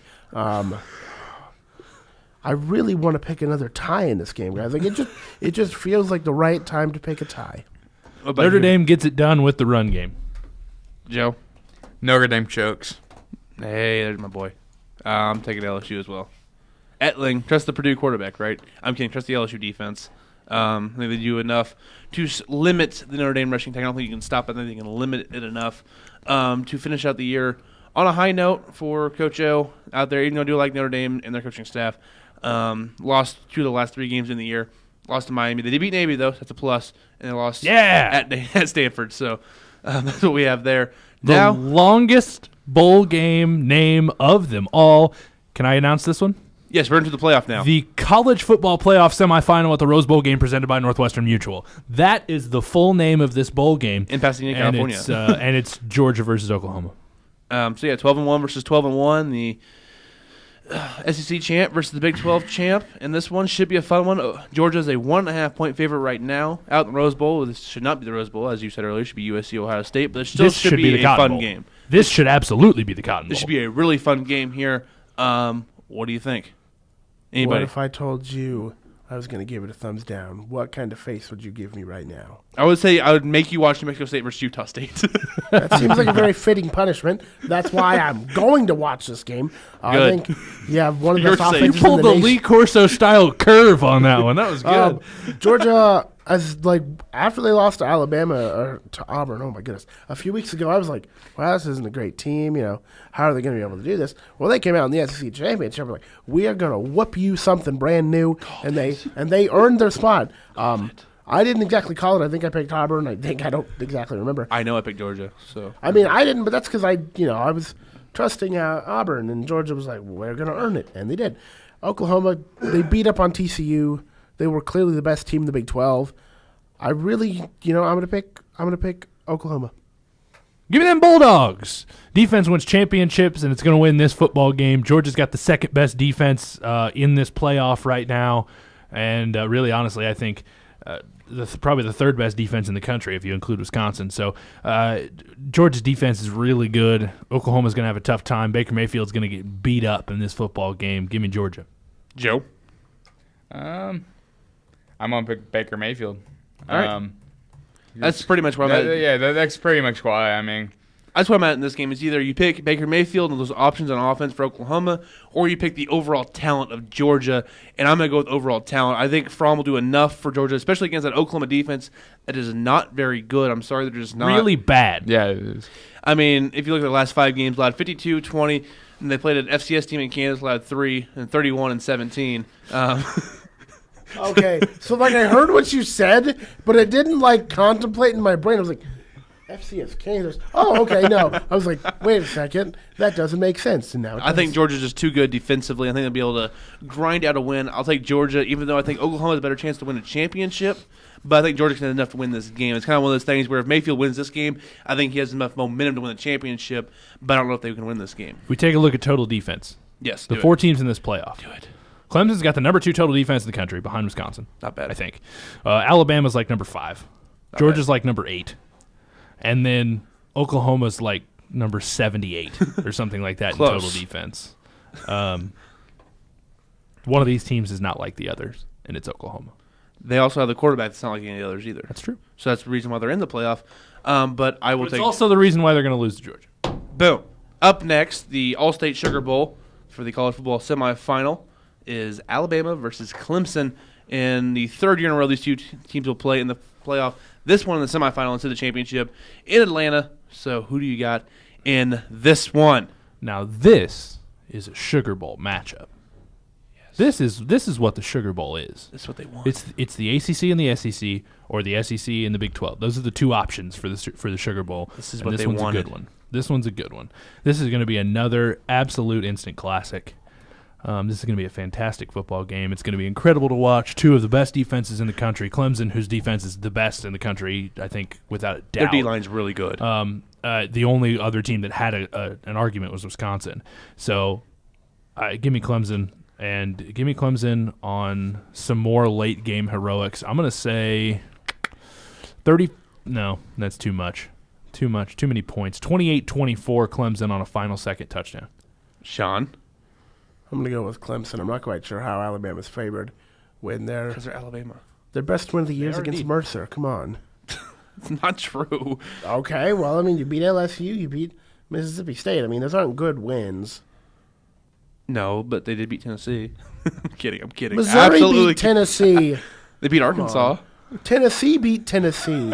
I really want to pick another tie in this game, guys. Like it just feels like the right time to pick a tie.
Notre Dame gets it done with the run game.
Joe?
Notre Dame chokes.
Hey, there's my boy. I'm taking LSU as well. Etling, trust the Purdue quarterback, right? I'm kidding. Trust the LSU defense. I think they do enough to limit the Notre Dame rushing attack. I don't think you can stop it. I think you can limit it enough to finish out the year on a high note for Coach O out there, even though I do like Notre Dame and their coaching staff. Lost 2 of the last 3 games in the year. Lost to Miami. They did beat Navy, though. That's a plus. And they lost at Stanford. So that's what we have there.
The longest bowl game name of them all. Can I announce this one?
Yes, we're into the playoff now.
The college football playoff semifinal at the Rose Bowl game presented by Northwestern Mutual. That is the full name of this bowl game.
In Pasadena, California.
And it's Georgia versus Oklahoma.
12-1 versus 12-1. The SEC champ versus the Big 12 champ. And this one should be a fun one. Georgia's a 1.5-point favorite right now out in the Rose Bowl. This should not be the Rose Bowl. As you said earlier, it should be USC, Ohio State. But it still should be a fun game.
This should absolutely be the Cotton Bowl.
This should be a really fun game here. What do you think? Anybody?
What if I told you I was going to give it a thumbs down? What kind of face would you give me right now?
I would say I would make you watch New Mexico State versus Utah State.
That seems like a very fitting punishment. That's why I'm going to watch this game. I think you have one of the best offenses in the nation.
You pulled the Lee Corso style curve on that one. That was good.
Georgia, after they lost to Alabama or to Auburn, oh my goodness, a few weeks ago, I was like, "Wow, this isn't a great team. How are they going to be able to do this?" Well, they came out in the SEC championship. We're like, "We are going to whoop you something brand new," and they earned their spot. I didn't exactly call it. I think I picked Auburn. I don't exactly remember.
I know I picked Georgia. So
I mean, I didn't, but that's because I was trusting Auburn, and Georgia was like, "We're going to earn it," and they did. Oklahoma, they beat up on TCU. They were clearly the best team in the Big 12. I really, I'm going to pick Oklahoma.
Give me them Bulldogs. Defense wins championships, and it's going to win this football game. Georgia's got the second best defense in this playoff right now, and really, honestly, I think probably the third best defense in the country if you include Wisconsin. So Georgia's defense is really good. Oklahoma's going to have a tough time. Baker Mayfield's going to get beat up in this football game. Give me Georgia.
Joe?
I'm on Baker Mayfield.
All right. That's pretty much where I'm at.
Yeah, that's pretty much why. I mean,
that's where I'm at in this game. Is either you pick Baker Mayfield and those options on offense for Oklahoma, or you pick the overall talent of Georgia. And I'm going to go with overall talent. I think Fromm will do enough for Georgia, especially against that Oklahoma defense that is not very good. I'm sorry, they're just not.
Really bad.
Yeah, it is.
I mean, if you look at the last 5 games, allowed 52, 20, and they played an FCS team in Kansas, allowed 3, and 31 and 17.
Okay, so I heard what you said, but it didn't contemplate in my brain. I was like, FCS Kansas. Oh, okay, no. I was like, wait a second, that doesn't make sense. And now
I think Georgia's just too good defensively. I think they'll be able to grind out a win. I'll take Georgia, even though I think Oklahoma has a better chance to win a championship. But I think Georgia can have enough to win this game. It's kind of one of those things where if Mayfield wins this game, I think he has enough momentum to win the championship. But I don't know if they can win this game.
We take a look at total defense.
Yes,
the 4 teams in this playoff.
Do it.
Clemson's got the number 2 total defense in the country behind Wisconsin.
Not bad.
I think. Alabama's number 5.
Not
Georgia's
bad.
Number 8. And then Oklahoma's number 78 or something like that in total defense. One of these teams is not like the others, and it's Oklahoma.
They also have the quarterback that's not like any of the others either.
That's true.
So that's the reason why they're in the playoff. But I will
It's
take.
also the reason why they're going to lose to Georgia.
Boom. Up next, the All-State Sugar Bowl for the college football semifinal is Alabama versus Clemson. In the 3rd year in a row, these two teams will play in the playoff. This one in the semifinal into the championship in Atlanta. So who do you got in this one?
Now this is a Sugar Bowl matchup. This is what the Sugar Bowl is.
That's what they want.
It's the ACC and the SEC, or the SEC and the Big 12. Those are the two options for the Sugar Bowl.
This is
and
what
this
they
one's
wanted.
a good one. This one's a good one. This is going to be another absolute instant classic. This is going to be a fantastic football game. It's going to be incredible to watch. Two of the best defenses in the country. Clemson, whose defense is the best in the country, I think, without a doubt.
Their D-line's really good.
The only other team that had an argument was Wisconsin. So give me Clemson. And give me Clemson on some more late game heroics. I'm going to say 30. No, that's too much. Too many points. 28-24 Clemson on a final second touchdown.
Sean?
I'm going to go with Clemson. I'm not quite sure how Alabama's favored when
Because they're Alabama.
their best win of the year is
are
against
deep.
Mercer. Come on.
It's not true.
Okay, well, I mean, you beat LSU, you beat Mississippi State. I mean, those aren't good wins.
No, but they did beat Tennessee. I'm kidding.
Missouri
Absolutely.
beat Tennessee.
They beat Arkansas.
Tennessee beat Tennessee.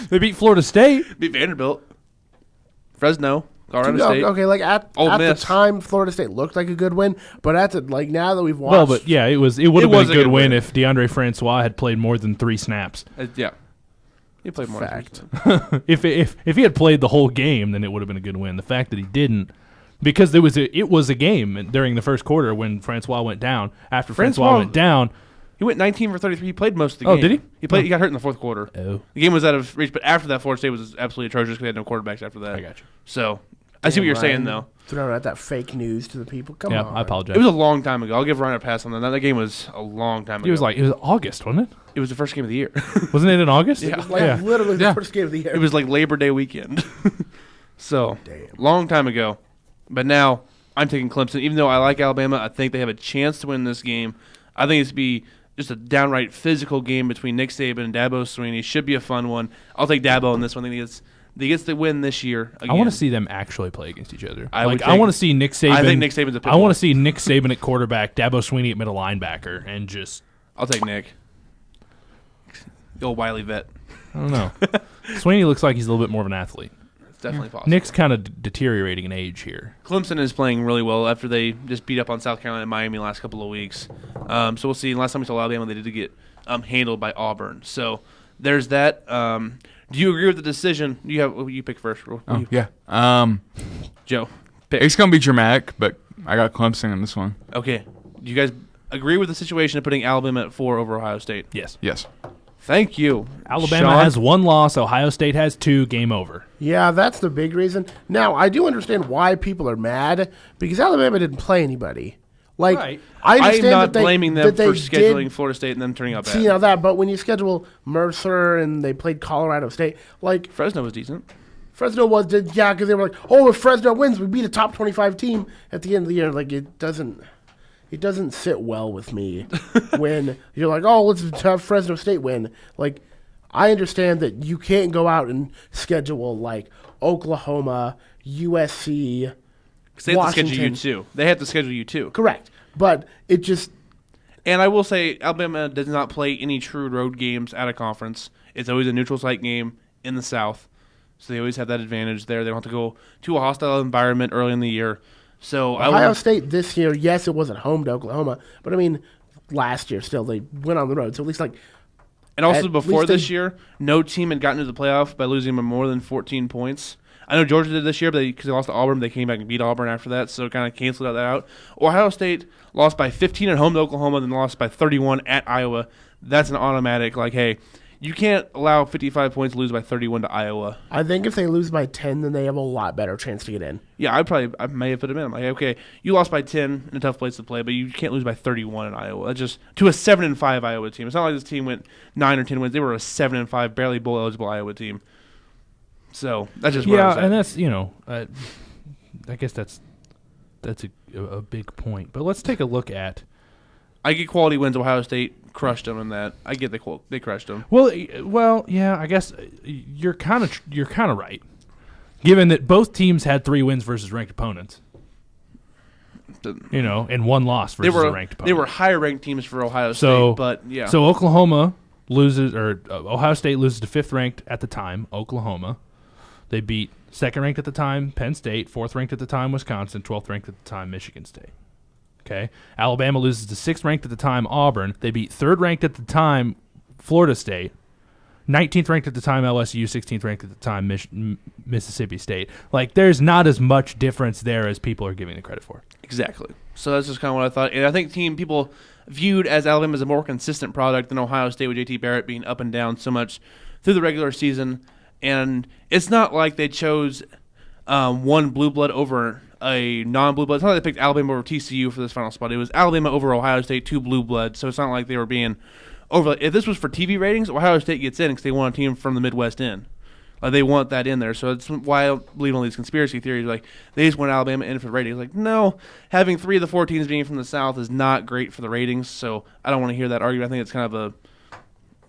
They beat Florida State.
Beat Vanderbilt. Fresno. Colorado State.
Okay, like at the
Miss.
time, Florida State looked like a good win, but now that we've watched,
Well, but yeah, it would have been
was
a
a
good
good
win
win.
if DeAndre Francois had played more than 3 snaps.
Yeah. He played more.
fact.
If he had played the whole game, then it would have been a good win. The fact that he didn't, because it was a game during the first quarter when Francois went down. After Francois
Francois-
went down,
He went 19 for 33. He played most of the
Oh,
game.
did he?
He got hurt in the fourth quarter.
Oh.
The game was out of reach, but after that, Florida State was absolutely atrocious because they had no quarterbacks after that.
I got you.
So I see what you're
Ryan,
saying, though.
Throwing out that fake news to the people. Come
Yeah,
on.
I apologize.
It was a long time ago. I'll give Ryan a pass on that. That game was a long time ago.
It was August, wasn't it?
It was the first game of the year.
Wasn't it in August?
Yeah.
Like literally the
Yeah.
first game of the year.
It was like Labor Day weekend. So, long time ago. But now I'm taking Clemson. Even though I like Alabama, I think they have a chance to win this game. I think it's be just a downright physical game between Nick Saban and Dabo Swinney. Should be a fun one. I'll take Dabo in this one. I think he gets the win this year. Again.
I want to see them actually play against each other.
I would
I
think-
want to see Nick Saban.
I think Nick Saban's a pit
I want
bull.
to see Nick Saban at quarterback, Dabo Swinney at middle linebacker, and just
I'll take Nick. The old Wiley vet.
I don't know. Swinney looks like he's a little bit more of an athlete.
It's definitely possible.
Nick's kind of deteriorating in age here.
Clemson is playing really well after they just beat up on South Carolina and Miami last couple of weeks. So we'll see. Last time we saw Alabama, they did get handled by Auburn. So there's that. Do you agree with the decision? You pick first.
Yeah.
Joe, pick.
It's going to be dramatic, but I got Clemson in this one.
Okay. Do you guys agree with the situation of putting Alabama at 4 over Ohio State?
Yes.
Yes.
Thank you.
Alabama
Sean?
has 1 loss. Ohio State has 2. Game over.
Yeah, that's the big reason. Now, I do understand why people are mad because Alabama didn't play anybody. Like,
Right.
I
I'm
understand
not
that they,
blaming them
that they
for scheduling
did
Florida State and them turning out bad.
see now that, but when you schedule Mercer and they played Colorado State, like
Fresno was decent.
Fresno was, because they were like, oh, if Fresno wins, we beat a top 25 team at the end of the year. Like, it doesn't sit well with me when you're like, oh, let's have Fresno State win. Like, I understand that you can't go out and schedule like Oklahoma, USC,
Because they have to schedule you
Washington.
too. They have to schedule you too.
Correct. But it just,
And I will say, Alabama does not play any true road games at a conference. It's always a neutral site game in the South. So they always have that advantage there. They don't have to go to a hostile environment early in the year. So
Ohio State this year, yes, it wasn't home to Oklahoma, but I mean, last year still they went on the road. So at least like,
And also
at
before
least
this
they-
year, no team had gotten to the playoff by losing by more than 14 points. I know Georgia did this year, but because they lost to Auburn, they came back and beat Auburn after that, so kind of canceled that out. Ohio State lost by 15 at home to Oklahoma, then lost by 31 at Iowa. That's an automatic, like, hey, you can't allow 55 points to lose by 31 to Iowa.
I think if they lose by 10, then they have a lot better chance to get in.
Yeah, I may have put them in. I'm like, okay, you lost by 10 in a tough place to play, but you can't lose by 31 in Iowa. That's just to a 7-5 Iowa team. It's not like this team went 9 or 10 wins. They were a 7-5, barely bowl eligible Iowa team. So that's just what I was
Yeah,
saying.
and that's I guess that's a big point. But let's take a look at.
I get quality wins. Ohio State crushed them in that. I get they crushed them.
Well, yeah. I guess you're kind of right, given that both teams had 3 wins versus ranked opponents. And 1 loss versus a ranked opponent.
They were higher ranked teams for Ohio State,
So,
but yeah.
So Oklahoma loses, or Ohio State loses to 5th ranked at the time, Oklahoma. They beat second-ranked at the time Penn State, fourth-ranked at the time Wisconsin, 12th-ranked at the time Michigan State. Okay, Alabama loses to sixth-ranked at the time Auburn. They beat third-ranked at the time Florida State, 19th ranked at the time LSU, 16th ranked at the time Mississippi State. Like, there's not as much difference there as people are giving the credit for.
Exactly. So that's just kind of what I thought. And I think people viewed as Alabama as a more consistent product than Ohio State with JT Barrett being up and down so much through the regular season. And it's not like they chose one blue blood over a non-blue blood. It's not like they picked Alabama over TCU for this final spot. It was Alabama over Ohio State, 2 blue bloods. So it's not like they were being over. If this was for TV ratings, Ohio State gets in because they want a team from the Midwest in. Like, they want that in there. So it's why I believe in all these conspiracy theories. Like, they just want Alabama in for the ratings. Like, no, having 3 of the 4 teams being from the South is not great for the ratings. So I don't want to hear that argument. I think it's kind of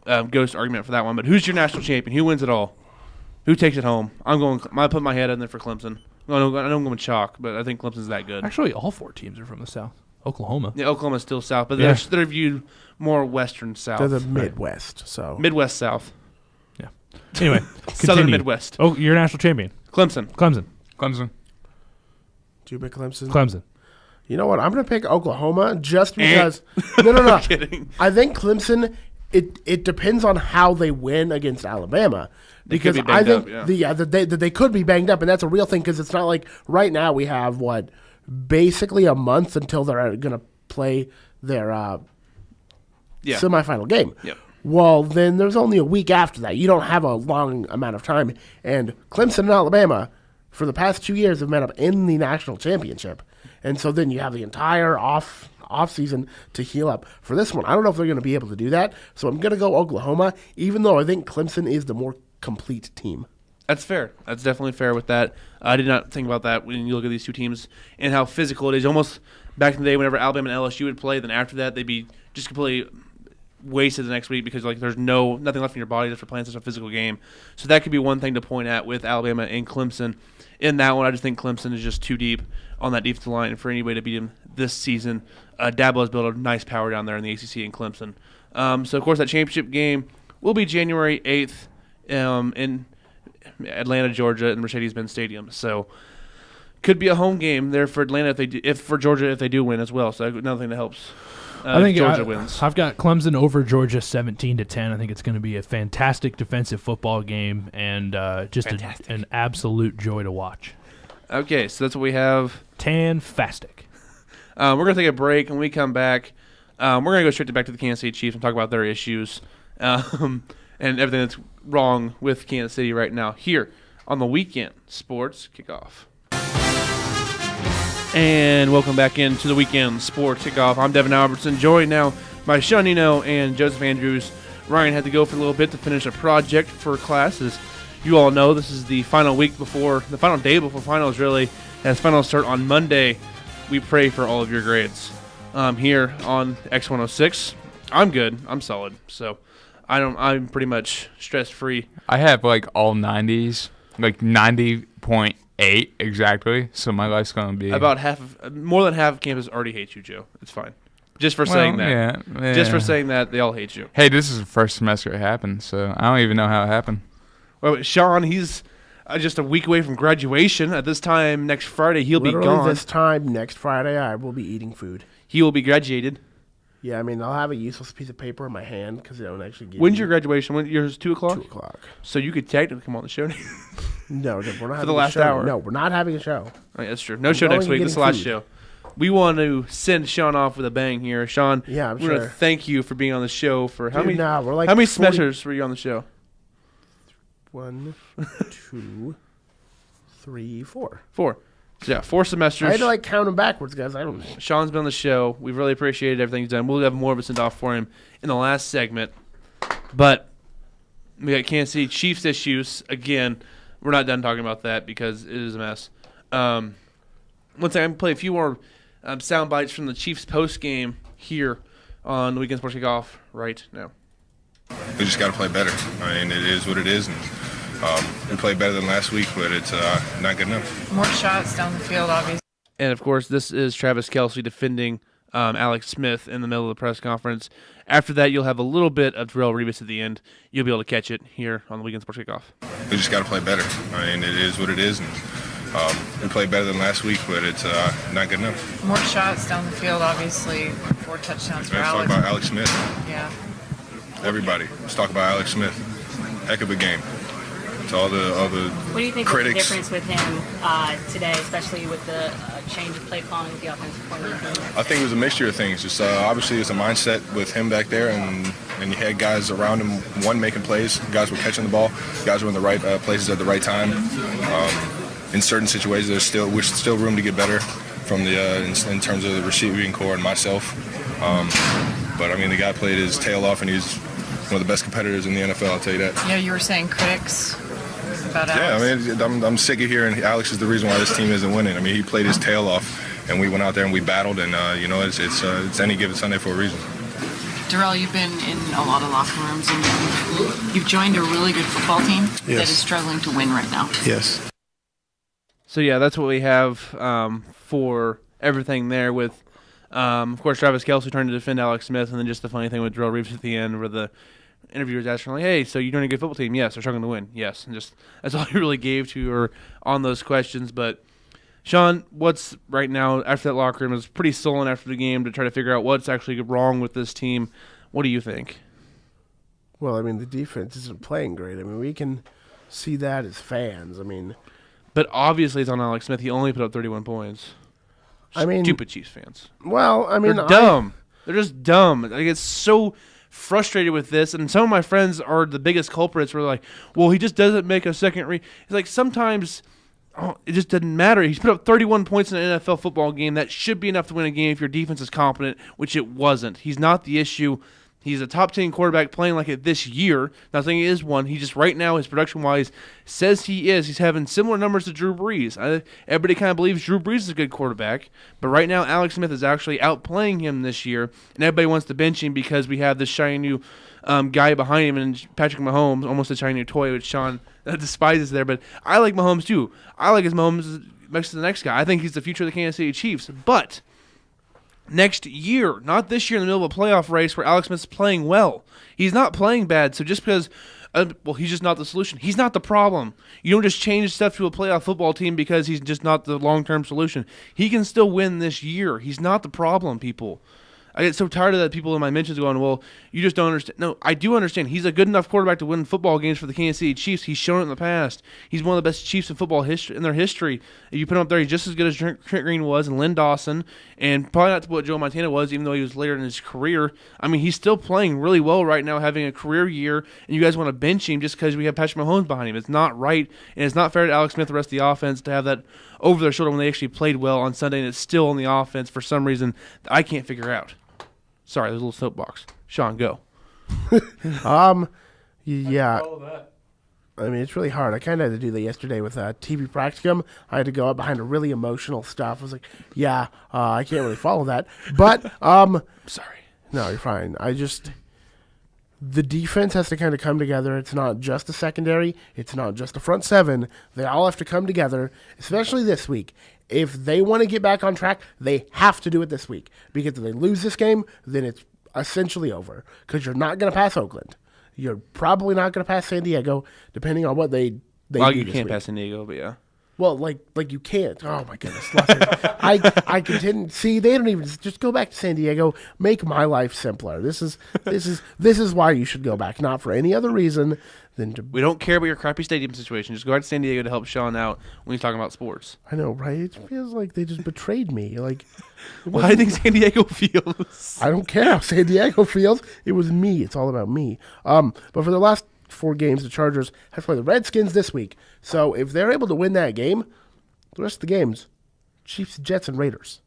a ghost argument for that one. But who's your national champion? Who wins it all? Who takes it home? I put my head in there for Clemson. I know I'm going chalk, but I think Clemson's that good.
Actually, all 4 teams are from the South. Oklahoma.
Yeah, Oklahoma's still South, but they're viewed more Western South.
They're the Midwest, so
Midwest South.
Yeah. Anyway,
Southern Midwest.
Oh, you're national champion.
Clemson.
Clemson.
Do you pick Clemson?
Clemson.
You know what? I'm going to pick Oklahoma just because. No.
I'm kidding.
I think Clemson. It depends on how they win against Alabama. Because I think they could be banged up, and that's a real thing. Because it's not like right now we have basically a month until they're going to play their semifinal game.
Yep.
Well, then there's only a week after that. You don't have a long amount of time. And Clemson and Alabama, for the past 2 years, have met up in the national championship. And so then you have the entire off season to heal up. For this one, I don't know if they're going to be able to do that. So I'm going to go Oklahoma, even though I think Clemson is the more complete team.
That's fair. That's definitely fair with that. I did not think about that when you look at these two teams and how physical it is. Almost back in the day whenever Alabama and LSU would play, then after that they'd be just completely wasted the next week because there's nothing left in your body just for playing such a physical game. So that could be one thing to point at with Alabama and Clemson. In that one, I just think Clemson is just too deep on that defensive line for anybody to beat them this season. Dabo has built a nice power down there in the ACC and Clemson. So, of course, that championship game will be January 8th in Atlanta, Georgia, in Mercedes-Benz Stadium. So, could be a home game there for Atlanta for Georgia if they do win as well. So, another thing that helps.
I think
Georgia wins.
I've got Clemson over Georgia 17-10. I think it's going to be a fantastic defensive football game and just an absolute joy to watch.
Okay, so that's what we have.
Tan-fastic.
We're going to take a break. When we come back, we're going to go straight back to the Kansas City Chiefs and talk about their issues and everything that's wrong with Kansas City right now here on the Weekend Sports Kickoff. And welcome back into the Weekend Sports Kickoff. I'm Devin Albertson, joined now by Sean Nienow and Joseph Andrews. Ryan had to go for a little bit to finish a project for classes. You all know this is the final day before finals, really, as finals start on Monday. We pray for all of your grades. Here on X106, I'm good. I'm solid. So I'm pretty much stress-free.
I have all 90s, 90.8 exactly. So my life's gonna be
more than half of campus already hates you, Joe. It's fine. Just for saying that.
Yeah.
Just for saying that, they all hate you.
Hey, this is the first semester it happened, so I don't even know how it happened.
Well, Sean, he's just a week away from graduation. At this time next Friday, he'll be gone.
This time next Friday, I will be eating food.
He will be graduated.
Yeah, I mean, I'll have a useless piece of paper in my hand because they don't actually give
When's your graduation? Yours 2 o'clock?
2 o'clock.
So you could technically come on the show.
No, we're not having
for the last hour.
No, we're not having a show.
All right, that's true. No show next week. This is the last show. We want to send Sean off with a bang here. Sean,
yeah,
we're going to thank you for being on the show for how many?
We're
how many semesters were you on the show?
1, 2, 3, 4.
4. So yeah, 4 semesters.
I had to count them backwards, guys. I don't know.
Sean's been on the show. We've really appreciated everything he's done. We'll have more of it sent off for him in the last segment. But we got Kansas City Chiefs issues. Again, we're not done talking about that because it is a mess. Once I'm going to play a few more sound bites from the Chiefs post game here on the Weekend Sports Kickoff right now.
We just got to play better. I mean, it is what it is. And we played better than last week, but it's not good enough.
More shots down the field, obviously.
And, of course, this is Travis Kelce defending Alex Smith in the middle of the press conference. After that, you'll have a little bit of Darrelle Revis at the end. You'll be able to catch it here on the Weekend Sports Kickoff.
We just got to play better. I mean, it is what it is. And, we played better than last week, but it's not good enough.
More shots down the field, obviously. 4 touchdowns for
Let's talk
Alex.
about Alex Smith.
Yeah.
Everybody, let's talk about Alex Smith. Heck of a game. To all the
What do you think
critics.
was the difference with him today, especially with the change of play calling with the offensive coordinator?
I think it was a mixture of things. Just obviously it's a mindset with him back there, and you had guys around him, one making plays, guys were catching the ball, guys were in the right places at the right time. In certain situations, we're still room to get better from the in terms of the receiving core and myself. But I mean, the guy played his tail off, and he's one of the best competitors in the NFL. I'll tell you that.
Yeah, you were saying critics about
Yeah,
Alex.
I mean, I'm sick of hearing Alex is the reason why this team isn't winning. I mean, he played his tail off, and we went out there and we battled, and it's any given Sunday for a reason.
Darrelle, you've been in a lot of locker rooms, and you've joined a really good football team that is struggling to win right now.
Yes.
So, yeah, that's what we have for everything there with, of course, Travis Kelce trying to defend Alex Smith, and then just the funny thing with Darrelle Revis at the end where the interviewers asked her, like, hey, so you're doing a good football team? Yes. They're struggling to win? Yes. And just that's all he really gave to her on those questions. But, Sean, what's right now after that locker room? It was pretty sullen after the game to try to figure out what's actually wrong with this team. What do you think?
Well, I mean, the defense isn't playing great. I mean, we can see that as fans. I mean,
but obviously it's on Alex Smith. He only put up 31 points.
I mean,
stupid Chiefs fans.
Well, I mean,
they're dumb. They're just dumb. I get so frustrated with this, and some of my friends are the biggest culprits. Where they're like, well, he just doesn't make a second read. It's like sometimes it just doesn't matter. He's put up 31 points in an NFL football game. That should be enough to win a game if your defense is competent, which it wasn't. He's not the issue. He's a top 10 quarterback playing like it this year. Not saying he is one. He just right now, his production-wise, says he is. He's having similar numbers to Drew Brees. Everybody kind of believes Drew Brees is a good quarterback. But right now, Alex Smith is actually outplaying him this year. And everybody wants to bench him because we have this shiny new guy behind him. And Patrick Mahomes, almost a shiny new toy, which Sean despises there. But I like Mahomes too. I like his Mahomes next to the next guy. I think he's the future of the Kansas City Chiefs. But next year, not this year in the middle of a playoff race where Alex Smith's playing well. He's not playing bad, so just because, he's just not the solution. He's not the problem. You don't just change stuff to a playoff football team because he's just not the long-term solution. He can still win this year. He's not the problem, people. I get so tired of that people in my mentions going, well, you just don't understand. No, I do understand. He's a good enough quarterback to win football games for the Kansas City Chiefs. He's shown it in the past. He's one of the best Chiefs in football history in their history. If you put him up there, he's just as good as Trent Green was and Lynn Dawson, and probably not to what Joe Montana was, even though he was later in his career. I mean, he's still playing really well right now, having a career year, and you guys want to bench him just because we have Patrick Mahomes behind him. It's not right, and it's not fair to Alex Smith, the rest of the offense, to have that over their shoulder when they actually played well on Sunday, and it's still on the offense for some reason that I can't figure out. Sorry, there's a little soapbox. Sean, go.
Yeah. I mean, it's really hard. I kind of had to do that yesterday with TV practicum. I had to go up behind a really emotional stuff. I was like, I can't really follow that. But,
sorry.
No, you're fine. The defense has to kind of come together. It's not just the secondary. It's not just the front seven. They all have to come together, especially this week. If they want to get back on track, they have to do it this week. Because if they lose this game, then it's essentially over. Because you're not going to pass Oakland. You're probably not going to pass San Diego, depending on what they do
you
this
can't
week.
pass San Diego, but yeah.
Well, like you can't. Oh my goodness! I continue. See, they don't even just go back to San Diego. Make my life simpler. This is why you should go back, not for any other reason than to.
We don't care about your crappy stadium situation. Just go back to San Diego to help Sean out when he's talking about sports.
I know, right? It feels like they just betrayed me. Like,
well, how do you think San Diego feels?
I don't care how San Diego feels. It was me. It's all about me. But for the last 4 games, the Chargers have to play the Redskins this week. So if they're able to win that game, the rest of the games, Chiefs, Jets, and Raiders,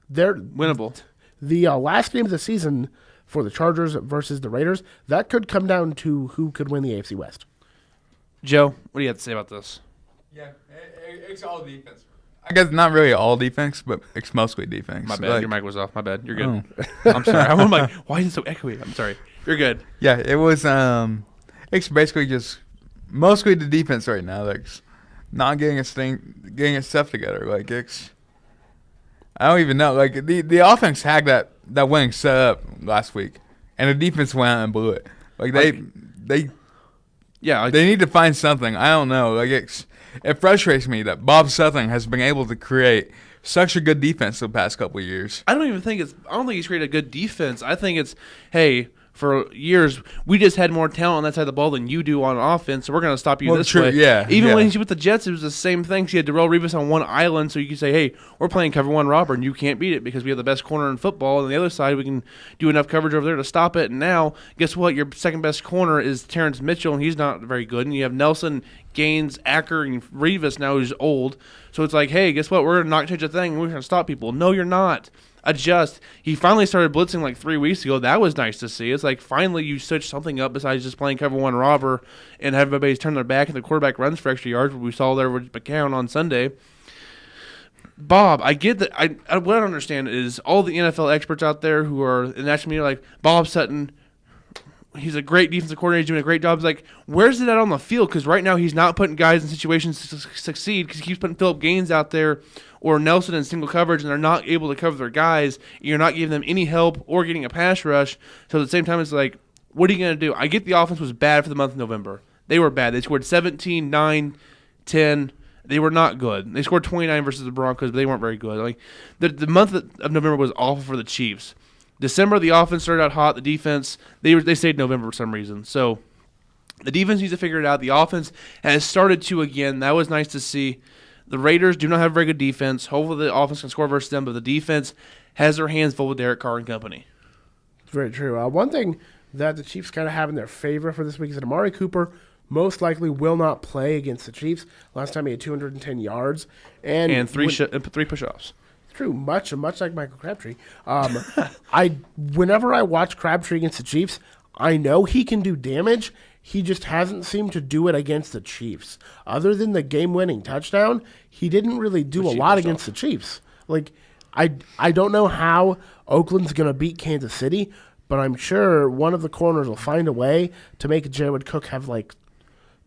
they're
winnable.
The last game of the season for the Chargers versus the Raiders, that could come down to who could win the AFC West.
Joe, what do you have to say about this?
Yeah, it's all defense. I guess not really all defense, but it's mostly defense.
My bad. Your mic was off. My bad. You're good. Oh. I'm sorry. I'm like, why is it so echoey? I'm sorry. You're good.
Yeah, it was. It's basically just mostly the defense right now. Like, not getting its stuff together. Like, it's. I don't even know. Like the offense had that winning set up last week, and the defense went out and blew it. Like they need to find something. I don't know. Like it frustrates me that Bob Sutton has been able to create such a good defense the past couple of years.
I don't think he's created a good defense. I think it's, hey, for years we just had more talent on that side of the ball than you do on offense, so we're going to stop you this way.
Yeah,
Even when he's with the Jets, it was the same thing. She had Darrelle Revis on one island, so you could say, hey, we're playing cover one robber, and you can't beat it because we have the best corner in football. And on the other side, we can do enough coverage over there to stop it. And now, guess what? Your second best corner is Terrence Mitchell, and he's not very good. And you have Nelson, Gaines, Acker, and Revis now who's old. So it's like, hey, guess what? We're going to not change a thing, and we're going to stop people. No, you're not. Adjust. He finally started blitzing like 3 weeks ago. That was nice to see. It's like finally you switched something up besides just playing cover one robber and have everybody turn their back and the quarterback runs for extra yards, what we saw there with McCown on Sunday. Bob, I get that. What I don't understand is all the NFL experts out there who are in the national media like, Bob Sutton, he's a great defensive coordinator. He's doing a great job. It's like, where's it at on the field? Because right now he's not putting guys in situations to succeed because he keeps putting Phillip Gaines out there or Nelson in single coverage, and they're not able to cover their guys. You're not giving them any help or getting a pass rush. So at the same time, it's like, what are you going to do? I get the offense was bad for the month of November. They were bad. They scored 17, 9, 10. They were not good. They scored 29 versus the Broncos, but they weren't very good. Like the month of November was awful for the Chiefs. December, the offense started out hot. The defense, they stayed November for some reason. So the defense needs to figure it out. The offense has started to again. That was nice to see. The Raiders do not have a very good defense. Hopefully the offense can score versus them, but the defense has their hands full with Derek Carr and company.
Very true. One thing that the Chiefs kind of have in their favor for this week is that Amari Cooper most likely will not play against the Chiefs. Last time he had 210 yards. And
three push-offs.
True, much like Michael Crabtree. Whenever I watch Crabtree against the Chiefs, I know he can do damage. He just hasn't seemed to do it against the Chiefs. Other than the game-winning touchdown, he didn't really do a lot against the Chiefs. Like, I don't know how Oakland's going to beat Kansas City, but I'm sure one of the corners will find a way to make Jared Cook have, like,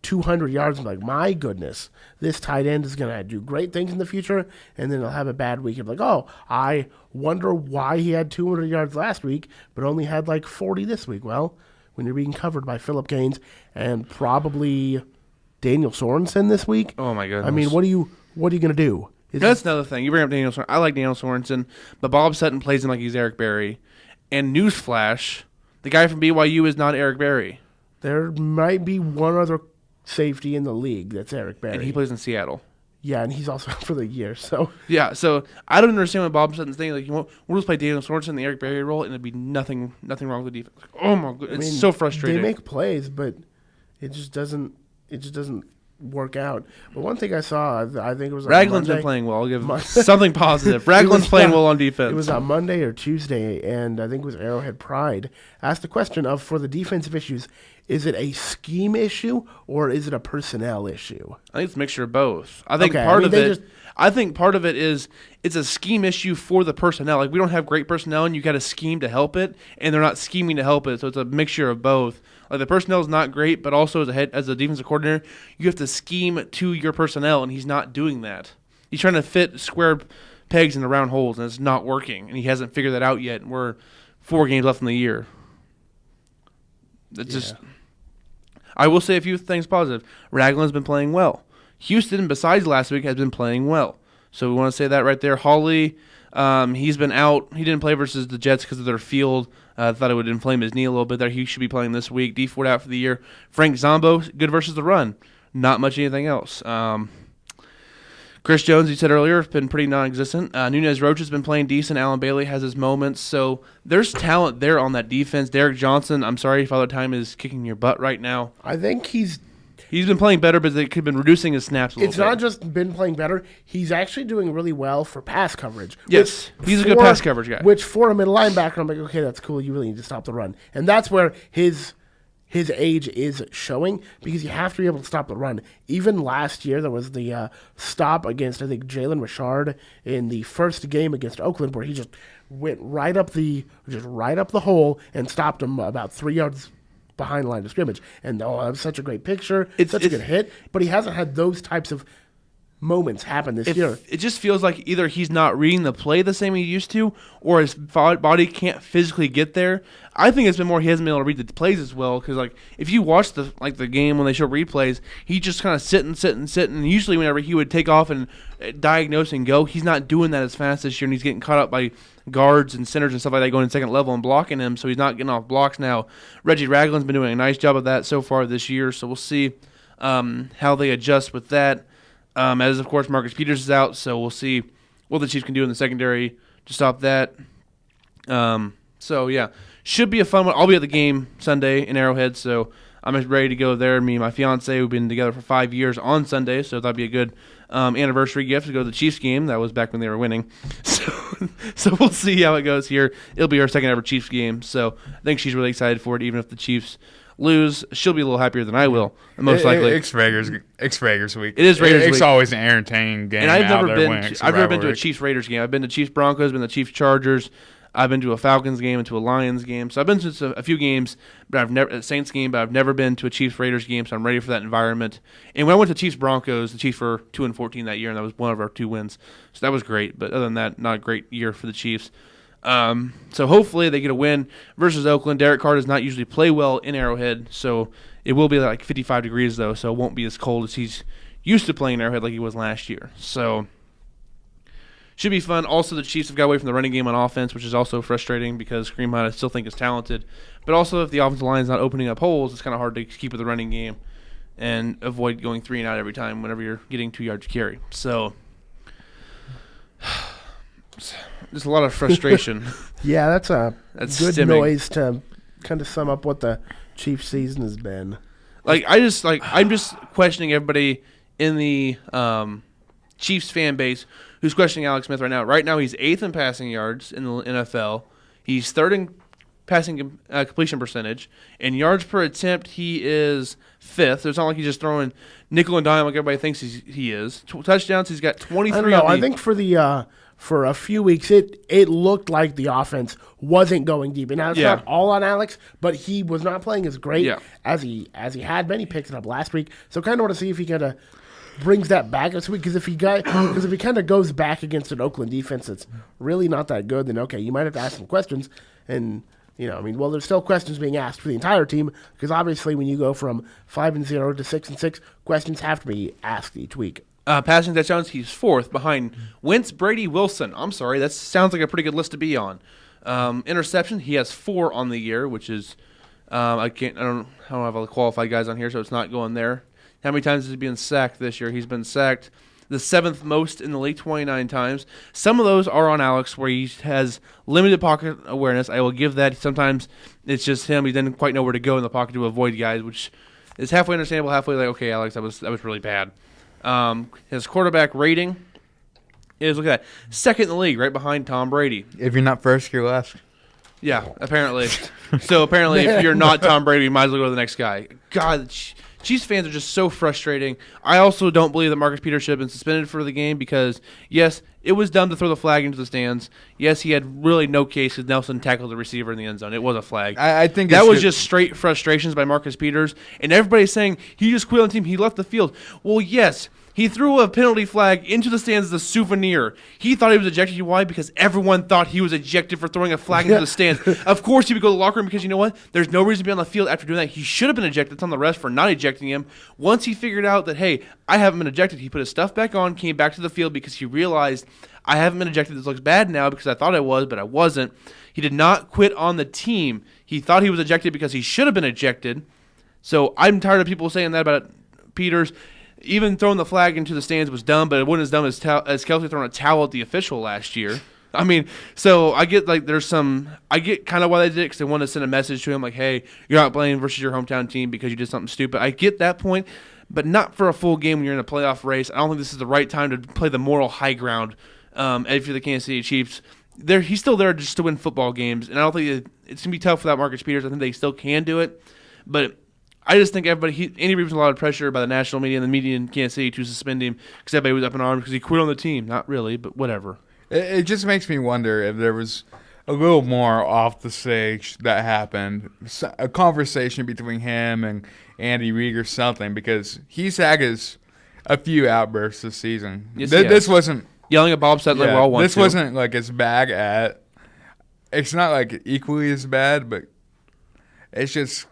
200 yards. I'm like, my goodness, this tight end is going to do great things in the future, and then he'll have a bad week. I'm like, oh, I wonder why he had 200 yards last week, but only had like 40 this week. Well, when you're being covered by Phillip Gaines and probably Daniel Sorensen this week.
Oh my goodness!
I mean, what are you going to do?
That's another thing. You bring up Daniel Sorensen. I like Daniel Sorensen, but Bob Sutton plays him like he's Eric Berry. And newsflash, the guy from BYU is not Eric Berry.
There might be one other safety in the league that's Eric Berry.
And he plays in Seattle.
Yeah, and he's also out for the year. So
yeah, so I don't understand what Bob Sutton's thinking. Like, we'll just play Daniel Sorensen in the Eric Berry role, and it'd be nothing wrong with the defense. Like, oh my god, it's so frustrating.
They make plays, but it just doesn't work out. But one thing I saw, I think it was
Ragland's been playing well. I'll give something positive. Ragland's playing well on defense.
It was on Monday or Tuesday, and I think it was Arrowhead Pride asked the question of, for the defensive issues, is it a scheme issue or is it a personnel issue?
I think it's a mixture of both. I think part of it is it's a scheme issue for the personnel. Like, we don't have great personnel, and you got to scheme to help it, and they're not scheming to help it. So it's a mixture of both. Like, the personnel is not great, but also as a defensive coordinator, you have to scheme to your personnel, and he's not doing that. He's trying to fit square pegs into round holes, and it's not working, and he hasn't figured that out yet. We're 4 games left in the year. I will say a few things positive. Ragland's been playing well. Houston, besides last week, has been playing well. So we want to say that right there. Hawley, he's been out. He didn't play versus the Jets because of their field. I thought it would inflame his knee a little bit there. He should be playing this week. D Ford out for the year. Frank Zombo, good versus the run. Not much anything else. Chris Jones, you said earlier, has been pretty non-existent. Nunez Roach has been playing decent. Alan Bailey has his moments. So there's talent there on that defense. Derek Johnson, I'm sorry, Father Time is kicking your butt right now.
I think he's
been playing better, but they could have been reducing his snaps a little bit.
It's not just been playing better. He's actually doing really well for pass coverage.
Yes, he's a good pass coverage guy.
Which, for a middle linebacker, I'm like, okay, that's cool. You really need to stop the run. And that's where his age is showing, because you have to be able to stop the run. Even last year, there was the stop against, I think, Jalen Richard in the first game against Oakland, where he just went right up the hole and stopped him about 3 yards behind the line of scrimmage. And that was such a great picture. It's such a good hit. But he hasn't had those types of moments happen this year.
It just feels like either he's not reading the play the same he used to, or his body can't physically get there. I think it's been more he hasn't been able to read the plays as well, because like if you watch the game when they show replays, he just kind of sitting. And usually whenever he would take off and diagnose and go, he's not doing that as fast this year, and he's getting caught up by guards and centers and stuff like that going in second level and blocking him, so he's not getting off blocks now. Reggie Ragland's been doing a nice job of that so far this year, so we'll see how they adjust with that. As, of course, Marcus Peters is out, so we'll see what the Chiefs can do in the secondary to stop that. So, yeah, should be a fun one. I'll be at the game Sunday in Arrowhead, so I'm ready to go there. Me and my fiancée, we've been together for 5 years on Sunday, so that'd be a good anniversary gift to go to the Chiefs game. That was back when they were winning. So we'll see how it goes here. It'll be our second ever Chiefs game, so I think she's really excited for it, even if the Chiefs lose. She'll be a little happier than I will, most likely.
It's Raiders week.
It is Raiders week.
It's always an entertaining game.
And I've never been to a Chiefs Raiders game. I've been to Chiefs Broncos, been to Chiefs Chargers. I've been to a Falcons game and to a Lions game. So I've been to a few games, but I've never a Saints game, but I've never been to a Chiefs Raiders game. So I'm ready for that environment. And when I went to Chiefs Broncos, the Chiefs were 2-14 that year, and that was one of our 2 wins. So that was great. But other than that, not a great year for the Chiefs. So hopefully they get a win versus Oakland. Derek Carr does not usually play well in Arrowhead, so it will be like 55 degrees though, so it won't be as cold as he's used to playing in Arrowhead like he was last year. So should be fun. Also, the Chiefs have got away from the running game on offense, which is also frustrating because Kareem Hunt I still think is talented. But also if the offensive line is not opening up holes, it's kind of hard to keep with the running game and avoid going 3 and out every time whenever you're getting 2 yards to carry. So just a lot of frustration.
Yeah, that's good
stemming.
noise to kind of sum up what the Chiefs season has been.
I'm just questioning everybody in the Chiefs fan base who's questioning Alex Smith right now. Right now he's 8th in passing yards in the NFL. He's 3rd in passing completion percentage. In yards per attempt, he is 5th. So it's not like he's just throwing nickel and dime like everybody thinks he is. Touchdowns, he's got 23.
I don't know. I think for a few weeks, it looked like the offense wasn't going deep. And now it's not all on Alex, but he was not playing as great as he had been. He picked it up last week. So kind of want to see if he kind of brings that back this week. Because if he kind of goes back against an Oakland defense that's really not that good, then okay, you might have to ask some questions. And there's still questions being asked for the entire team because obviously when you go from 5-0 to 6-6, questions have to be asked each week.
Passing touchdowns, he's 4th behind Wentz, Brady, Wilson. I'm sorry, that sounds like a pretty good list to be on. Interception, he has 4 on the year, which is I don't have all the qualified guys on here, so it's not going there. How many times has he been sacked this year? He's been sacked the 7th most in the league, 29 times. Some of those are on Alex, where he has limited pocket awareness. I will give that. Sometimes it's just him. He didn't quite know where to go in the pocket to avoid guys, which is halfway understandable, halfway like, okay, Alex, that was really bad. His quarterback rating is, look at that, 2nd in the league, right behind Tom Brady.
If you're not first, you're last.
Yeah, apparently. So apparently if you're not Tom Brady, you might as well go to the next guy. God, Chiefs fans are just so frustrating. I also don't believe that Marcus Peters should have been suspended for the game because, yes, it was dumb to throw the flag into the stands. Yes, he had really no case because Nelson tackled the receiver in the end zone. It was a flag.
I think
that was just straight frustrations by Marcus Peters. And everybody's saying he just quit on the team. He left the field. Well, yes, he threw a penalty flag into the stands as a souvenir. He thought he was ejected. Why? Because everyone thought he was ejected for throwing a flag into the stands. Of course, he would go to the locker room because you know what? There's no reason to be on the field after doing that. He should have been ejected. It's on the rest for not ejecting him. Once he figured out that, hey, I haven't been ejected, he put his stuff back on, came back to the field because he realized I haven't been ejected. This looks bad now because I thought I was, but I wasn't. He did not quit on the team. He thought he was ejected because he should have been ejected. So I'm tired of people saying that about Peters. Even throwing the flag into the stands was dumb, but it wasn't as dumb as Kelsey throwing a towel at the official last year. I mean, so I get like I get kind of why they did it because they wanted to send a message to him like, hey, you're not playing versus your hometown team because you did something stupid. I get that point, but not for a full game when you're in a playoff race. I don't think this is the right time to play the moral high ground if you're the Kansas City Chiefs. He's still there just to win football games, and I don't think it's going to be tough without Marcus Peters. I think they still can do it, but I just think Andy Reid was a lot of pressure by the national media and the media in Kansas City to suspend him because everybody was up in arms because he quit on the team. Not really, but whatever.
It just makes me wonder if there was a little more off the stage that happened, a conversation between him and Andy Reid or something, because he sagged his a few outbursts this season.
Yes,
This wasn't
yelling at Bob Settler.
yeah,
We're all
this wasn't like as bad at. It's not like equally as bad, but it's just.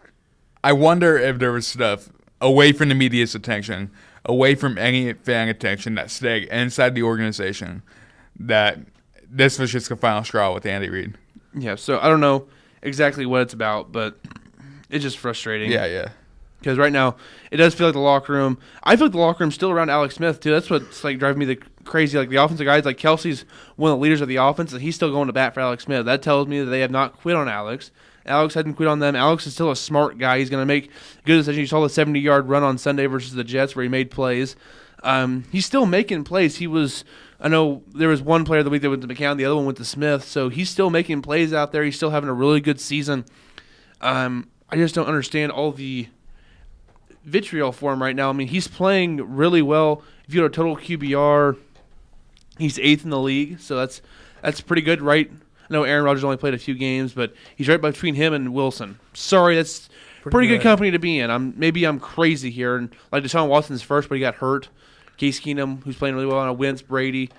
I wonder if there was stuff away from the media's attention, away from any fan attention that stayed inside the organization, that this was just the final straw with Andy Reid.
Yeah, so I don't know exactly what it's about, but it's just frustrating.
Yeah.
Because right now, it does feel like the locker room. I feel like the locker room's still around Alex Smith, too. That's what's like driving me crazy. Like the offensive guys, like Kelsey's one of the leaders of the offense, and he's still going to bat for Alex Smith. That tells me that they have not quit on Alex. Alex hadn't quit on them. Alex is still a smart guy. He's going to make good decisions. You saw the 70-yard run on Sunday versus the Jets where he made plays. He's still making plays. I know there was one player of the week that went to McCown, the other one went to Smith, so he's still making plays out there. He's still having a really good season. I just don't understand all the vitriol for him right now. I mean, he's playing really well. If you go to total QBR, he's 8th in the league, so that's pretty good, right? I know Aaron Rodgers only played a few games, but he's right between him and Wilson. Sorry, that's pretty good company to be in. Maybe I'm crazy here, and like Deshaun Watson's first, but he got hurt. Case Keenum, who's playing really well, and Wentz, Brady,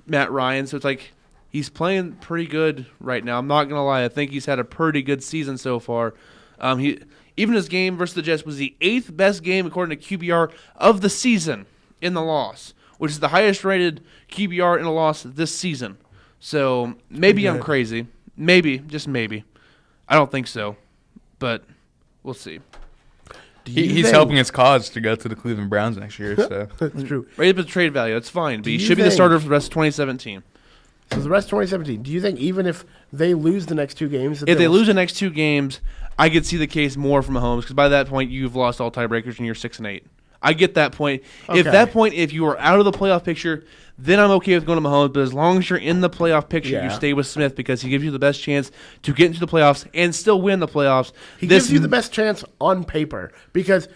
Matt Ryan. So it's like he's playing pretty good right now. I'm not gonna lie. I think he's had a pretty good season so far. Even his game versus the Jets was the 8th best game according to QBR of the season in the loss, which is the highest rated QBR in a loss this season. So maybe I'm crazy. Maybe, just maybe. I don't think so, but we'll see.
He's helping his cause to go to the Cleveland Browns next year. So
That's true.
Right up at trade value. That's fine, but he should be the starter for the rest of 2017.
So the rest of 2017, do you think even if they lose the next 2 games?
If they lose the next 2 games, I could see the case more from Mahomes because by that point you've lost all tiebreakers and you're 6-8. I get that point.
Okay.
If you are out of the playoff picture, then I'm okay with going to Mahomes. But as long as you're in the playoff picture, you stay with Smith because he gives you the best chance to get into the playoffs and still win the playoffs.
He gives you the best chance on paper because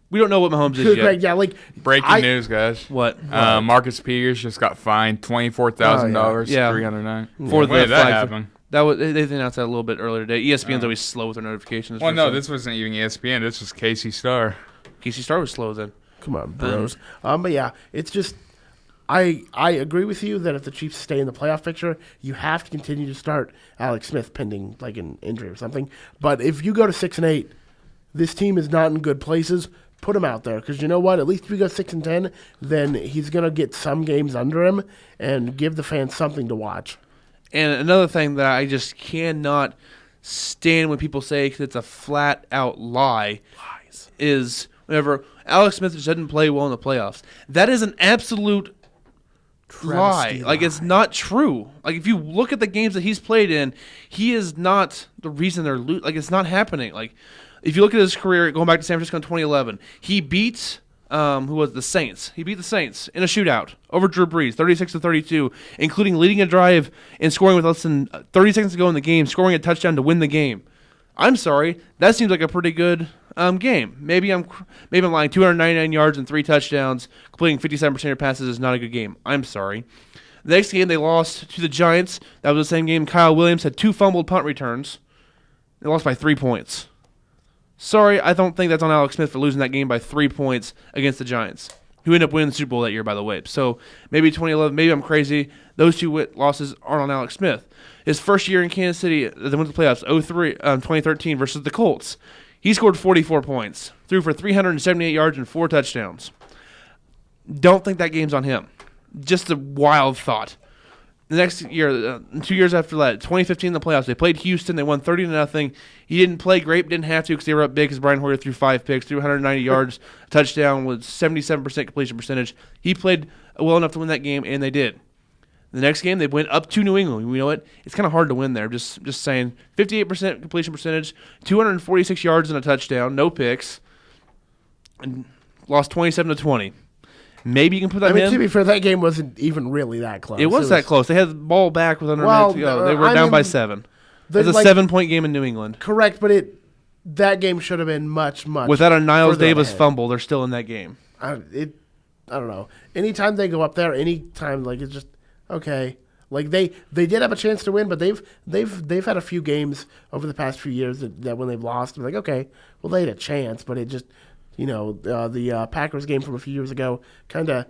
we don't know what Mahomes is yet.
Yeah, like
breaking news, guys.
What?
Marcus Peters just got fined $24,000.
Yeah.
$309.
For
when did that happen?
They announced that a little bit earlier today. ESPN's always slow with their notifications.
Well, no, this wasn't even ESPN. This was Casey Starr.
Casey Starr was slow then.
Come on, bros. But yeah, it's just I agree with you that if the Chiefs stay in the playoff picture, you have to continue to start Alex Smith pending like an injury or something. But if you go to 6-8, this team is not in good places. Put him out there because you know what? At least if we go 6-10, then he's gonna get some games under him and give the fans something to watch.
And another thing that I just cannot stand when people say because it's a flat out lie is whenever Alex Smith just didn't play well in the playoffs. That is an absolute lie. Like, it's not true. Like, if you look at the games that he's played in, he is not the reason they're losing. Like, it's not happening. Like, if you look at his career, going back to San Francisco in 2011, he beat the Saints. He beat the Saints in a shootout over Drew Brees, 36-32, including leading a drive and scoring with less than 30 seconds to go in the game, scoring a touchdown to win the game. I'm sorry, that seems like a pretty good game. Maybe I'm lying. 299 yards and 3 touchdowns, completing 57% of your passes is not a good game. I'm sorry. The next game they lost to the Giants. That was the same game. Kyle Williams had 2 fumbled punt returns. They lost by 3 points. Sorry, I don't think that's on Alex Smith for losing that game by 3 points against the Giants, who ended up winning the Super Bowl that year, by the way. So maybe 2011, maybe I'm crazy. Those 2 losses aren't on Alex Smith. His first year in Kansas City, they went to the playoffs, 2013 versus the Colts. He scored 44 points, threw for 378 yards and 4 touchdowns. Don't think that game's on him. Just a wild thought. The next year, 2 years after that, 2015 in the playoffs, they played Houston. They won 30-0. He didn't play great, didn't have to because they were up big because Brian Hoyer threw 5 picks, threw 190 yards, touchdown with 77% completion percentage. He played well enough to win that game, and they did. The next game, they went up to New England. You know what? It's kind of hard to win there. Just saying. 58% completion percentage, 246 yards and a touchdown, no picks, and lost 27-20. Maybe you can put that in.
To be fair, that game wasn't even really that close.
It was that close. They had the ball back with under a minute to go. They were down by 7. It was a 7-point game in New England.
Correct, but that game should have been much.
Without a Niles Davis fumble, they're still in that game.
I don't know. Anytime they go up there, anytime it's just okay. Like they did have a chance to win, but they've had a few games over the past few years that when they've lost, I'm like, okay, well they had a chance, but it just the Packers game from a few years ago, kind of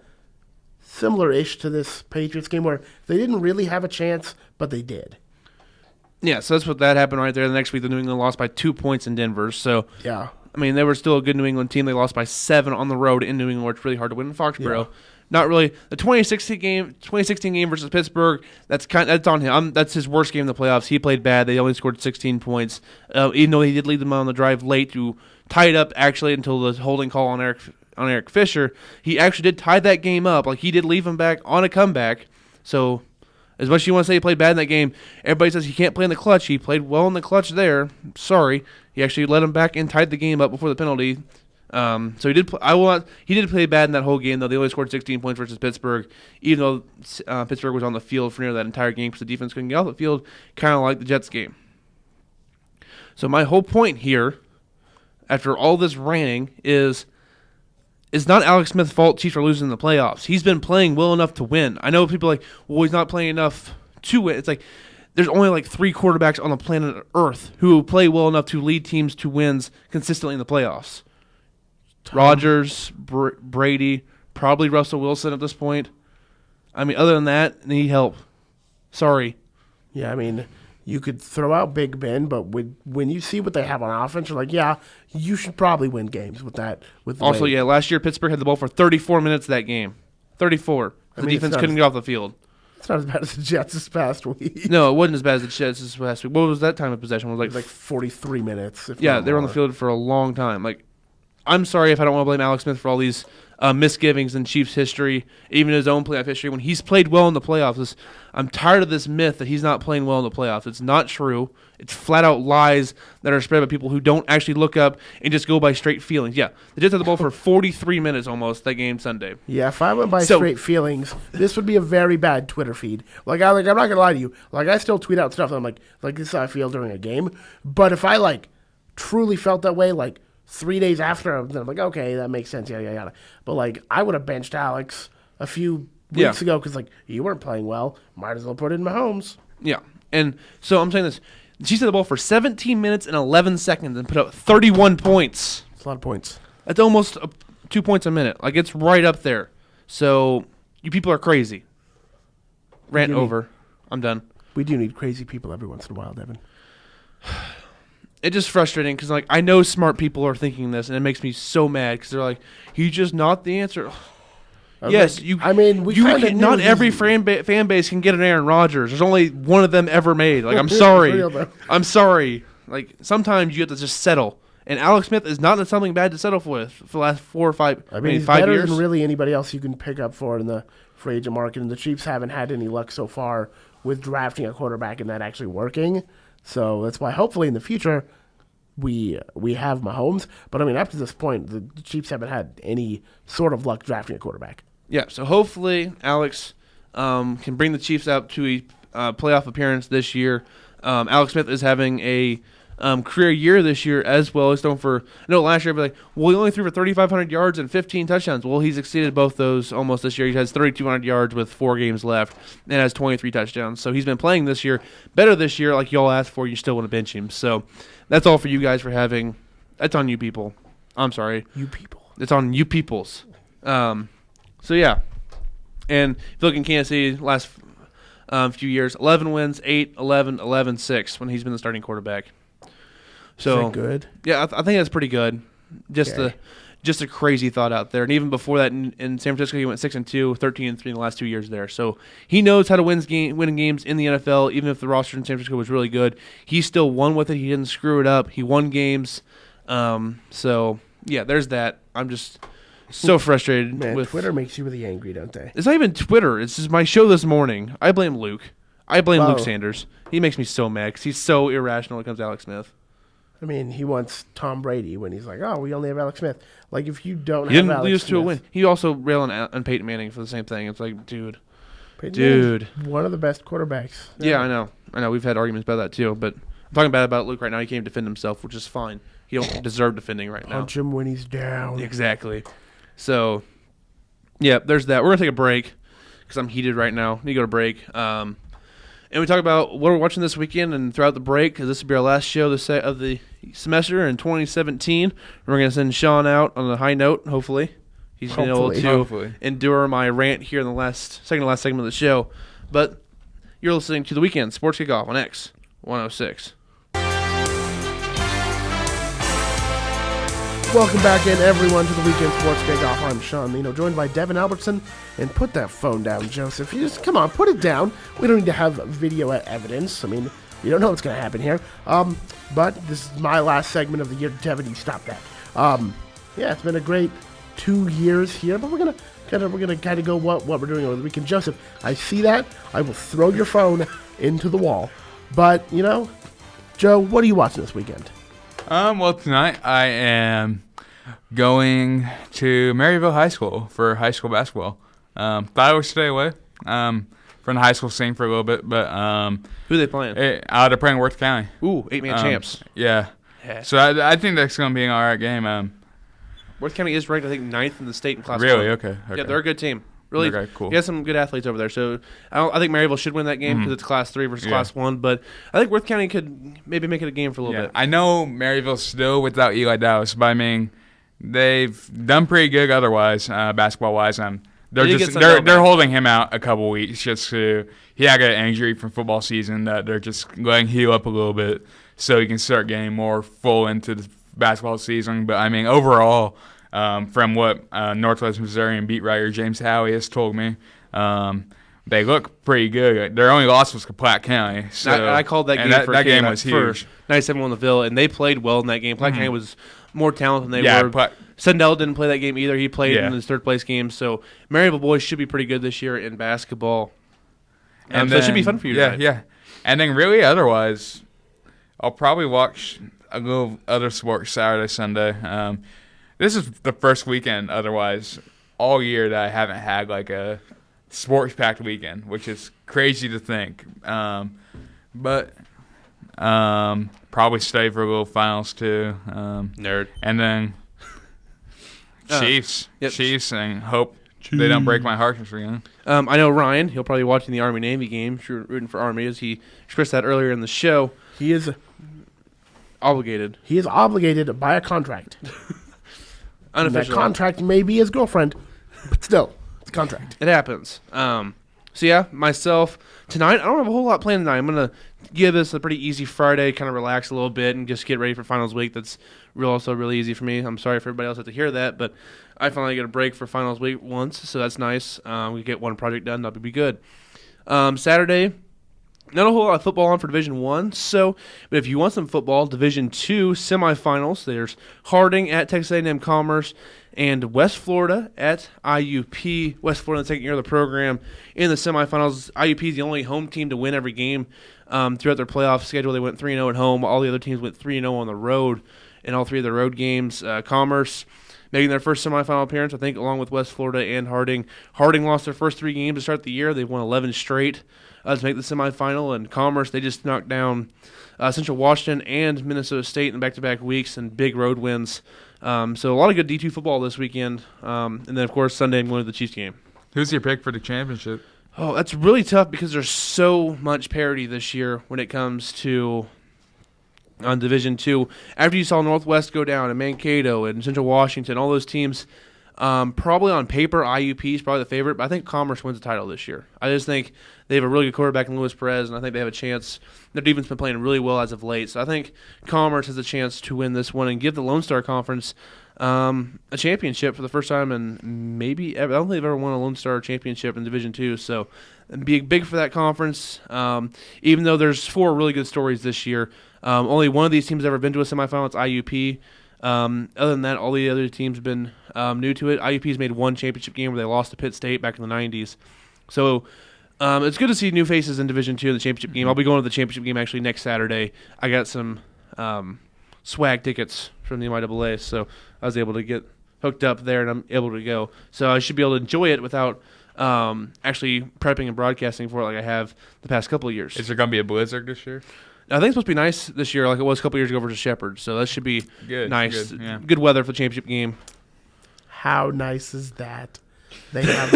similar-ish to this Patriots game where they didn't really have a chance, but they did.
Yeah, so that's what that happened right there. The next week, the New England lost by 2 points in Denver. So,
yeah.
I mean, they were still a good New England team. They lost by 7 on the road in New England, where it's really hard to win in Foxborough. Yeah. Not really. The 2016 game versus Pittsburgh, that's on him. That's his worst game in the playoffs. He played bad. They only scored 16 points, even though he did lead them on the drive late to tie it up, actually, until the holding call on Eric Fisher. He actually did tie that game up. Like, he did leave him back on a comeback. So, as much as you want to say he played bad in that game, everybody says he can't play in the clutch. He played well in the clutch there. Sorry. He actually led him back and tied the game up before the penalty. So he did. He did play bad in that whole game, though. They only scored 16 points versus Pittsburgh, even though Pittsburgh was on the field for near that entire game because the defense couldn't get off the field, kind of like the Jets game. So my whole point here, after all this ranting, is it's not Alex Smith's fault Chiefs are losing in the playoffs. He's been playing well enough to win. I know people are like, well, he's not playing enough to win. It's like there's only like 3 quarterbacks on the planet Earth who play well enough to lead teams to wins consistently in the playoffs. Rodgers, Brady, probably Russell Wilson at this point. I mean, other than that, need help. Sorry.
Yeah, I mean, you could throw out Big Ben, but when you see what they have on offense, you're like, yeah, you should probably win games with that.
Also, yeah, last year Pittsburgh had the ball for 34 minutes that game. 34. The defense couldn't get off the field.
It's not as bad as the Jets this past week.
No, it wasn't as bad as the Jets this past week. What was that time of possession? It was
like 43 minutes.
Yeah, they were on the field for a long time. Like, I'm sorry if I don't want to blame Alex Smith for all these misgivings in Chiefs history, even his own playoff history. When he's played well in the playoffs, I'm tired of this myth that he's not playing well in the playoffs. It's not true. It's flat-out lies that are spread by people who don't actually look up and just go by straight feelings. Yeah, the Jets had the ball for 43 minutes almost that game Sunday.
Yeah, if I went by straight feelings, this would be a very bad Twitter feed. I'm not going to lie to you. I still tweet out stuff. And I'm like, this is how I feel during a game. But if I, truly felt that way, 3 days after, I'm like, okay, that makes sense, yada, yada, yada. But, I would have benched Alex a few weeks ago because, you weren't playing well. Might as well put in Mahomes.
Yeah, and so I'm saying this. The Chiefs had the ball for 17 minutes and 11 seconds and put up 31 points.
That's a lot of points.
That's almost 2 points a minute. It's right up there. So, you people are crazy. Rant over. I'm done.
We do need crazy people every once in a while, Devin.
It's just frustrating because, I know smart people are thinking this, and it makes me so mad because they're like, he's just not the answer. Yes, not every fan base can get an Aaron Rodgers. There's only one of them ever made. I'm sorry. I'm sorry. Sometimes you have to just settle. And Alex Smith is not something bad to settle for the last 4 or 5
he's
5
better
years.
Than really anybody else you can pick up for in the free agent market. And the Chiefs haven't had any luck so far with drafting a quarterback and that actually working. So that's why hopefully in the future we have Mahomes. But, up to this point, the Chiefs haven't had any sort of luck drafting a quarterback.
Yeah, so hopefully Alex can bring the Chiefs out to a playoff appearance this year. Alex Smith is having a career year this year as well. He's thrown for – last year, he only threw for 3,500 yards and 15 touchdowns. Well, he's exceeded both those almost this year. He has 3,200 yards with 4 games left and has 23 touchdowns. So he's been playing this year better this year like you all asked for. You still want to bench him. So that's all for you guys for having – that's on you people. I'm sorry.
You people.
It's on you peoples. So, yeah. And if you look in Kansas City last few years, 11 wins, 8, 11, 11, 6 when he's been the starting quarterback. So,
is that good?
Yeah, I think that's pretty good. Just a crazy thought out there. And even before that, in San Francisco, he went 6-2, 13-3 in the last 2 years there. So he knows how to win games in the NFL, even if the roster in San Francisco was really good. He still won with it. He didn't screw it up. He won games. So, yeah, there's that. I'm just so frustrated.
Man, Twitter makes you really angry, don't they?
It's not even Twitter. It's just my show this morning. I blame Luke. Luke Sanders. He makes me so mad because he's so irrational when it comes to Alex Smith.
He wants Tom Brady when he's like, oh, we only have Alex Smith. If you don't have Alex Smith. He didn't lose to a win.
He also railed on Peyton Manning for the same thing. It's like, dude.
One of the best quarterbacks.
Yeah, I know. We've had arguments about that too, but I'm talking bad about Luke right now. He can't defend himself, which is fine. He don't deserve defending right now.
Punch him when he's down.
Exactly. So, yeah, there's that. We're going to take a break because I'm heated right now. Need to go to break. And we talk about what we're watching this weekend and throughout the break, because this will be our last show of the semester in 2017. We're going to send Sean out on a high note, hopefully. He's been able to endure my rant here in the second to last segment of the show. But you're listening to The Weekend Sports Kickoff on X 106.
Welcome back in, everyone, to the Weekend Sports Kickoff. I'm Sean Nienow, joined by Devin, Albertson, and put that phone down, Joseph. You just, come on, put it down. We don't need to have video evidence. I mean, you don't know what's going to happen here. But this is my last segment of the year. Devin, you stop that. Yeah, it's been a great 2 years here, but we're gonna kind of go what we're doing over the weekend. Joseph, I see that. I will throw your phone into the wall. But, Joe, what are you watching this weekend?
Well, tonight I am going to Maryville High School for high school basketball. Thought I would stay away from the high school scene for a little bit, but
who are they playing?
They're playing Worth County.
Ooh, 8-man champs.
Yeah. So I think that's going to be an all right game.
Worth County is ranked, I think, 9th in the state in Class 1.
Really? Okay.
Yeah, they're a good team. Really,
okay, cool.
You got some good athletes over there. So I think Maryville should win that game because it's Class 3 versus Class 1. But I think Worth County could maybe make it a game for a little bit.
I know Maryville's still without Eli Dallas, but I mean, they've done pretty good otherwise, basketball-wise. They're holding him out a couple weeks just to he had an injury from football season that they're just letting heal up a little bit so he can start getting more full into the basketball season. But I mean, overall. From what Northwest Missourian beat writer James Howey has told me, they look pretty good. Their only loss was to Platte County. So,
I called that game
that game was huge.
97 on the Ville, and they played well in that game. Platte County was more talented than they were. Sendell didn't play that game either. He played in his third-place game. So Maryville boys should be pretty good this year in basketball. So it should be fun for you tonight.
Yeah. And then really otherwise, I'll probably watch a little other sports Saturday, Sunday. This is the first weekend, otherwise, all year that I haven't had like a sports-packed weekend, which is crazy to think. But probably stay for a little finals too.
Nerd.
And then Chiefs. Yep. Chiefs, and hope they don't break my heart again.
I know Ryan. He'll probably be watching the Army-Navy game. Sure, rooting for Army, as he expressed that earlier in the show.
He is
obligated.
He is obligated by a contract.
Unofficial.
That contract may be his girlfriend, but still, it's a contract.
It happens. So yeah, myself tonight. I don't have a whole lot planned tonight. I'm gonna give this a pretty easy Friday, kind of relax a little bit, and just get ready for finals week. That's also really easy for me. I'm sorry for everybody else to hear that, but I finally get a break for finals week once, so that's nice. We get one project done. That'll be good. Saturday. Not a whole lot of football on for Division I, but if you want some football, Division II semifinals, there's Harding at Texas A&M Commerce and West Florida at IUP. West Florida in the second year of the program in the semifinals. IUP is the only home team to win every game throughout their playoff schedule. They went 3-0 at home. All the other teams went 3-0 on the road in all three of the road games. Commerce making their first semifinal appearance, I think, along with West Florida and Harding. Harding lost their first 3 games to start the year. They've won 11 straight to make the semifinal. And Commerce, they just knocked down Central Washington and Minnesota State in back-to-back weeks and big road wins. So a lot of good D2 football this weekend. And then, of course, Sunday I'm going to the Chiefs game.
Who's your pick for the championship?
Oh, that's really tough because there's so much parity this year when it comes to on Division II. After you saw Northwest go down and Mankato and Central Washington, all those teams, probably on paper, IUP is probably the favorite, but I think Commerce wins the title this year. I just think they have a really good quarterback in Luis Perez, and I think they have a chance. Their defense has been playing really well as of late, so I think Commerce has a chance to win this one and give the Lone Star Conference a championship for the first time in maybe ever. I don't think they've ever won a Lone Star championship in Division II, so it'd be big for that conference. Even though there's 4 really good stories this year, only one of these teams has ever been to a semifinal. It's IUP. Other than that, all the other teams have been new to it. IUP's made 1 championship game where they lost to Pitt State back in the 90s. So it's good to see new faces in Division II in the championship game. I'll be going to the championship game actually next Saturday. I got some swag tickets from the MIAA, so I was able to get hooked up there, and I'm able to go. So I should be able to enjoy it without actually prepping and broadcasting for it like I have the past couple of years.
Is there going to be a blizzard this year?
I think it's supposed to be nice this year like it was a couple years ago versus Shepherd, so that should be nice.
Good, yeah.
Good weather for the championship game.
How nice is that? They have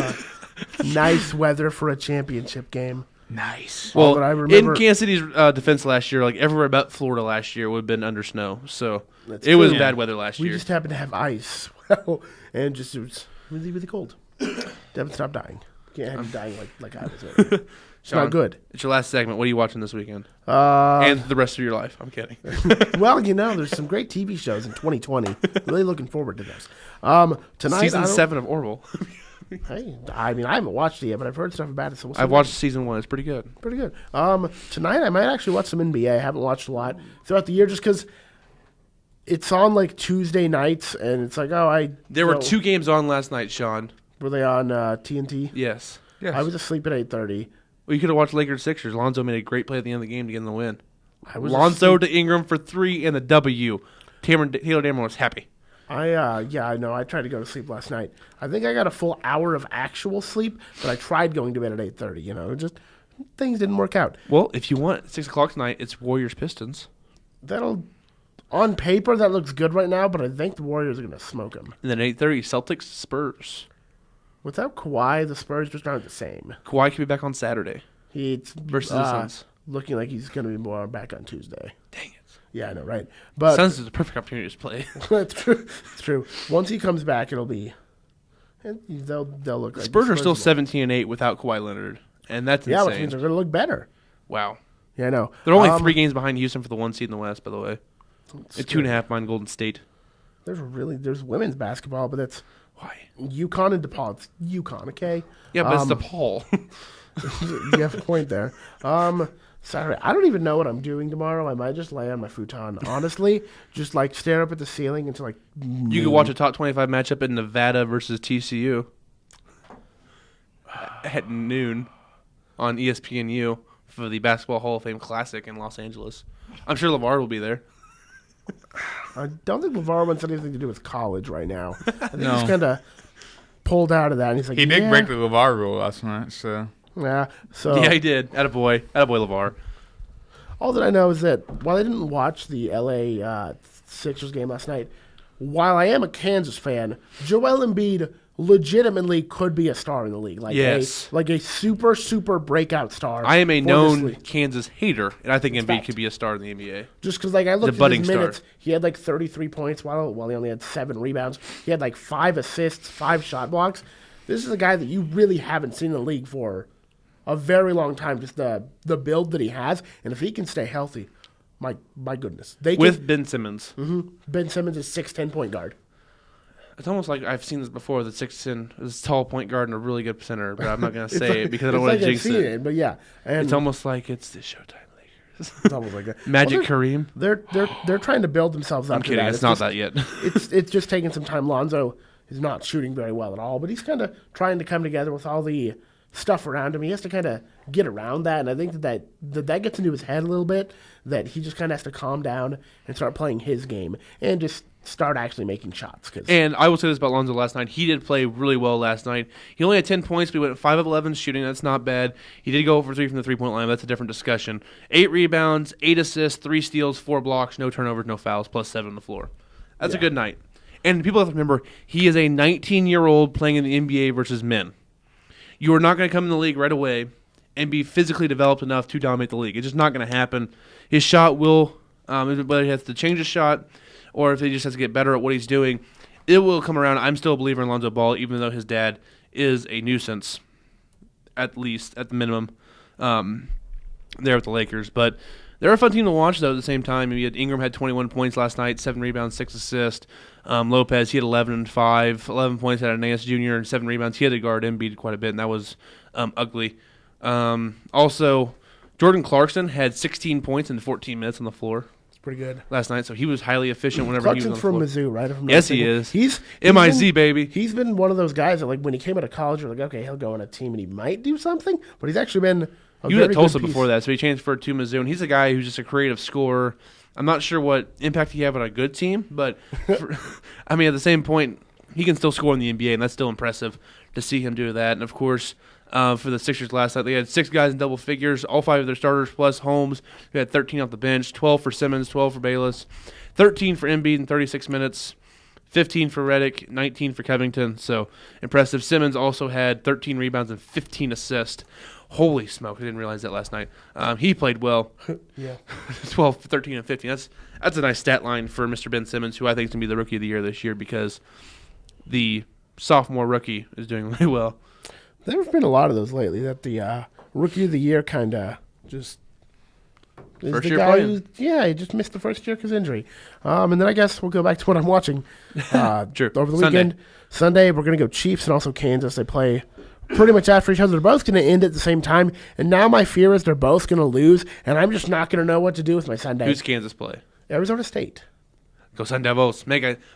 a nice weather for a championship game.
Nice.
Well,
that I remember,
in Kansas City's defense last year, like everywhere but Florida last year would have been under snow. So
That's
it was
true.
bad weather last
we
year.
just happened to have ice. Well, and just it was really, really cold. Devin, stop dying. Can't have you dying like I was. It's
Sean,
not good.
It's your last segment. What are you watching this weekend?
And
And the rest of your life. I'm kidding.
well, there's some great TV shows in 2020. Really looking forward to this. Tonight,
Season 7 of Orville.
Hey, I haven't watched it yet, but I've heard stuff about it. So we'll see
I've watched season 1. It's pretty good.
pretty good. Tonight I might actually watch some NBA. I haven't watched a lot throughout the year just because it's on like Tuesday nights, and it's like,
There were 2 games on last night, Sean.
Were they on TNT?
Yes.
Yes.
I was asleep at 8:30.
Well, you could have watched Lakers Sixers. Lonzo made a great play at the end of the game to get in the win.
I was
Lonzo
asleep.
to Ingram for 3 and the W. Taylor Dameron was happy.
I know. I tried to go to sleep last night. I think I got a full hour of actual sleep, but I tried going to bed at 8:30. Just things didn't work out.
Well, if you want 6 o'clock tonight, it's Warriors Pistons.
On paper that looks good right now, but I think the Warriors are going to smoke them.
And then 8:30, Celtics Spurs.
Without Kawhi, the Spurs just aren't the same.
Kawhi could be back on Saturday
It's
versus the Suns.
looking like he's going to be more back on Tuesday.
Dang it.
Yeah, I know, right? But
Suns is the perfect opportunity to play.
it's true. It's true. Once he comes back, it'll be. They'll look. Like
Spurs
the
are still
will.
17-8 without Kawhi Leonard, and that's
Yeah, which
insane.
means they're going to look better.
Wow.
Yeah, I know.
They're only 3 games behind Houston for the 1 seed in the West, by the way. And 2.5 behind Golden State.
There's women's basketball, but it's
Why?
UConn and DePaul. It's UConn, okay?
Yeah, but it's DePaul.
You have a point there. Saturday. I don't even know what I'm doing tomorrow. I might just lay on my futon. Honestly, just like stare up at the ceiling until like.
You could watch a top 25 matchup in Nevada versus TCU at noon on ESPNU for the Basketball Hall of Fame Classic in Los Angeles. I'm sure LeVar will be there.
I don't think LeVar wants anything to do with college right now. I think
No.
he's kind of pulled out of that. And he's like,
He did
yeah,
break the LeVar rule last night, so.
Yeah. So
Yeah, he did. Attaboy. Attaboy, LeVar.
all that I know is that while I didn't watch the LA Sixers game last night, while I am a Kansas fan, Joel Embiid legitimately could be a star in the league. Like
Yes.
a super, super breakout star.
I am a
for this
known
league.
Kansas hater, and I think Embiid
fact.
could be a star in the NBA.
Just because, like, I looked at
budding
his
star.
minutes, he had like 33 points while he only had 7 rebounds. He had like 5 assists, 5 shot blocks. This is a guy that you really haven't seen in the league for a very long time. Just the build that he has, and if he can stay healthy, my goodness, they
With
can,
Ben Simmons.
Ben Simmons is 6'10" point guard.
It's almost like I've seen this before. The 6'10" is a tall point guard and a really good center, but I'm not going to
It's
say
like-
it because I don't
it's
want
like
to
I've
jinx
seen
it.
But yeah, and
It's almost like it's the Showtime Lakers.
it's almost like that.
Magic
Well,
Kareem.
They're trying to build themselves up.
I'm
to
kidding.
that.
It's not
just-
that yet.
it's just taking some time. Lonzo is not shooting very well at all, but he's kind of trying to come together with all the stuff around him. He has to kind of get around that, and I think that gets into his head a little bit, that he just kind of has to calm down and start playing his game and just start actually making shots.
And I will say this about Lonzo last night. He did play really well last night. He only had 10 points, but he went 5 of 11 shooting. That's not bad. He did go over 3 from the three-point line. That's a different discussion. 8 rebounds, 8 assists, 3 steals, 4 blocks, no turnovers, no fouls, plus 7 on the floor. That's a good night. And people have to remember, he is a 19-year-old playing in the NBA versus men. You are not going to come in the league right away and be physically developed enough to dominate the league. It's just not going to happen. His shot will, whether he has to change his shot or if he just has to get better at what he's doing, it will come around. I'm still a believer in Lonzo Ball, even though his dad is a nuisance, at least, at the minimum, there with the Lakers. But they're a fun team to watch, though, at the same time. Ingram had 21 points last night, 7 rebounds, 6 assists. Lopez, he had 11 and 5, 11 points, had Ananias Jr., and 7 rebounds. He had to guard Embiid quite a bit, and that was ugly. Also, Jordan Clarkson had 16 points in 14 minutes on the floor.
Pretty good
Last night, so he was highly efficient whenever he was on
Clarkson's
the
from
floor.
Mizzou, right? If I'm not
Yes, he
mistaken.
is.
He's
MIZ,
been,
baby.
He's been one of those guys that, like, when he came out of college, you're like, okay, he'll go on a team and he might do something, but he's actually been a
He was
very
at Tulsa
good piece.
before that, so he transferred to Mizzou, and he's a guy who's just a creative scorer. I'm not sure what impact he had on a good team, but at the same point, he can still score in the NBA, and that's still impressive to see him do that. And, of course, for the Sixers last night, they had 6 guys in double figures, all 5 of their starters plus Holmes, who had 13 off the bench, 12 for Simmons, 12 for Bayless, 13 for Embiid in 36 minutes, 15 for Reddick, 19 for Covington. So impressive. Simmons also had 13 rebounds and 15 assists. Holy smoke, I didn't realize that last night. He played well.
Yeah.
12, 13, and 15. That's a nice stat line for Mr. Ben Simmons, who I think is going to be the Rookie of the Year this year because the sophomore rookie is doing really well.
There have been a lot of those lately that the Rookie of the Year kind of just is
First
the
year
guy
playing.
he just missed the first year because injury. And then I guess we'll go back to what I'm watching.
Sure.
Over the
Sunday.
weekend. Sunday, we're going to go Chiefs and also Kansas. They play pretty much after each other. They're both going to end at the same time. And now my fear is they're both going to lose, and I'm just not going to know what to do with my Sunday.
Who's Kansas play?
Arizona State.
Go Sun Devils.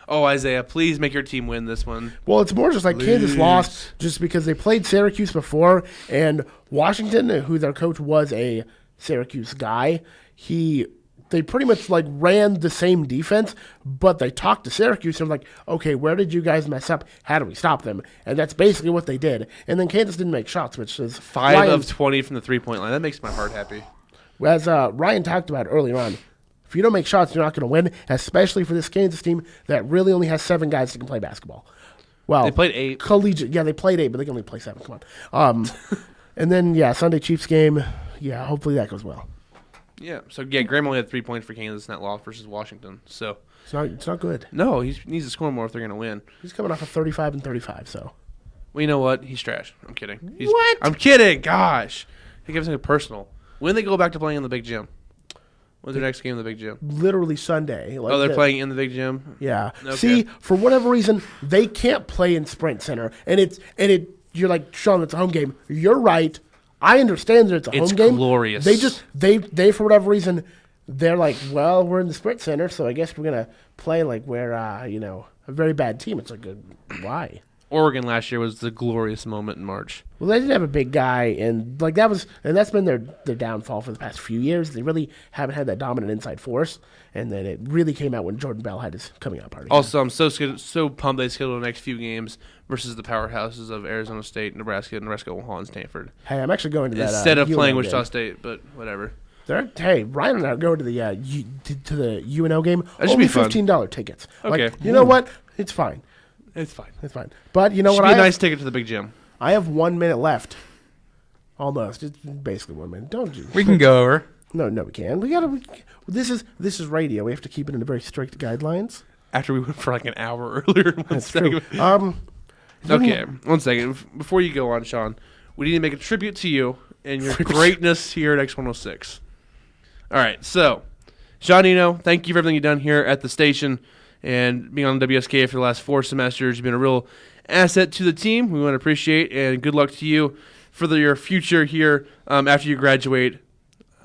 Isaiah, please make your team win this one.
Well, it's more just like Kansas lost just because they played Syracuse before, and Washington, who their coach was a Syracuse guy, they pretty much like ran the same defense, but they talked to Syracuse and were like, okay, where did you guys mess up? How do we stop them? And that's basically what they did. And then Kansas didn't make shots, which is
5 of 20 from the 3-point line. That makes my heart happy.
As Ryan talked about earlier on, if you don't make shots, you're not going to win, especially for this Kansas team that really only has 7 guys that can play basketball. Well,
They played 8.
Collegiate, yeah, they played 8, but they can only play 7. Come on. And then, Sunday Chiefs game, hopefully that goes well.
Yeah. So, Graham only had 3 points for Kansas in that loss versus Washington. So
It's not good.
no, he needs to score more if they're going to win.
He's coming off of 35 and 35, so.
Well, you know what? He's trash. I'm kidding.
What?
I'm kidding. Gosh. He gives something personal. When they go back to playing in the big gym? When's their next game in the big gym?
Literally Sunday. Like
They're playing in the big gym?
Yeah.
Okay.
See, for whatever reason, they can't play in Sprint Center, and you're like, Sean, it's a home game. You're right. I understand that it's a home game.
It's glorious.
They for whatever reason, they're like, well, we're in the Sprint Center, so I guess we're gonna play like we're a very bad team. It's like, why?
Oregon last year was the glorious moment in March.
Well, they didn't have a big guy, and that's been their downfall for the past few years. They really haven't had that dominant inside force, and then it really came out when Jordan Bell had his coming out party.
Also, I'm so pumped they scheduled the next few games versus the powerhouses of Arizona State, Nebraska, Omaha, and Stanford.
Hey, I'm actually going to that
instead of playing
UNO
Wichita
game.
State, but whatever.
Hey, Ryan and I are going to the to the UNO game.
That should
Only
be fun.
$15 tickets.
Okay.
Like, you know what? It's fine.
It's fine.
It's fine. But you know
Should
what?
be a nice ticket to the big gym.
I have 1 minute left. Almost. It's basically 1 minute. Don't you?
We can go over.
No, we can. We gotta. This is radio. We have to keep it in very strict guidelines.
After we went for like an hour earlier.
That's true.
Okay, 1 second. Before you go on, Sean, we need to make a tribute to you and your greatness here at X106. All right, so, Sean Nienow, thank you for everything you've done here at the station and being on WSK for the last 4 semesters. You've been a real asset to the team. We want to appreciate, and good luck to you for your future here after you graduate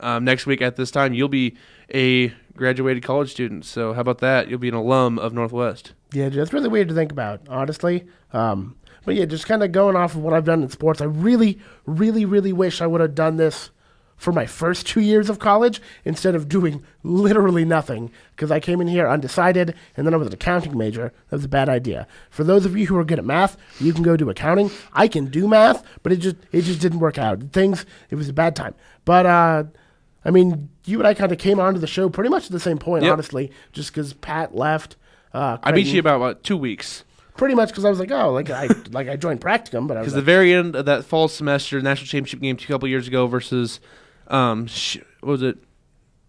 next week at this time. You'll be a graduated college student, so how about that? You'll be an alum of Northwest.
Yeah, that's really weird to think about, honestly. But yeah, just kind of going off of what I've done in sports, I really, really, really wish I would have done this for my first 2 years of college instead of doing literally nothing, because I came in here undecided, and then I was an accounting major. That was a bad idea. For those of you who are good at math, you can go do accounting. I can do math, but it just didn't work out. It was a bad time. But I mean, you and I kind of came onto the show pretty much at the same point, honestly, just because Pat left.
I beat you about 2 weeks.
Pretty much because I was like, I joined Practicum, but I was
Because
like,
the very end of that fall semester, national championship game a couple years ago versus, what was it?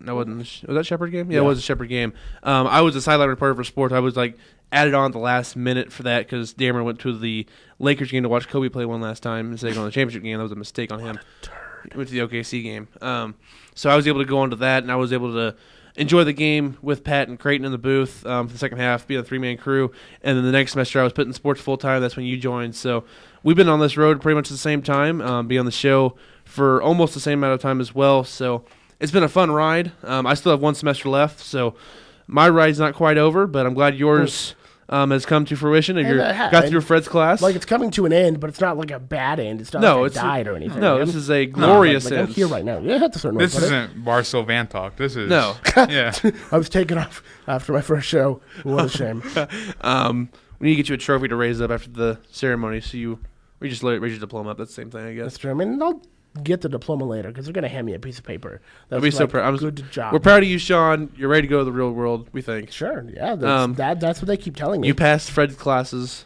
No, wasn't. Was that Shepherd game? Yeah, it was a Shepherd game. I was a sideline reporter for sports. I was like added on at the last minute for that because Dameron went to the Lakers game to watch Kobe play one last time instead of going to the championship game. That was a mistake on him. He went to the OKC game. So I was able to go into that, and I was able to enjoy the game with Pat and Creighton in the booth for the second half, be on the 3-man crew. And then the next semester I was put in sports full-time. That's when you joined. So we've been on this road pretty much at the same time, be on the show for almost the same amount of time as well. So it's been a fun ride. I still have 1 semester left, so my ride's not quite over, but I'm glad yours has come to fruition. And you got through Fred's class.
Like, it's coming to an end, but it's not like a bad end. It's not like I died or anything.
No, this is a glorious end.
I'm here right now. Yeah, that's a certain way to
This
put it.
isn't Barstool Van Talk. This is
No.
Yeah.
I was taken off after my first show. What a shame.
We need to get you a trophy to raise up after the ceremony, so we just raise your diploma up. That's the same thing, I guess.
That's true. I mean, I'll get the diploma later because they're going to hand me a piece of paper.
I'll be so proud.
Good job.
We're proud of you, Sean. You're ready to go to the real world, we think.
Sure, yeah. That's what they keep telling me.
You passed Fred's classes.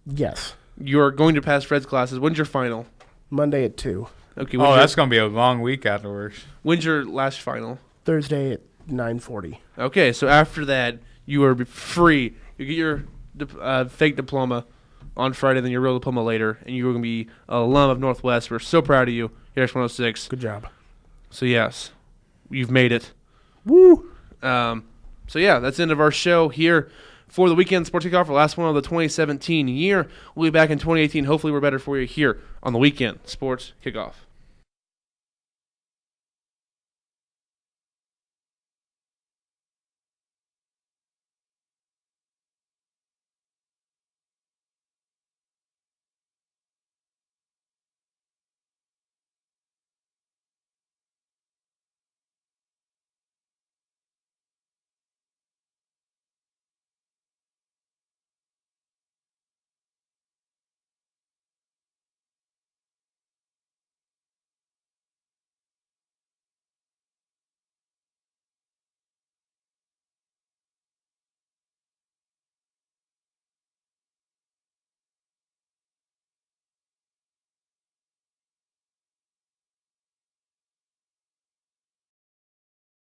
Yes.
You're going to pass Fred's classes. When's your final?
Monday at 2.
Okay.
That's going to be a long week afterwards.
When's your last final?
Thursday at 9:40.
Okay, so after that, you are free. You get your fake diploma on Friday, then your real diploma later, and you're going to be an alum of Northwest. We're so proud of you, here at X106.
Good job.
So, yes, you've made it.
Woo!
So, yeah, that's the end of our show here for the Weekend Sports Kickoff, the last one of the 2017 year. We'll be back in 2018. Hopefully we're better for you here on the Weekend Sports Kickoff.